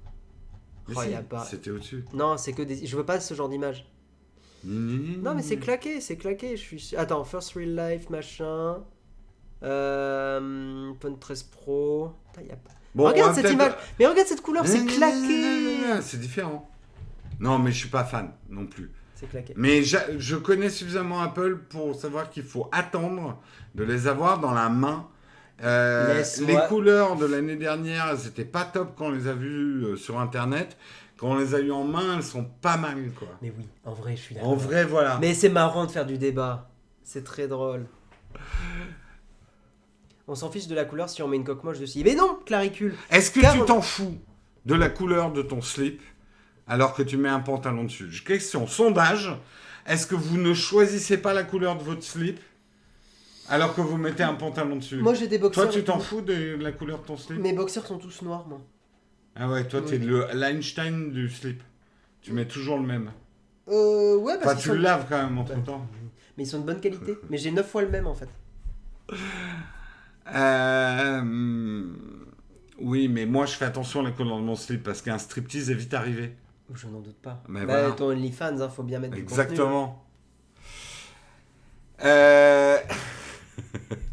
Mais y a pas. C'était au-dessus. Non, c'est que des... Je veux pas ce genre d'image. Non, mais c'est claqué, je suis... Attends, First Real Life, machin... iPhone 13 Pro... Putain, y a pas... Bon, regarde cette image. Mais regarde cette couleur, c'est claqué. C'est différent. Non, mais je suis pas fan non plus. C'est claqué. Mais je connais suffisamment Apple pour savoir qu'il faut attendre de les avoir dans la main. Les couleurs de l'année dernière, c'était pas top quand on les a vues sur Internet. Quand on les a eues en main, elles sont pas mal, quoi. Mais oui, en vrai, je suis d'accord. En vrai, voilà. Mais c'est marrant de faire du débat. C'est très drôle. On s'en fiche de la couleur si on met une coque moche dessus. Mais non, Claricule. Est-ce que tu t'en fous de la couleur de ton slip alors que tu mets un pantalon dessus? Question, sondage. Est-ce que vous ne choisissez pas la couleur de votre slip alors que vous mettez un pantalon dessus? Moi, j'ai des boxers. Toi, tu t'en fous de la couleur de ton slip? Mes boxers sont tous noirs, moi. Ah ouais, toi, t'es le l'Einstein du slip. Tu mets toujours le même. Ouais, parce que tu le laves quand même entre temps. Mais ils sont de bonne qualité. Mais j'ai 9 fois le même, en fait. Oui, mais moi, je fais attention à la couleur de mon slip parce qu'un striptease est vite arrivé. Je n'en doute pas. Mais voilà. Ton OnlyFans, hein, faut bien mettre Exactement. du contenu.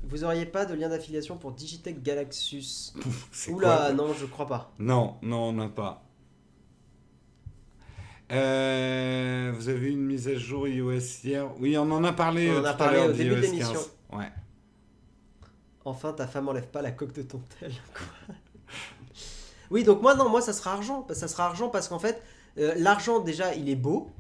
Vous auriez pas de lien d'affiliation pour Digitech Galaxus? Oula, quoi, non, je crois pas. Non, on n'a pas. Vous avez eu une mise à jour iOS hier? Oui, on en a parlé. On en a parlé au début de l'émission. Ouais. Enfin, ta femme enlève pas la coque de ton tel. Oui, donc moi, ça sera argent. Ça sera argent parce qu'en fait, l'argent, déjà, il est beau.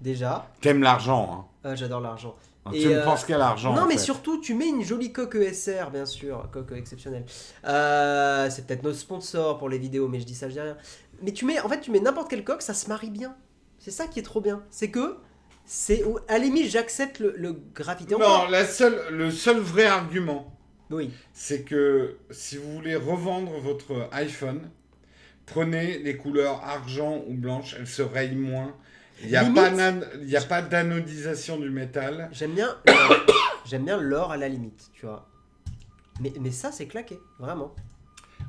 Déjà. T'aimes l'argent, hein? J'adore l'argent. Tu ne penses qu'à l'argent. Non, mais surtout, tu mets une jolie coque ESR, bien sûr, coque exceptionnelle. C'est peut-être notre sponsor pour les vidéos, mais je dis ça, je dis rien. Mais tu mets n'importe quelle coque, ça se marie bien. C'est ça qui est trop bien. C'est que, à la limite, j'accepte le graffiti. Non, le seul vrai argument, oui, c'est que si vous voulez revendre votre iPhone, prenez les couleurs argent ou blanche, elles se rayent moins. Il n'y a pas d'anodisation du métal. J'aime bien l'or à la limite, tu vois. Mais ça, c'est claqué, vraiment.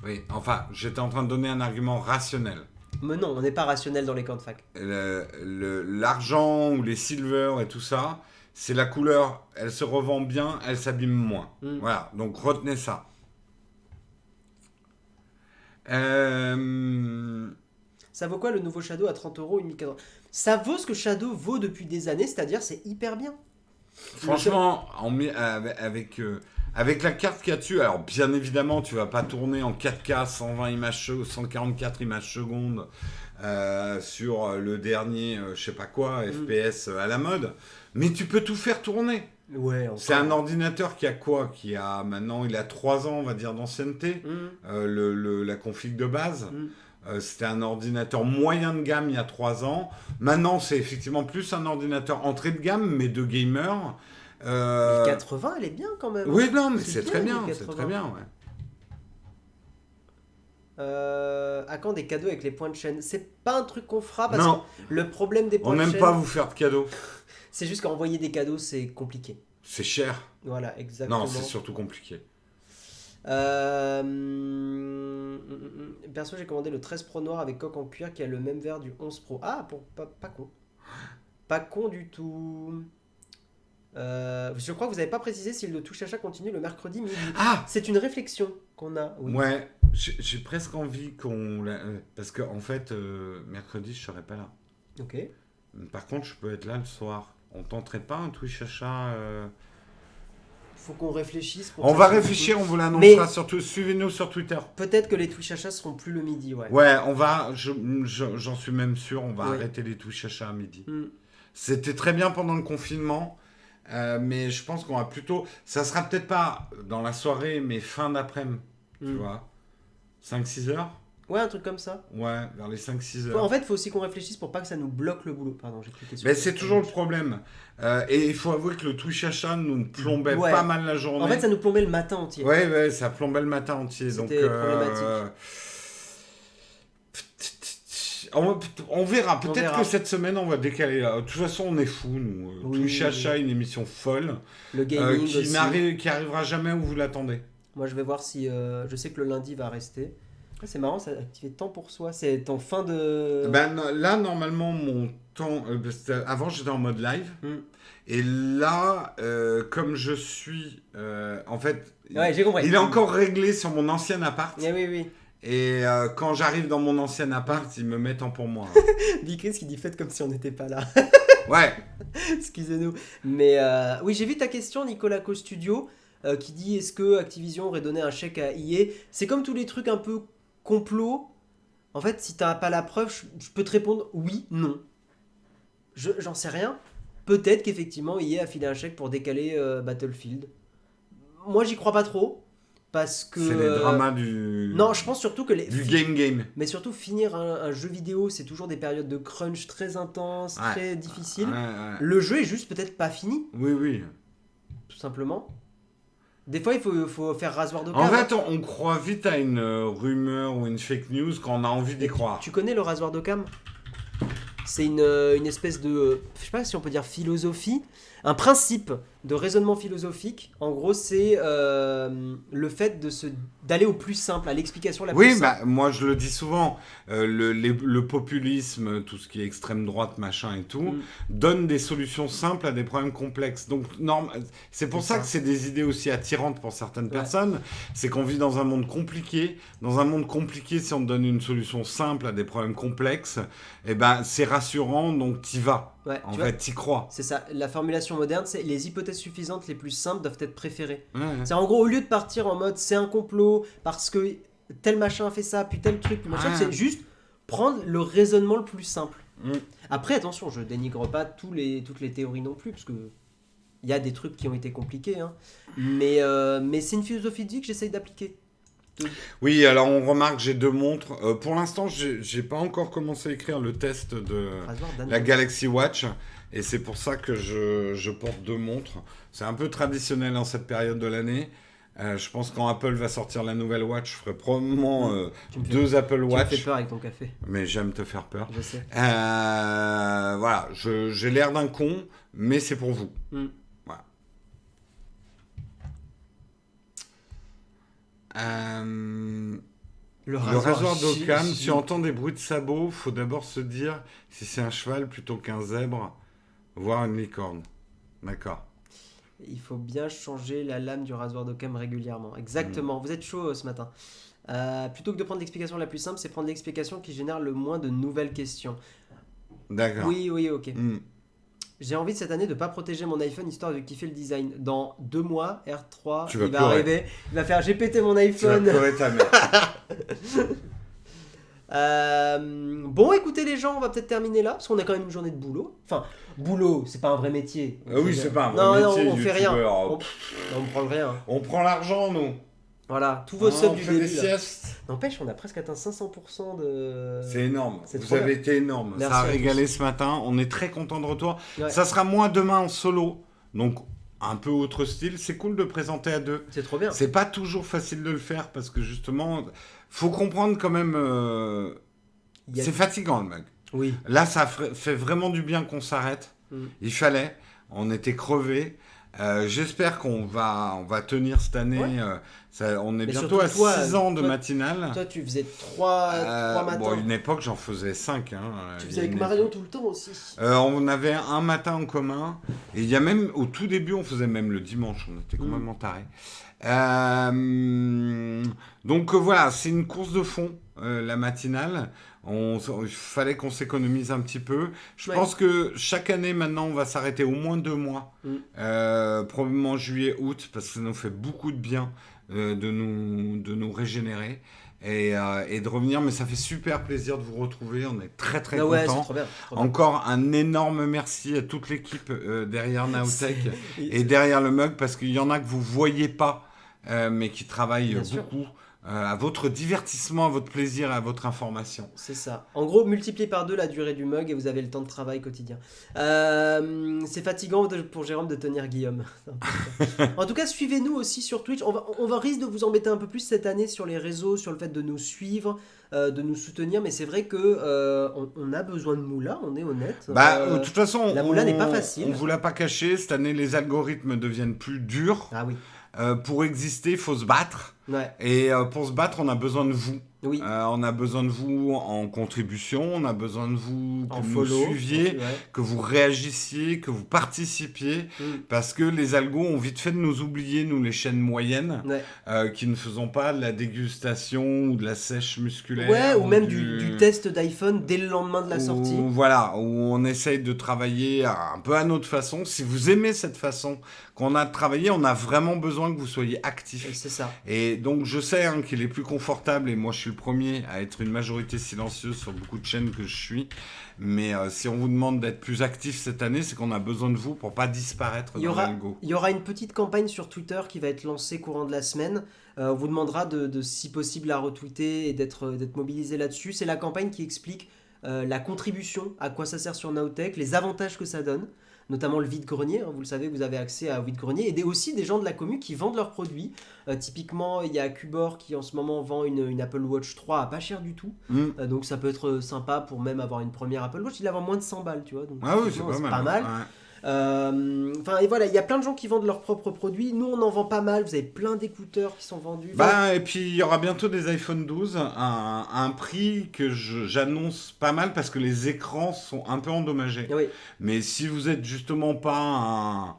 Oui, enfin, j'étais en train de donner un argument rationnel. Mais non, on n'est pas rationnel dans les camps de fac. L'argent ou les silver et tout ça, c'est la couleur, elle se revend bien, elle s'abîme moins. Voilà, donc retenez ça. Ça vaut quoi le nouveau Shadow à 30 €, une 1080? Ça vaut ce que Shadow vaut depuis des années, c'est-à-dire c'est hyper bien. Franchement, avec la carte qu'il y a dessus, alors bien évidemment, tu vas pas tourner en 4K 144 images secondes sur le dernier, je sais pas quoi, FPS à la mode, mais tu peux tout faire tourner. Ouais, c'est un ordinateur qui a quoi? Maintenant, il a 3 ans, on va dire, d'ancienneté, la config de base. C'était un ordinateur moyen de gamme il y a 3 ans. Maintenant, c'est effectivement plus un ordinateur entrée de gamme, mais de gamer. 80, elle est bien quand même. Oui, non, mais c'est très bien. C'est très bien, ouais. À quand des cadeaux avec les points de chaîne? C'est pas un truc qu'on fera parce que le problème des points de chaîne... On n'aime pas vous faire de cadeaux. C'est juste qu'envoyer des cadeaux, c'est compliqué. C'est cher. Voilà, exactement. Non, c'est surtout compliqué. Perso, j'ai commandé le 13 Pro noir avec coque en cuir qui a le même verre du 11 Pro. Ah, pas con. pas con du tout. Je crois que vous n'avez pas précisé si le touche achat continue le mercredi midi. Ah, c'est une réflexion qu'on a. Oui. Ouais, j'ai presque envie qu'on... parce qu'en fait, mercredi, je serai pas là. Ok. Par contre, je peux être là le soir. On tenterait pas un Twitch achat Faut qu'on réfléchisse. On va réfléchir, on vous l'annoncera surtout. Suivez-nous sur Twitter. Peut-être que les Twitch achats seront plus le midi, ouais. Ouais, on va, j'en suis même sûr, on va arrêter les Twitch achats à midi. C'était très bien pendant le confinement. Mais je pense qu'on va plutôt... Ça sera peut-être pas dans la soirée, mais fin d'après-midi, tu vois. 5-6 heures. Ouais, un truc comme ça. Ouais, vers les 5-6 heures. En fait, il faut aussi qu'on réfléchisse pour pas que ça nous bloque le boulot. Pardon, j'ai cliqué sur... Mais c'est toujours le problème. Et il faut avouer que le Twitch achat nous plombait pas mal la journée. En fait, ça nous plombait le matin entier. Ouais, ça plombait le matin entier. C'était problématique. On verra. Peut-être que cette semaine, on va décaler. De toute façon, on est fous, nous. Twitch achat, une émission folle. Le gaming qui arrivera jamais où vous l'attendez. Moi, je vais voir si... je sais que le lundi va rester. C'est marrant, ça a activé temps pour soi. C'est en fin de... Là, normalement, mon temps... avant, j'étais en mode live. Et là, comme je suis... en fait, j'ai compris. Il est encore réglé sur mon ancien appart. Oui. Et quand j'arrive dans mon ancien appart, ils me mettent en pour moi. Big Chris qui dit faites comme si on n'était pas là. Ouais. Excusez-nous. Mais oui, j'ai vu ta question, Nicolas Co Studio, qui dit est-ce que Activision aurait donné un chèque à EA. C'est comme tous les trucs un peu complot. En fait, si t'as pas la preuve, je peux te répondre oui, non. J'en sais rien. Peut-être qu'effectivement EA a filé un chèque pour décaler Battlefield. Moi, j'y crois pas trop. Parce que... C'est les dramas du... Non, je pense surtout que... Du game. Mais surtout, finir un jeu vidéo, c'est toujours des périodes de crunch très intenses, très difficiles. Ouais. Le jeu est juste peut-être pas fini. Oui. Tout simplement. Des fois, il faut faire rasoir d'Occam. En fait, on croit vite à une rumeur ou une fake news quand on a envie d'y croire. Tu connais le rasoir d'Occam ? C'est une espèce de... Je sais pas si on peut dire philosophie. Un principe de raisonnement philosophique. En gros, c'est le fait d'aller au plus simple, à l'explication la plus simple. Oui, moi je le dis souvent, le populisme, tout ce qui est extrême droite, machin et tout, donne des solutions simples à des problèmes complexes. Donc c'est pour ça que c'est des idées aussi attirantes pour certaines personnes. C'est qu'on vit dans un monde compliqué. Dans un monde compliqué, si on te donne une solution simple à des problèmes complexes, c'est rassurant, donc t'y vas. Ouais, en fait, t'y crois. C'est ça. La formulation moderne, c'est les hypothèses suffisantes les plus simples doivent être préférées. C'est en gros, au lieu de partir en mode c'est un complot parce que tel machin a fait ça, puis tel truc, puis machin, c'est juste prendre le raisonnement le plus simple. Après, attention, je dénigre pas toutes les théories non plus, parce que il y a des trucs qui ont été compliqués, hein. Mais c'est une philosophie de vie que j'essaye d'appliquer. Oui, alors on remarque, j'ai 2 montres. Pour l'instant, j'ai pas encore commencé à écrire le test de la Galaxy Watch. Et c'est pour ça que je porte 2 montres. C'est un peu traditionnel en cette période de l'année. Je pense que quand Apple va sortir la nouvelle Watch, je ferai probablement 2 Apple Watch. Tu me fais peur avec ton café. Mais j'aime te faire peur. Je sais. Voilà, j'ai l'air d'un con, mais c'est pour vous. Voilà. Le rasoir d'Occam, si on entend des bruits de sabots, faut d'abord se dire si c'est un cheval plutôt qu'un zèbre, voire une licorne. D'accord. Il faut bien changer la lame du rasoir d'Occam régulièrement. Exactement. Vous êtes chaud ce matin. Plutôt que de prendre l'explication la plus simple, c'est prendre l'explication qui génère le moins de nouvelles questions. D'accord. Oui, ok. J'ai envie de cette année de ne pas protéger mon iPhone histoire de kiffer le design. Dans 2 mois, R3, il va arriver. Il va faire j'ai pété mon iPhone. Tu vas pleurer ta mère. Bon, écoutez les gens, on va peut-être terminer là parce qu'on a quand même une journée de boulot. Enfin, boulot, c'est pas un vrai métier. Oui, c'est pas un vrai métier. Non, on fait rien. On prend rien. On prend l'argent, nous. Voilà, tous vos subs du début. Des siestes. N'empêche, on a presque atteint 500% de... C'est énorme. Vous avez été énorme. Merci, ça a régalé ce matin. On est très content de retour. Ouais. Ça sera moi demain en solo. Donc, un peu autre style. C'est cool de présenter à 2. C'est trop bien. C'est pas toujours facile de le faire parce que justement, faut comprendre quand même... C'est fatigant le mug. Oui. Là, ça fait vraiment du bien qu'on s'arrête. Il fallait. On était crevés. J'espère qu'on va tenir cette année. Ouais. On est bientôt à 6 ans de matinale. Toi, tu faisais 3 matins. Bon, à une époque, j'en faisais 5. Tu faisais avec Marion tout le temps aussi. On avait un matin en commun. Et il y a même, au tout début, on faisait même le dimanche. On était complètement tarés. Donc voilà, c'est une course de fond, la matinale. Il fallait qu'on s'économise un petit peu. Je pense que chaque année, maintenant, on va s'arrêter au moins 2 mois. Probablement juillet, août, parce que ça nous fait beaucoup de bien de nous régénérer et de revenir. Mais ça fait super plaisir de vous retrouver. On est très, très contents. Trop bien. Encore un énorme merci à toute l'équipe derrière Nowtech et derrière le mug, parce qu'il y en a que vous ne voyez pas, mais qui travaillent beaucoup. À votre divertissement, à votre plaisir et à votre information. C'est ça. En gros, multipliez par 2 la durée du mug et vous avez le temps de travail quotidien. C'est fatigant pour Jérôme de tenir Guillaume. En tout cas, suivez-nous aussi sur Twitch. On va risque de vous embêter un peu plus cette année sur les réseaux, sur le fait de nous suivre, de nous soutenir. Mais c'est vrai que on a besoin de moula, on est honnête. De toute façon, la moula n'est pas facile. On ne vous l'a pas caché. Cette année, les algorithmes deviennent plus durs. Ah oui. Pour exister, il faut se battre. Ouais. Et pour se battre, on a besoin de vous. Oui. On a besoin de vous en contribution, on a besoin de vous que vous follow, suiviez, que vous réagissiez, que vous participiez, parce que les algos ont vite fait de nous oublier, nous les chaînes moyennes, qui ne faisons pas de la dégustation ou de la sèche musculaire. Ou même du test d'iPhone dès le lendemain de la sortie. Voilà, où on essaye de travailler un peu à notre façon. Si vous aimez cette façon qu'on a de travailler, on a vraiment besoin que vous soyez actifs. C'est ça. Et donc je sais qu'il est plus confortable, et moi je suis le premier à être une majorité silencieuse sur beaucoup de chaînes que je suis, mais si on vous demande d'être plus actif cette année, c'est qu'on a besoin de vous pour pas disparaître dans l'algo. Il y aura une petite campagne sur Twitter qui va être lancée courant de la semaine. On vous demandera de si possible la retweeter et d'être mobilisé là-dessus. C'est la campagne qui explique la contribution, à quoi ça sert sur Nowtech, les avantages que ça donne, notamment le vide-grenier. Vous le savez, vous avez accès à vide-grenier, et aussi des gens de la commu qui vendent leurs produits. Typiquement, il y a Cubor qui en ce moment vend une Apple Watch 3 à pas cher du tout. Donc ça peut être sympa pour même avoir une première Apple Watch. Il la vend moins de 100 balles, tu vois. Donc, c'est pas mal. Et voilà, il y a plein de gens qui vendent leurs propres produits. Nous, on en vend pas mal. Vous avez plein d'écouteurs qui sont vendus. Et puis il y aura bientôt des iPhone 12 à un prix que j'annonce pas mal, parce que les écrans sont un peu endommagés. Oui. Mais si vous êtes justement pas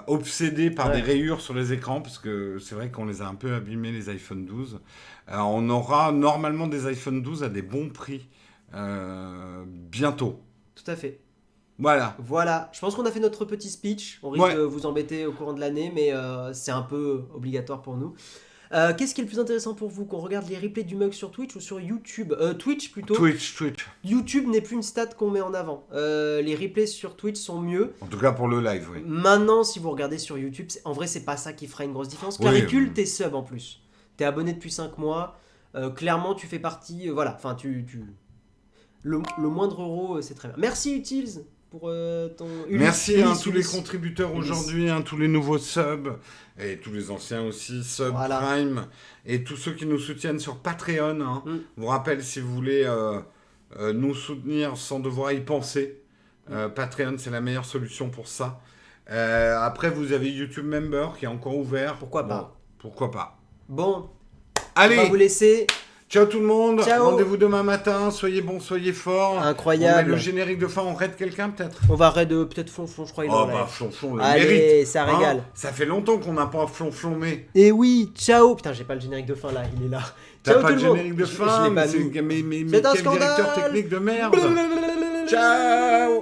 obsédé par des rayures sur les écrans, parce que c'est vrai qu'on les a un peu abîmés, les iPhone 12, on aura normalement des iPhone 12 à des bons prix bientôt. Tout à fait. Voilà. Je pense qu'on a fait notre petit speech. On risque de vous embêter au courant de l'année, mais c'est un peu obligatoire pour nous. Qu'est-ce qui est le plus intéressant pour vous, qu'on regarde les replays du mug sur Twitch ou sur YouTube? Twitch plutôt. Twitch. YouTube n'est plus une stat qu'on met en avant. Les replays sur Twitch sont mieux. En tout cas pour le live, oui. Maintenant, si vous regardez sur YouTube, en vrai, c'est pas ça qui fera une grosse différence. Claricule, t'es sub en plus. T'es abonné depuis 5 mois. Clairement, tu fais partie. Enfin, le moindre euro, c'est très bien. Merci Utils. Pour ton merci à tous les contributeurs aujourd'hui, tous les nouveaux subs et tous les anciens aussi, sub Prime, et tous ceux qui nous soutiennent sur Patreon. Je vous rappelle, si vous voulez nous soutenir sans devoir y penser, Patreon, c'est la meilleure solution pour ça. Après, vous avez YouTube Member qui est encore ouvert. Pourquoi pas. Bon, allez, on va vous laisser. Ciao tout le monde. Ciao. Rendez-vous demain matin. Soyez bons, soyez forts. Incroyable. On met le générique de fin. On raid quelqu'un peut-être. On va raid peut-être Flonflon, je crois. Flonflon, le allez, mérite. Ça régale. Ça fait longtemps qu'on n'a pas flonflomé. Et oui, ciao. Putain, j'ai pas le générique de fin là. Il est là. T'as ciao pas tout le le monde. générique de fin. Mais quel directeur technique de merde. Ciao.